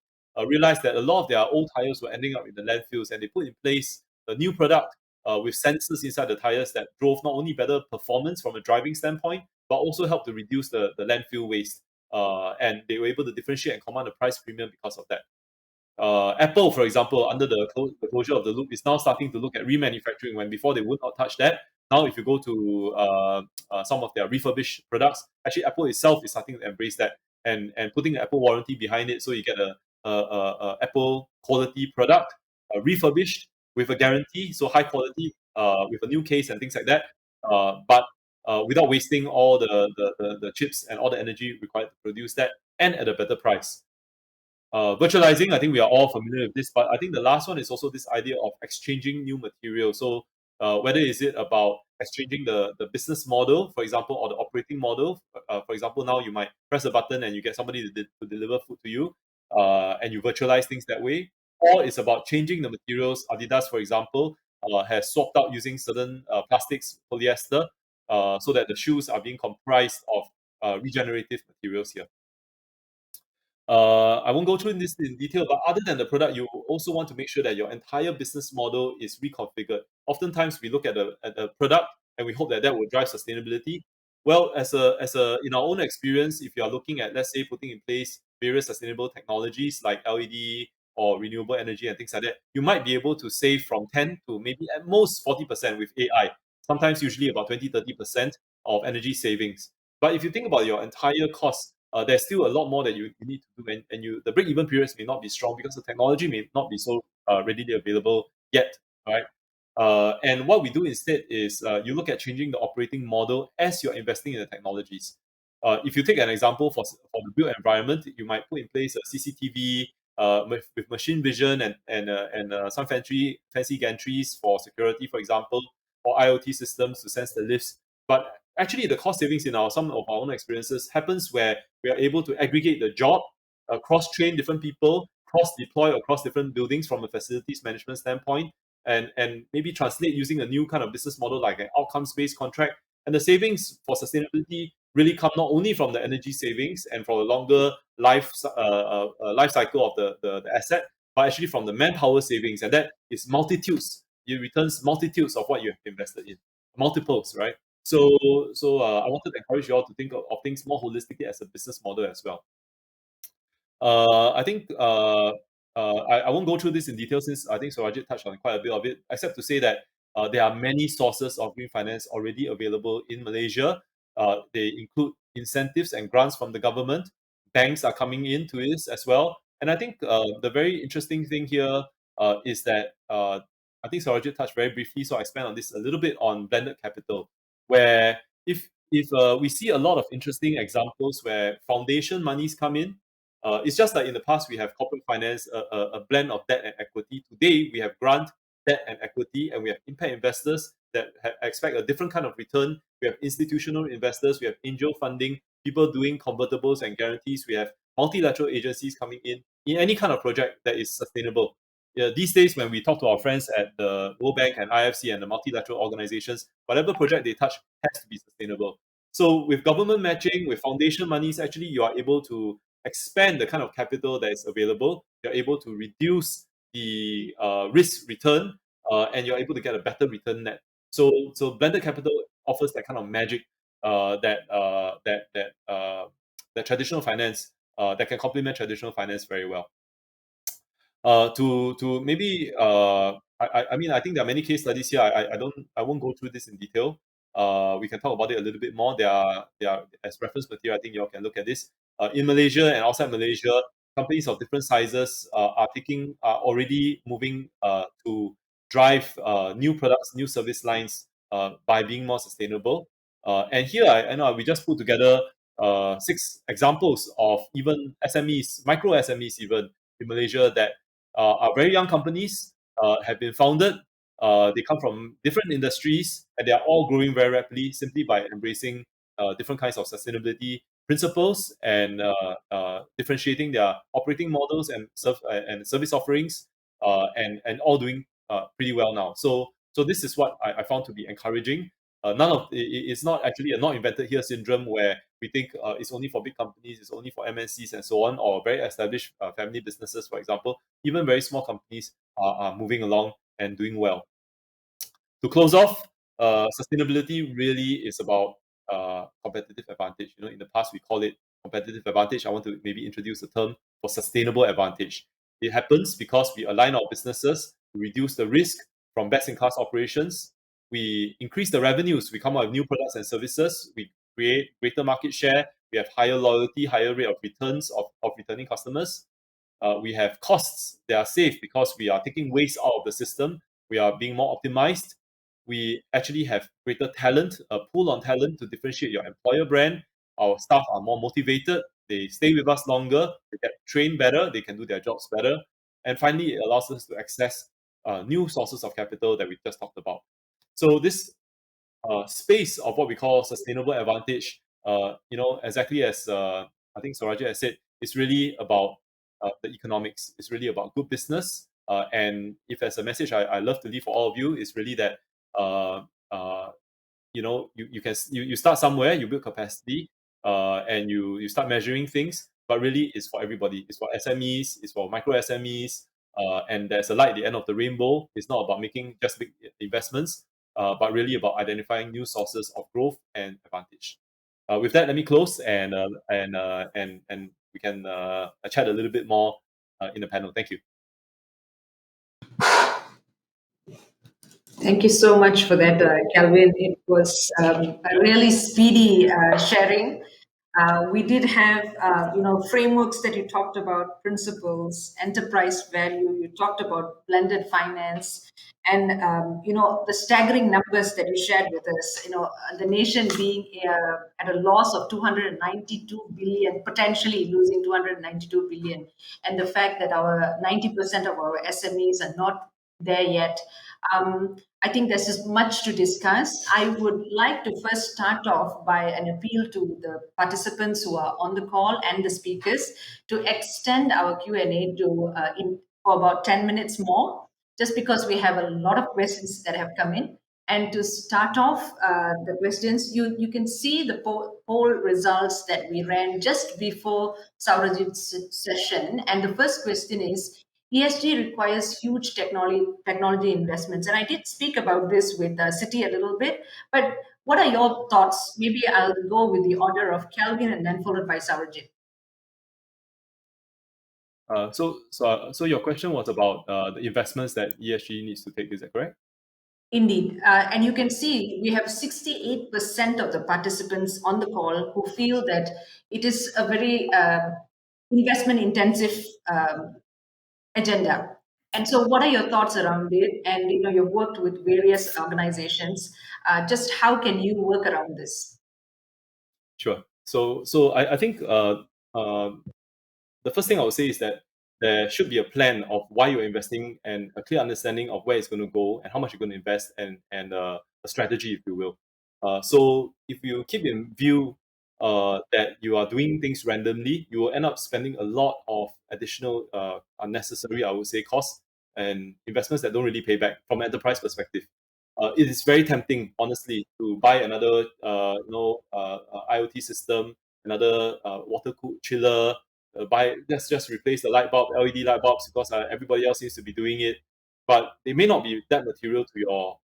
realized that a lot of their old tires were ending up in the landfills, and they put in place a new product with sensors inside the tires that drove not only better performance from a driving standpoint, but also helped to reduce the landfill waste. And they were able to differentiate and command a price premium because of that. Apple, for example, under the closure of the loop, is now starting to look at remanufacturing when before they would not touch that. Now, if you go to some of their refurbished products, actually Apple itself is starting to embrace that and putting the Apple warranty behind it, so you get a Apple quality product refurbished with a guarantee, so high quality with a new case and things like that. But without wasting all the chips and all the energy required to produce that, and at a better price. Virtualizing, I think we are all familiar with this, but I think the last one is also this idea of exchanging new materials. So whether is it about exchanging the business model, for example, or the operating model. For example, now you might press a button and you get somebody to deliver food to you, and you virtualize things that way. Or it's about changing the materials. Adidas, for example, has swapped out using certain plastics, polyester, so that the shoes are being comprised of regenerative materials here. I won't go through this in detail, but other than the product, you also want to make sure that your entire business model is reconfigured. Oftentimes, we look at a product and we hope that will drive sustainability. Well, in our own experience, if you are looking at, let's say, putting in place various sustainable technologies like LED or renewable energy and things like that, you might be able to save from 10 to maybe at most 40% with AI. Sometimes usually about 20-30% of energy savings. But if you think about your entire cost, there's still a lot more that you need to do, and the break-even periods may not be strong because the technology may not be so readily available yet, right? And what we do instead is you look at changing the operating model as you're investing in the technologies. If you take an example for the built environment, you might put in place a CCTV with machine vision and some fancy gantries for security, for example, or IoT systems to sense the lifts. But actually, the cost savings in some of our own experiences happens where we are able to aggregate the job, cross-train different people, cross-deploy across different buildings from a facilities management standpoint, and maybe translate using a new kind of business model like an outcomes-based contract. And the savings for sustainability really come not only from the energy savings and for a longer life cycle of the asset, but actually from the manpower savings, and that is multitudes. It returns multitudes of what you have invested in, multiples, right? So I wanted to encourage you all to think of things more holistically as a business model as well. I think I won't go through this in detail since I think Surajit touched on quite a bit of it, except to say that there are many sources of green finance already available in Malaysia. They include incentives and grants from the government. Banks are coming into this as well. And I think the very interesting thing here is that I think Surajit touched very briefly, so I expand on this a little bit on blended capital, where if we see a lot of interesting examples where foundation monies come in. It's just like in the past, we have corporate finance, a blend of debt and equity. Today, we have grant, debt, and equity, and we have impact investors that expect a different kind of return. We have institutional investors, we have angel funding, people doing convertibles and guarantees. We have multilateral agencies coming in any kind of project that is sustainable. Yeah, these days, when we talk to our friends at the World Bank and IFC and the multilateral organizations, whatever project they touch has to be sustainable. So with government matching, with foundation monies, actually you are able to expand the kind of capital that is available. You're able to reduce the risk return, and you're able to get a better return net. So blended capital offers that kind of magic that traditional finance that can complement traditional finance very well. To maybe I mean, I think there are many case studies here. I won't go through this in detail. We can talk about it a little bit more. There are as reference material. I think you all can look at this. In Malaysia and outside Malaysia, companies of different sizes are already moving to drive new products, new service lines by being more sustainable. And here I know we just put together 6 examples of even SMEs, micro SMEs even in Malaysia that are very young companies, have been founded. They come from different industries, and they are all growing very rapidly simply by embracing different kinds of sustainability principles and differentiating their operating models and service offerings, and all doing pretty well now. So this is what I found to be encouraging. It's not actually a not invented here syndrome where we think it's only for big companies, it's only for MNCs and so on, or very established family businesses, for example. Even very small companies are moving along and doing well. To close off, sustainability really is about competitive advantage. In the past we call it competitive advantage. I want to maybe introduce the term for sustainable advantage. It happens because we align our businesses to reduce the risk from best-in-class operations. We increase the revenues. We come out with new products and services. We create greater market share. We have higher loyalty, higher rate of returns of returning customers. We have costs that are saved because we are taking waste out of the system. We are being more optimized. We actually have greater talent, a pool on talent to differentiate your employer brand. Our staff are more motivated. They stay with us longer. They get trained better. They can do their jobs better. And finally, it allows us to access new sources of capital that we just talked about. So this space of what we call sustainable advantage, exactly as I think Surajit has said, it's really about the economics. It's really about good business. And if as a message I love to leave for all of you, is really that you start somewhere, you build capacity, and you start measuring things, but really it's for everybody. It's for SMEs, it's for micro SMEs, and there's a light at the end of the rainbow. It's not about making just big investments, but really about identifying new sources of growth and advantage. With that, let me close and we can chat a little bit more in the panel. Thank you. Thank you so much for that, Calvin. It was a really speedy sharing. We did have, frameworks that you talked about, principles, enterprise value. You talked about blended finance, and the staggering numbers that you shared with us. The nation being at a loss of 292 billion, potentially losing 292 billion, and the fact that our 90% of our SMEs are not there yet. I think there's just much to discuss. I would like to first start off by an appeal to the participants who are on the call and the speakers to extend our Q&A for about 10 minutes more, just because we have a lot of questions that have come in. And to start off the questions, you can see the poll results that we ran just before Saurajit's session. And the first question is, ESG requires huge technology investments. And I did speak about this with City a little bit, but what are your thoughts? Maybe I'll go with the order of Kelvin and then followed by Saurajit. So your question was about the investments that ESG needs to take. Is that correct? Indeed. And you can see we have 68% of the participants on the call who feel that it is a very investment intensive agenda. And so, what are your thoughts around it? And you've worked with various organizations. Just how can you work around this? Sure. So I think the first thing I would say is that there should be a plan of why you're investing and a clear understanding of where it's going to go and how much you're going to invest and a strategy, if you will. So if you keep in view that you are doing things randomly, you will end up spending a lot of additional unnecessary, I would say, costs and investments that don't really pay back from an enterprise perspective. It is very tempting, honestly, to buy another IoT system, another water cooled chiller, just replace the light bulb, LED light bulbs, because everybody else seems to be doing it. But they may not be that material to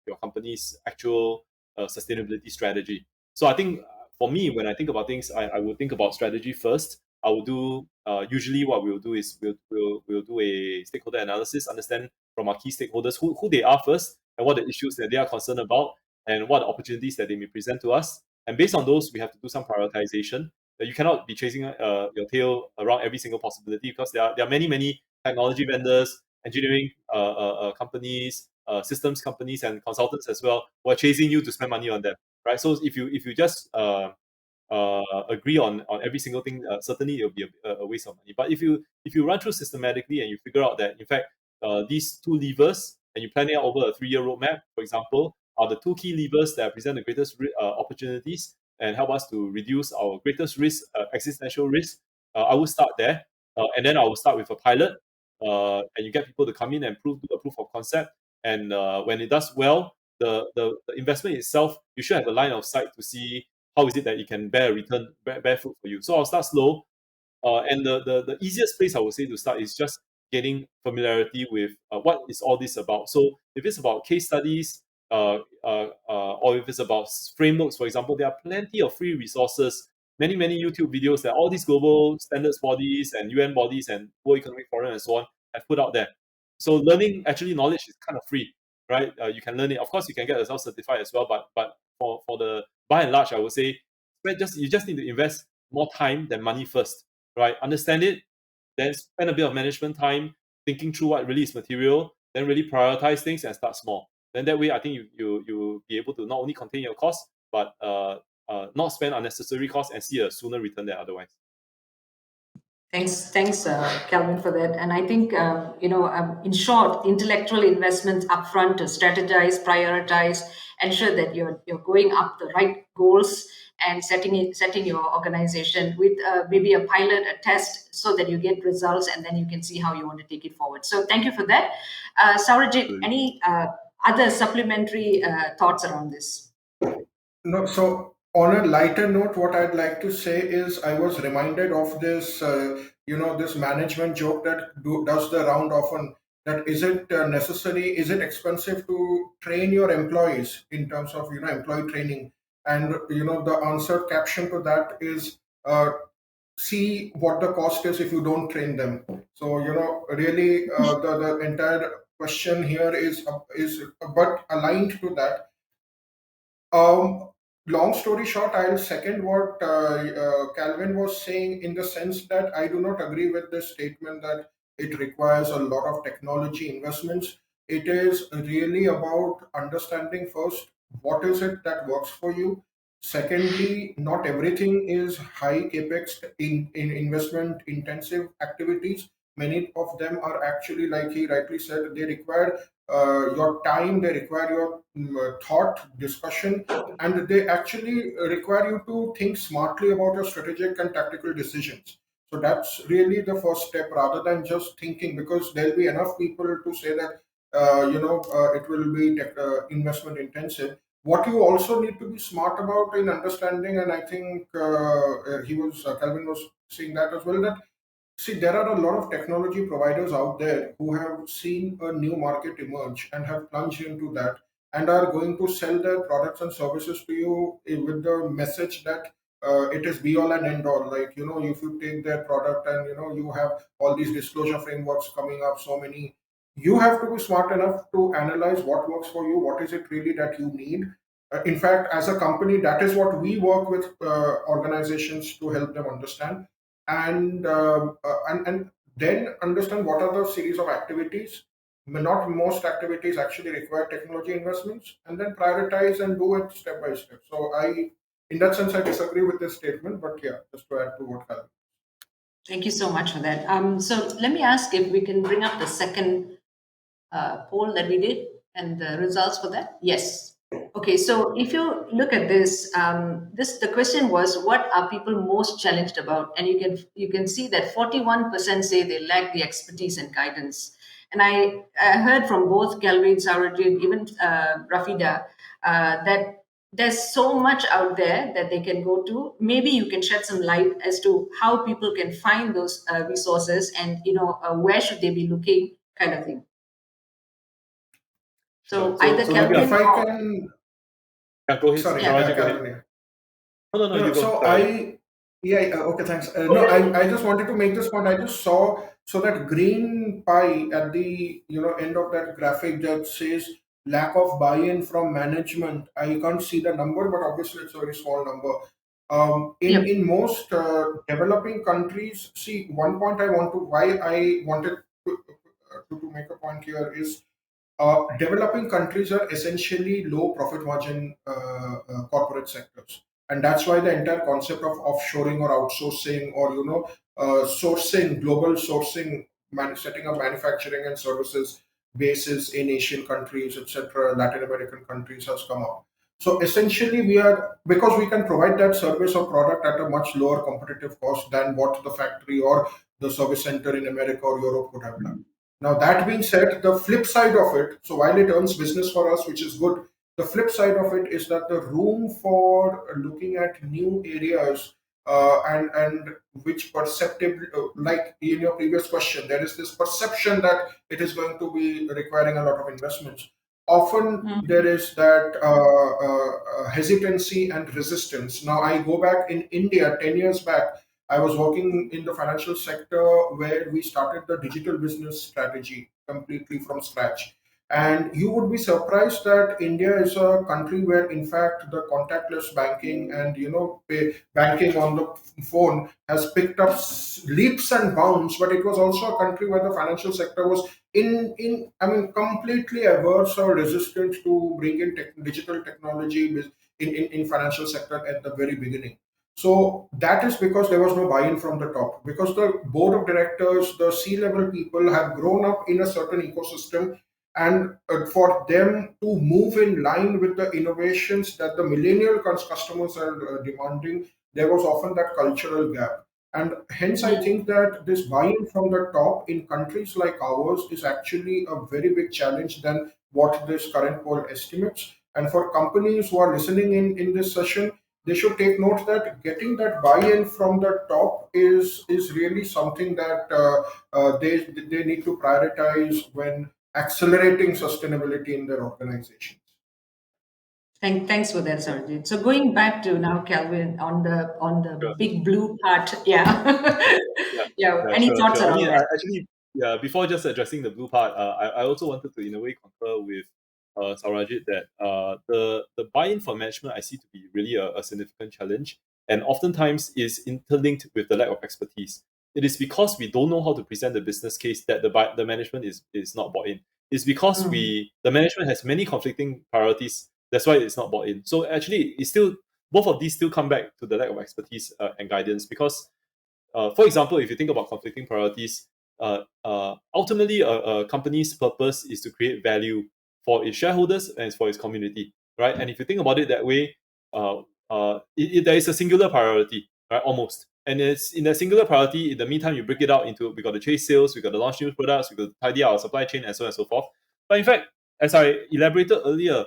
your company's actual sustainability strategy. So I think for me, when I think about things, I will think about strategy first. I will do usually what we'll do is we'll do a stakeholder analysis, understand from our key stakeholders who they are first and what the issues that they are concerned about and what opportunities that they may present to us. And based on those, we have to do some prioritization. You cannot be chasing your tail around every single possibility, because there are many technology vendors, engineering companies, systems companies, and consultants as well who are chasing you to spend money on them, right? So if you just agree on every single thing, certainly it'll be a waste of money. But if you run through systematically and you figure out that in fact these two levers, and you plan it out over a 3-year roadmap, for example, are the two key levers that present the greatest opportunities and help us to reduce our greatest risk, existential risk, I will start there. And then I will start with a pilot, and you get people to come in and do a proof of concept. And when it does well, the investment itself, you should have a line of sight to see how is it that it can bear a return, bear fruit for you. So I'll start slow. And the easiest place I would say to start is just familiarity with what is all this about. So if it's about case studies, or if it's about frameworks, for example, there are plenty of free resources, many YouTube videos that all these global standards bodies and UN bodies and World Economic Forum and so on have put out there. So learning, actually, knowledge is kind of free, right? You can learn it. Of course, you can get yourself certified as well, but for the by and large, I would say you just need to invest more time than money first, right? Understand it, then spend a bit of management time thinking through what really is material, then really prioritize things and start small. Then that way, I think you'll be able to not only contain your costs, but not spend unnecessary costs and see a sooner return than otherwise. Thanks, Calvin, for that. And I think, in short, intellectual investments upfront to strategize, prioritize, ensure that you're going up the right goals and setting your organization with maybe a pilot, a test, so that you get results and then you can see how you want to take it forward. So thank you for that. Saurajit, any other supplementary thoughts around this? No, so on a lighter note, what I'd like to say is I was reminded of this, this management joke that does the round often. That is it necessary? Is it expensive to train your employees in terms of employee training? And the answer caption to that is see what the cost is if you don't train them. So really the entire question here is but aligned to that. Um, Long story short, I'll second what Calvin was saying in the sense that I do not agree with the statement that it requires a lot of technology investments. It is really about understanding first what is it that works for you. Secondly, not everything is high capex in investment intensive activities. Many of them are actually, like he rightly said, they require your time, they require your thought, discussion, and they actually require you to think smartly about your strategic and tactical decisions. So that's really the first step rather than just thinking, because there'll be enough people to say that, it will be investment intensive. What you also need to be smart about in understanding, and I think Calvin was saying that as well, that see, there are a lot of technology providers out there who have seen a new market emerge and have plunged into that and are going to sell their products and services to you with the message that it is be all and end all. Like, if you take their product and, you have all these disclosure frameworks coming up, so many, you have to be smart enough to analyze what works for you, what is it really that you need. In fact, as a company, that is what we work with organizations to help them understand and then understand what are the series of activities. Not most activities actually require technology investments, and then prioritize and do it step by step. So in that sense, I disagree with this statement, but yeah, just to add to what Calvin. Thank you so much for that. So let me ask if we can bring up the second poll that we did and the results for that. Yes. Okay, so if you look at this, the question was, what are people most challenged about? And you can see that 41% say they lack the expertise and guidance. And I heard from both Calvin, Saurajit, even Rafida, that there's so much out there that they can go to. Maybe you can shed some light as to how people can find those resources, and where should they be looking, kind of thing. So either So maybe If Calvin I or can, go ahead. sorry, Saraj, go ahead. Calvin. Yeah. No, No, you go. so Sorry. okay, thanks. No, I just wanted to make this point. I just saw so that green pie at the end of that graphic that says lack of buy-in from management. I can't see the number, but obviously it's a very small number. Yep. In most developing countries, see, one point why I wanted to make a point here is developing countries are essentially low profit margin corporate sectors, and that's why the entire concept of offshoring or outsourcing or sourcing, global sourcing, setting up manufacturing and services bases in Asian countries, etc., Latin American countries has come up. So essentially, we are, because we can provide that service or product at a much lower competitive cost than what the factory or the service center in America or Europe would have done. Now, that being said, the flip side of it, so while it earns business for us, which is good, the flip side of it is that the room for looking at new areas and which perceptive, like in your previous question, there is this perception that it is going to be requiring a lot of investments. Often there is that hesitancy and resistance. Now, I go back in India 10 years back. I was working in the financial sector where we started the digital business strategy completely from scratch. And you would be surprised that India is a country where, in fact, the contactless banking and banking on the phone has picked up leaps and bounds. But it was also a country where the financial sector was completely averse or resistant to bring in digital technology in financial sector at the very beginning. So that is because there was no buy-in from the top, because the board of directors, the C-level people have grown up in a certain ecosystem, and for them to move in line with the innovations that the millennial customers are demanding, there was often that cultural gap. And hence, I think that this buy-in from the top in countries like ours is actually a very big challenge than what this current poll estimates. And for companies who are listening in this session, they should take note that getting that buy-in from the top is really something that they need to prioritize when accelerating sustainability in their organizations. Thanks for that, Sarojit. So going back to now, Calvin, on the Sure. big blue part, yeah. Yeah, Yeah. Any thoughts sure. I around mean, that? actually, yeah, before just addressing the blue part, I also wanted to in a way concur with Saurajit that the buy-in for management I see to be really a significant challenge, and oftentimes is interlinked with the lack of expertise. It is because we don't know how to present the business case that the management is not bought in. It's because the management has many conflicting priorities. That's why it's not bought in. So actually, it's still both of these still come back to the lack of expertise and guidance because for example, if you think about conflicting priorities, ultimately a company's purpose is to create value for its shareholders and for its community, right? And if you think about it that way, there is a singular priority, right? Almost. And it's in that singular priority, in the meantime, you break it out into we got to chase sales, we got to launch new products, we got to tidy our supply chain, and so on and so forth. But in fact, as I elaborated earlier,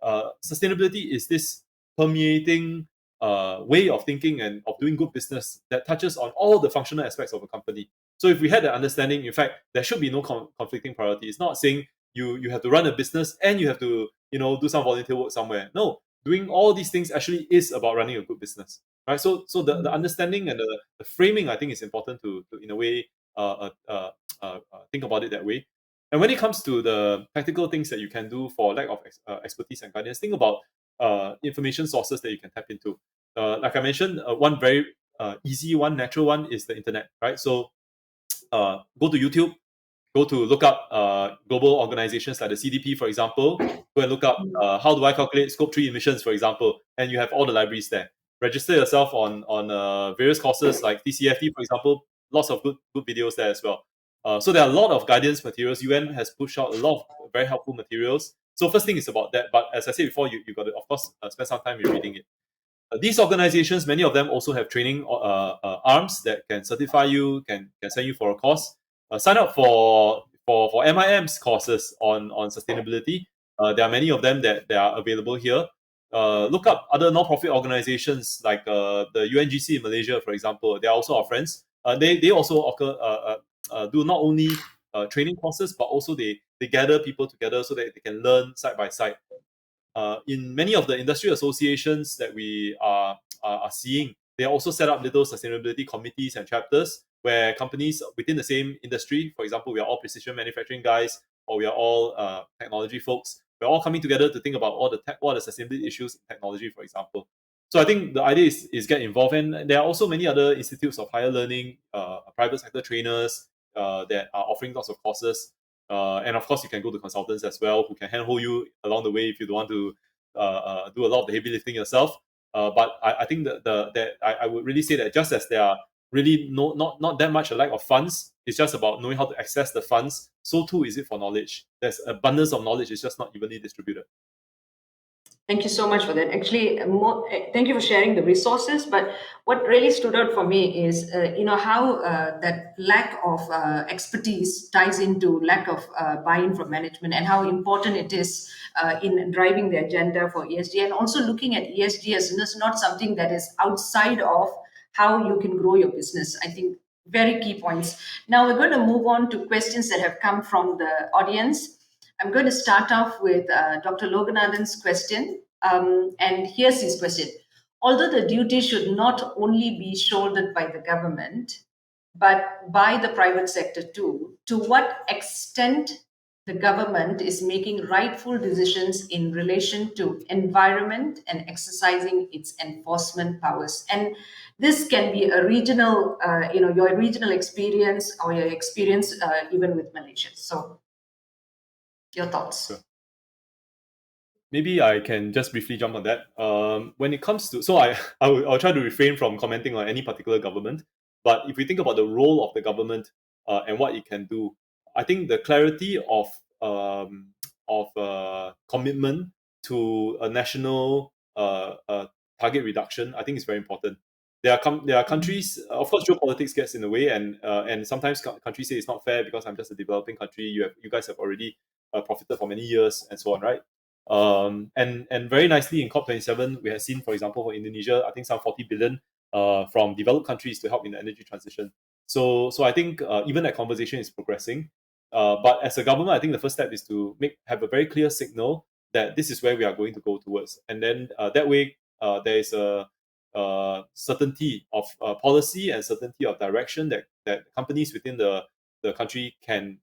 sustainability is this permeating way of thinking and of doing good business that touches on all the functional aspects of a company. So if we had that understanding, in fact, there should be no conflicting priority. It's not saying you have to run a business and you have to do some volunteer work somewhere. No, doing all these things actually is about running a good business, right? So the understanding and the framing I think is important to in a way think about it that way. And when it comes to the practical things that you can do for lack of expertise and guidance, think about information sources that you can tap into. Like I mentioned, one very easy one, natural one is the internet, right? So go to YouTube, go to look up global organizations like the CDP, for example. Go and look up how do I calculate Scope 3 emissions, for example, and you have all the libraries there. Register yourself on various courses like TCFD, for example. Lots of good videos there as well. So there are a lot of guidance materials. UN has pushed out a lot of very helpful materials. So first thing is about that. But as I said before, you got to, of course, spend some time in reading it. These organizations, many of them also have training arms that can certify you, can send you for a course. Sign up for MIM's courses on sustainability. There are many of them that are available here. Look up other non-profit organizations like the UNGC in Malaysia, for example. They are also our friends. They also do not only training courses, but also they gather people together so that they can learn side by side. In many of the industry associations that we are seeing, they also set up little sustainability committees and chapters where companies within the same industry, for example, we are all precision manufacturing guys, or we are all technology folks, we're all coming together to think about all the sustainability issues in technology, for example. So I think the idea is get involved, and there are also many other institutes of higher learning, private sector trainers that are offering lots of courses. And of course, you can go to consultants as well who can handhold you along the way if you don't want to do a lot of the heavy lifting yourself. But I think that I would really say that just as there are really not that much a lack of funds, it's just about knowing how to access the funds. So too is it for knowledge. There's abundance of knowledge. It's just not evenly distributed. Thank you so much for that. Actually, thank you for sharing the resources. But what really stood out for me is, how that lack of expertise ties into lack of buy-in from management, and how important it is in driving the agenda for ESG, and also looking at ESG as not something that is outside of how you can grow your business. I think very key points. Now we're going to move on to questions that have come from the audience. I'm going to start off with Dr. Loganathan's question. And here's his question. Although the duty should not only be shouldered by the government, but by the private sector too, to what extent the government is making rightful decisions in relation to environment and exercising its enforcement powers? And this can be a regional, your regional experience or your experience even with Malaysia. So your thoughts? Sure. Maybe I can just briefly jump on that. When it comes to, so I'll try to refrain from commenting on any particular government. But if we think about the role of the government and what it can do, I think the clarity of commitment to a national target reduction, I think is very important. There are countries, of course, geopolitics gets in the way, and sometimes countries say it's not fair because I'm just a developing country. You guys have already profited for many years and so on, right? And very nicely in COP27, we have seen, for example, for Indonesia, I think some 40 billion from developed countries to help in the energy transition. So I think even that conversation is progressing. But as a government, I think the first step is to have a very clear signal that this is where we are going to go towards. And then that way, there is a certainty of policy and certainty of direction that companies within the the country can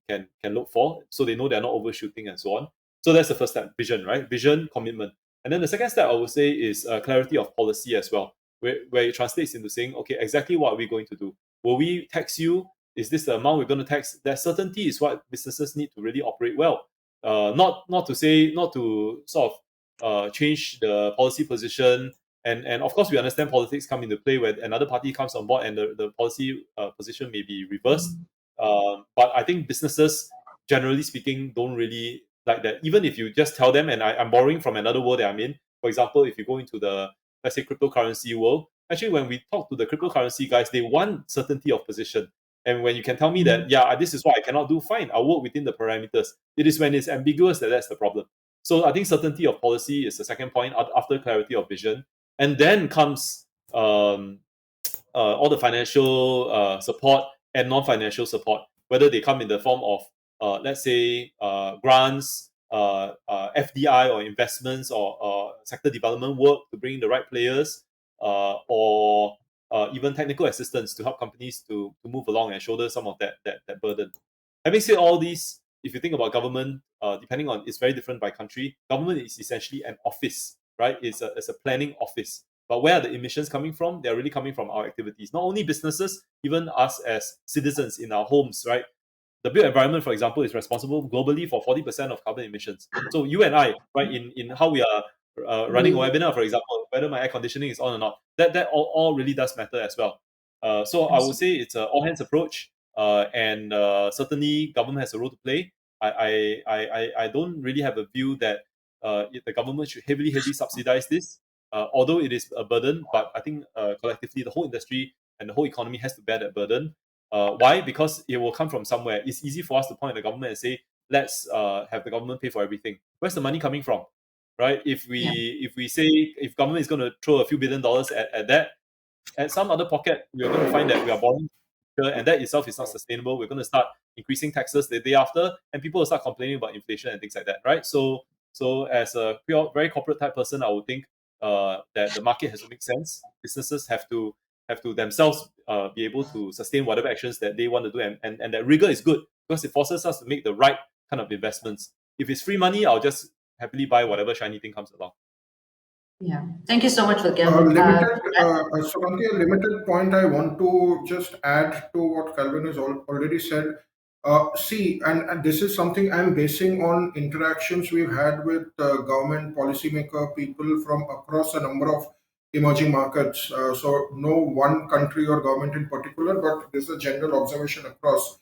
look for, so they know they're not overshooting and so on. So that's the first step, vision, right? Vision, commitment. And then the second step I would say is clarity of policy as well, where it translates into saying, okay, exactly what are we going to do? Will we tax you? Is this the amount we're going to tax? That certainty is what businesses need to really operate well. Not to sort of change the policy position. And of course, we understand politics come into play where another party comes on board and the policy position may be reversed. But I think businesses, generally speaking, don't really like that. Even if you just tell them, and I'm borrowing from another world that I'm in. For example, if you go into the, let's say, cryptocurrency world, actually, when we talk to the cryptocurrency guys, they want certainty of position. And when you can tell me that, yeah, this is what I cannot do, fine, I'll work within the parameters. It is when it's ambiguous that's the problem. So I think certainty of policy is the second point after clarity of vision. And then comes all the financial support and non-financial support, whether they come in the form of, let's say, grants, FDI or investments or sector development work to bring in the right players, or even technical assistance to help companies to move along and shoulder some of that burden. Having said all these, if you think about government, depending on, it's very different by country. Government is essentially an office, right? It's a planning office. But where are the emissions coming from? They're really coming from our activities. Not only businesses, even us as citizens in our homes, right? The built environment, for example, is responsible globally for 40% of carbon emissions. So you and I, right, in how we are running a webinar, for example, whether my air conditioning is on or not, that all really does matter as well. So I would say it's an all hands approach, and certainly government has a role to play. I don't really have a view that the government should heavily subsidize this, although it is a burden. But I think collectively the whole industry and the whole economy has to bear that burden. Why? Because it will come from somewhere. It's easy for us to point at the government and say, let's have the government pay for everything. Where's the money coming from? Right? If we say if government is going to throw a few $billion at that, at some other pocket, we're going to find that we are borrowing, and that itself is not sustainable. We're going to start increasing taxes the day after, and people will start complaining about inflation and things like that, right? So as a very corporate type person, I would think that the market has to make sense. Businesses have to themselves be able to sustain whatever actions that they want to do, and that rigor is good because it forces us to make the right kind of investments. If it's free money, I'll just happily buy whatever shiny thing comes along. Yeah, thank you so much, Phil. Sukanti, a limited point I want to just add to what Calvin has already said. See, and this is something I'm basing on interactions we've had with government policymaker people from across a number of emerging markets. So no one country or government in particular, but this is a general observation across,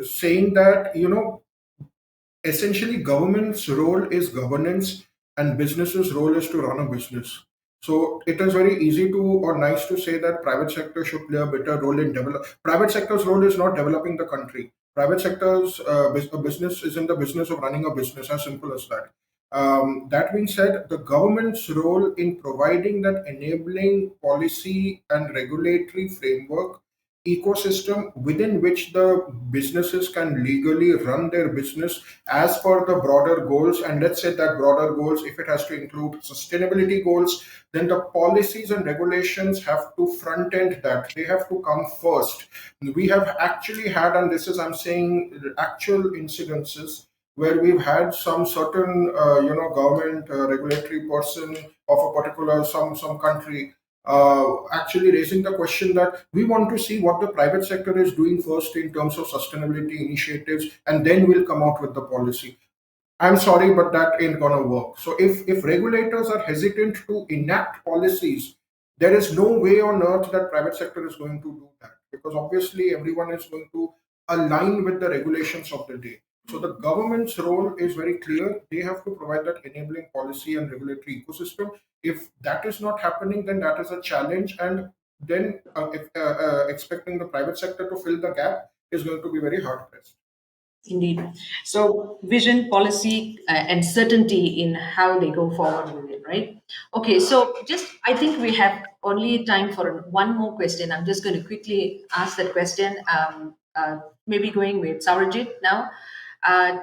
saying that, essentially government's role is governance and business's role is to run a business. So it is very easy to or nice to say that private sector should play a better role in develop. Private sector's role is not developing the country. Private sector's business is in the business of running a business, as simple as that. That being said, the government's role in providing that enabling policy and regulatory framework ecosystem within which the businesses can legally run their business as per the broader goals. And let's say that broader goals, if it has to include sustainability goals, then the policies and regulations have to front end that. They have to come first. We have actually had, and this is, I'm saying, actual incidences where we've had some certain, government regulatory person of a particular some country actually raising the question that we want to see what the private sector is doing first in terms of sustainability initiatives, and then we'll come out with the policy. I'm sorry, but that ain't gonna work. So if regulators are hesitant to enact policies, there is no way on earth that private sector is going to do that, because obviously everyone is going to align with the regulations of the day. So the government's role is very clear. They have to provide that enabling policy and regulatory ecosystem. If that is not happening, then that is a challenge, and then expecting the private sector to fill the gap is going to be very hard pressed. Indeed. So vision, policy, and certainty in how they go forward with it, right? Okay, so I think we have only time for one more question. I'm just going to quickly ask that question, maybe going with Saurajit now.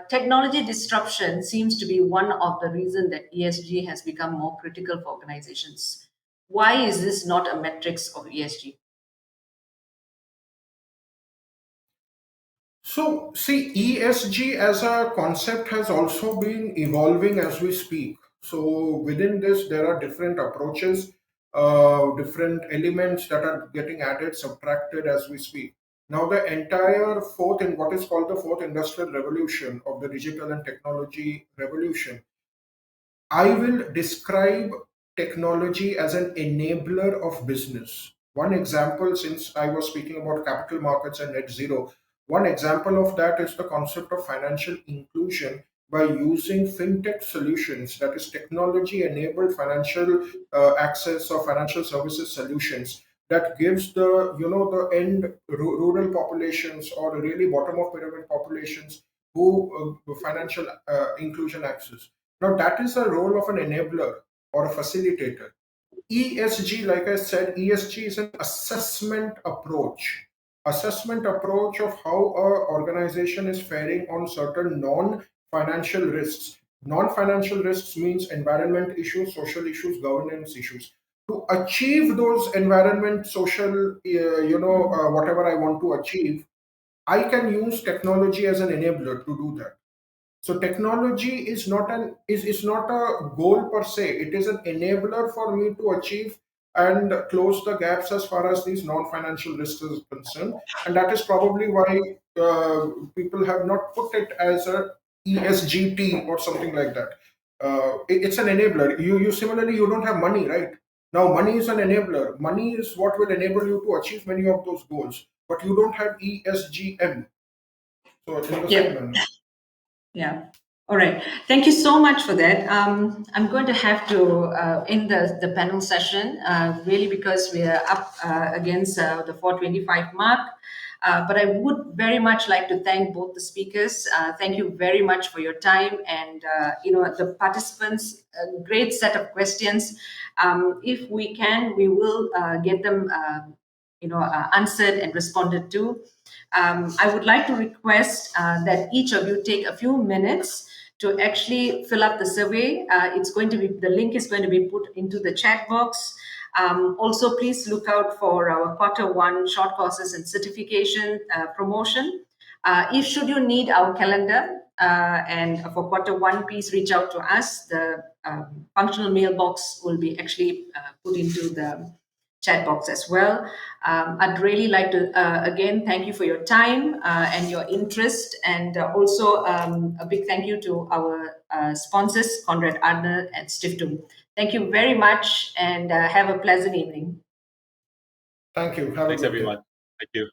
Technology disruption seems to be one of the reasons that ESG has become more critical for organizations. Why is this not a metrics of ESG? So, see, ESG as a concept has also been evolving as we speak. So, within this, there are different approaches, different elements that are getting added, subtracted as we speak. Now, the entire fourth, in what is called the fourth industrial revolution of the digital and technology revolution, I will describe technology as an enabler of business. One example, since I was speaking about capital markets and net zero, one example of that is the concept of financial inclusion by using fintech solutions, that is technology enabled financial access or financial services solutions that gives the the end rural populations or really bottom of pyramid populations who financial inclusion access. Now, that is the role of an enabler or a facilitator. ESG, like I said, ESG is an assessment approach of how a organization is faring on certain non-financial risks. Non-financial risks means environment issues, social issues, governance issues. To achieve those environment, social, whatever I want to achieve, I can use technology as an enabler to do that. So technology is not a goal per se. It is an enabler for me to achieve and close the gaps as far as these non-financial risks is concerned. And that is probably why people have not put it as a ESGT or something like that. It's an enabler. You similarly, you don't have money, right? Now money is an enabler. Money is what will enable you to achieve many of those goals. But you don't have ESGM. So in the same Yeah. manner. Yeah. All right. Thank you so much for that. I'm going to have to end the panel session really because we are up against the 4:25 mark. But I would very much like to thank both the speakers. Thank you very much for your time and the participants. A great set of questions. If we can, we will get them answered and responded to. I would like to request that each of you take a few minutes to actually fill up the survey. The link is going to be put into the chat box. Also, please look out for our Q1 short courses and certification promotion. If should you need our calendar and for Q1, please reach out to us. The functional mailbox will be actually put into the chat box as well. I'd really like to, again, thank you for your time and your interest, and also a big thank you to our sponsors, Conrad Adner and Stiftung. Thank you very much, and have a pleasant evening. Thank you. Have Thanks, a good day. everyone. Thank you.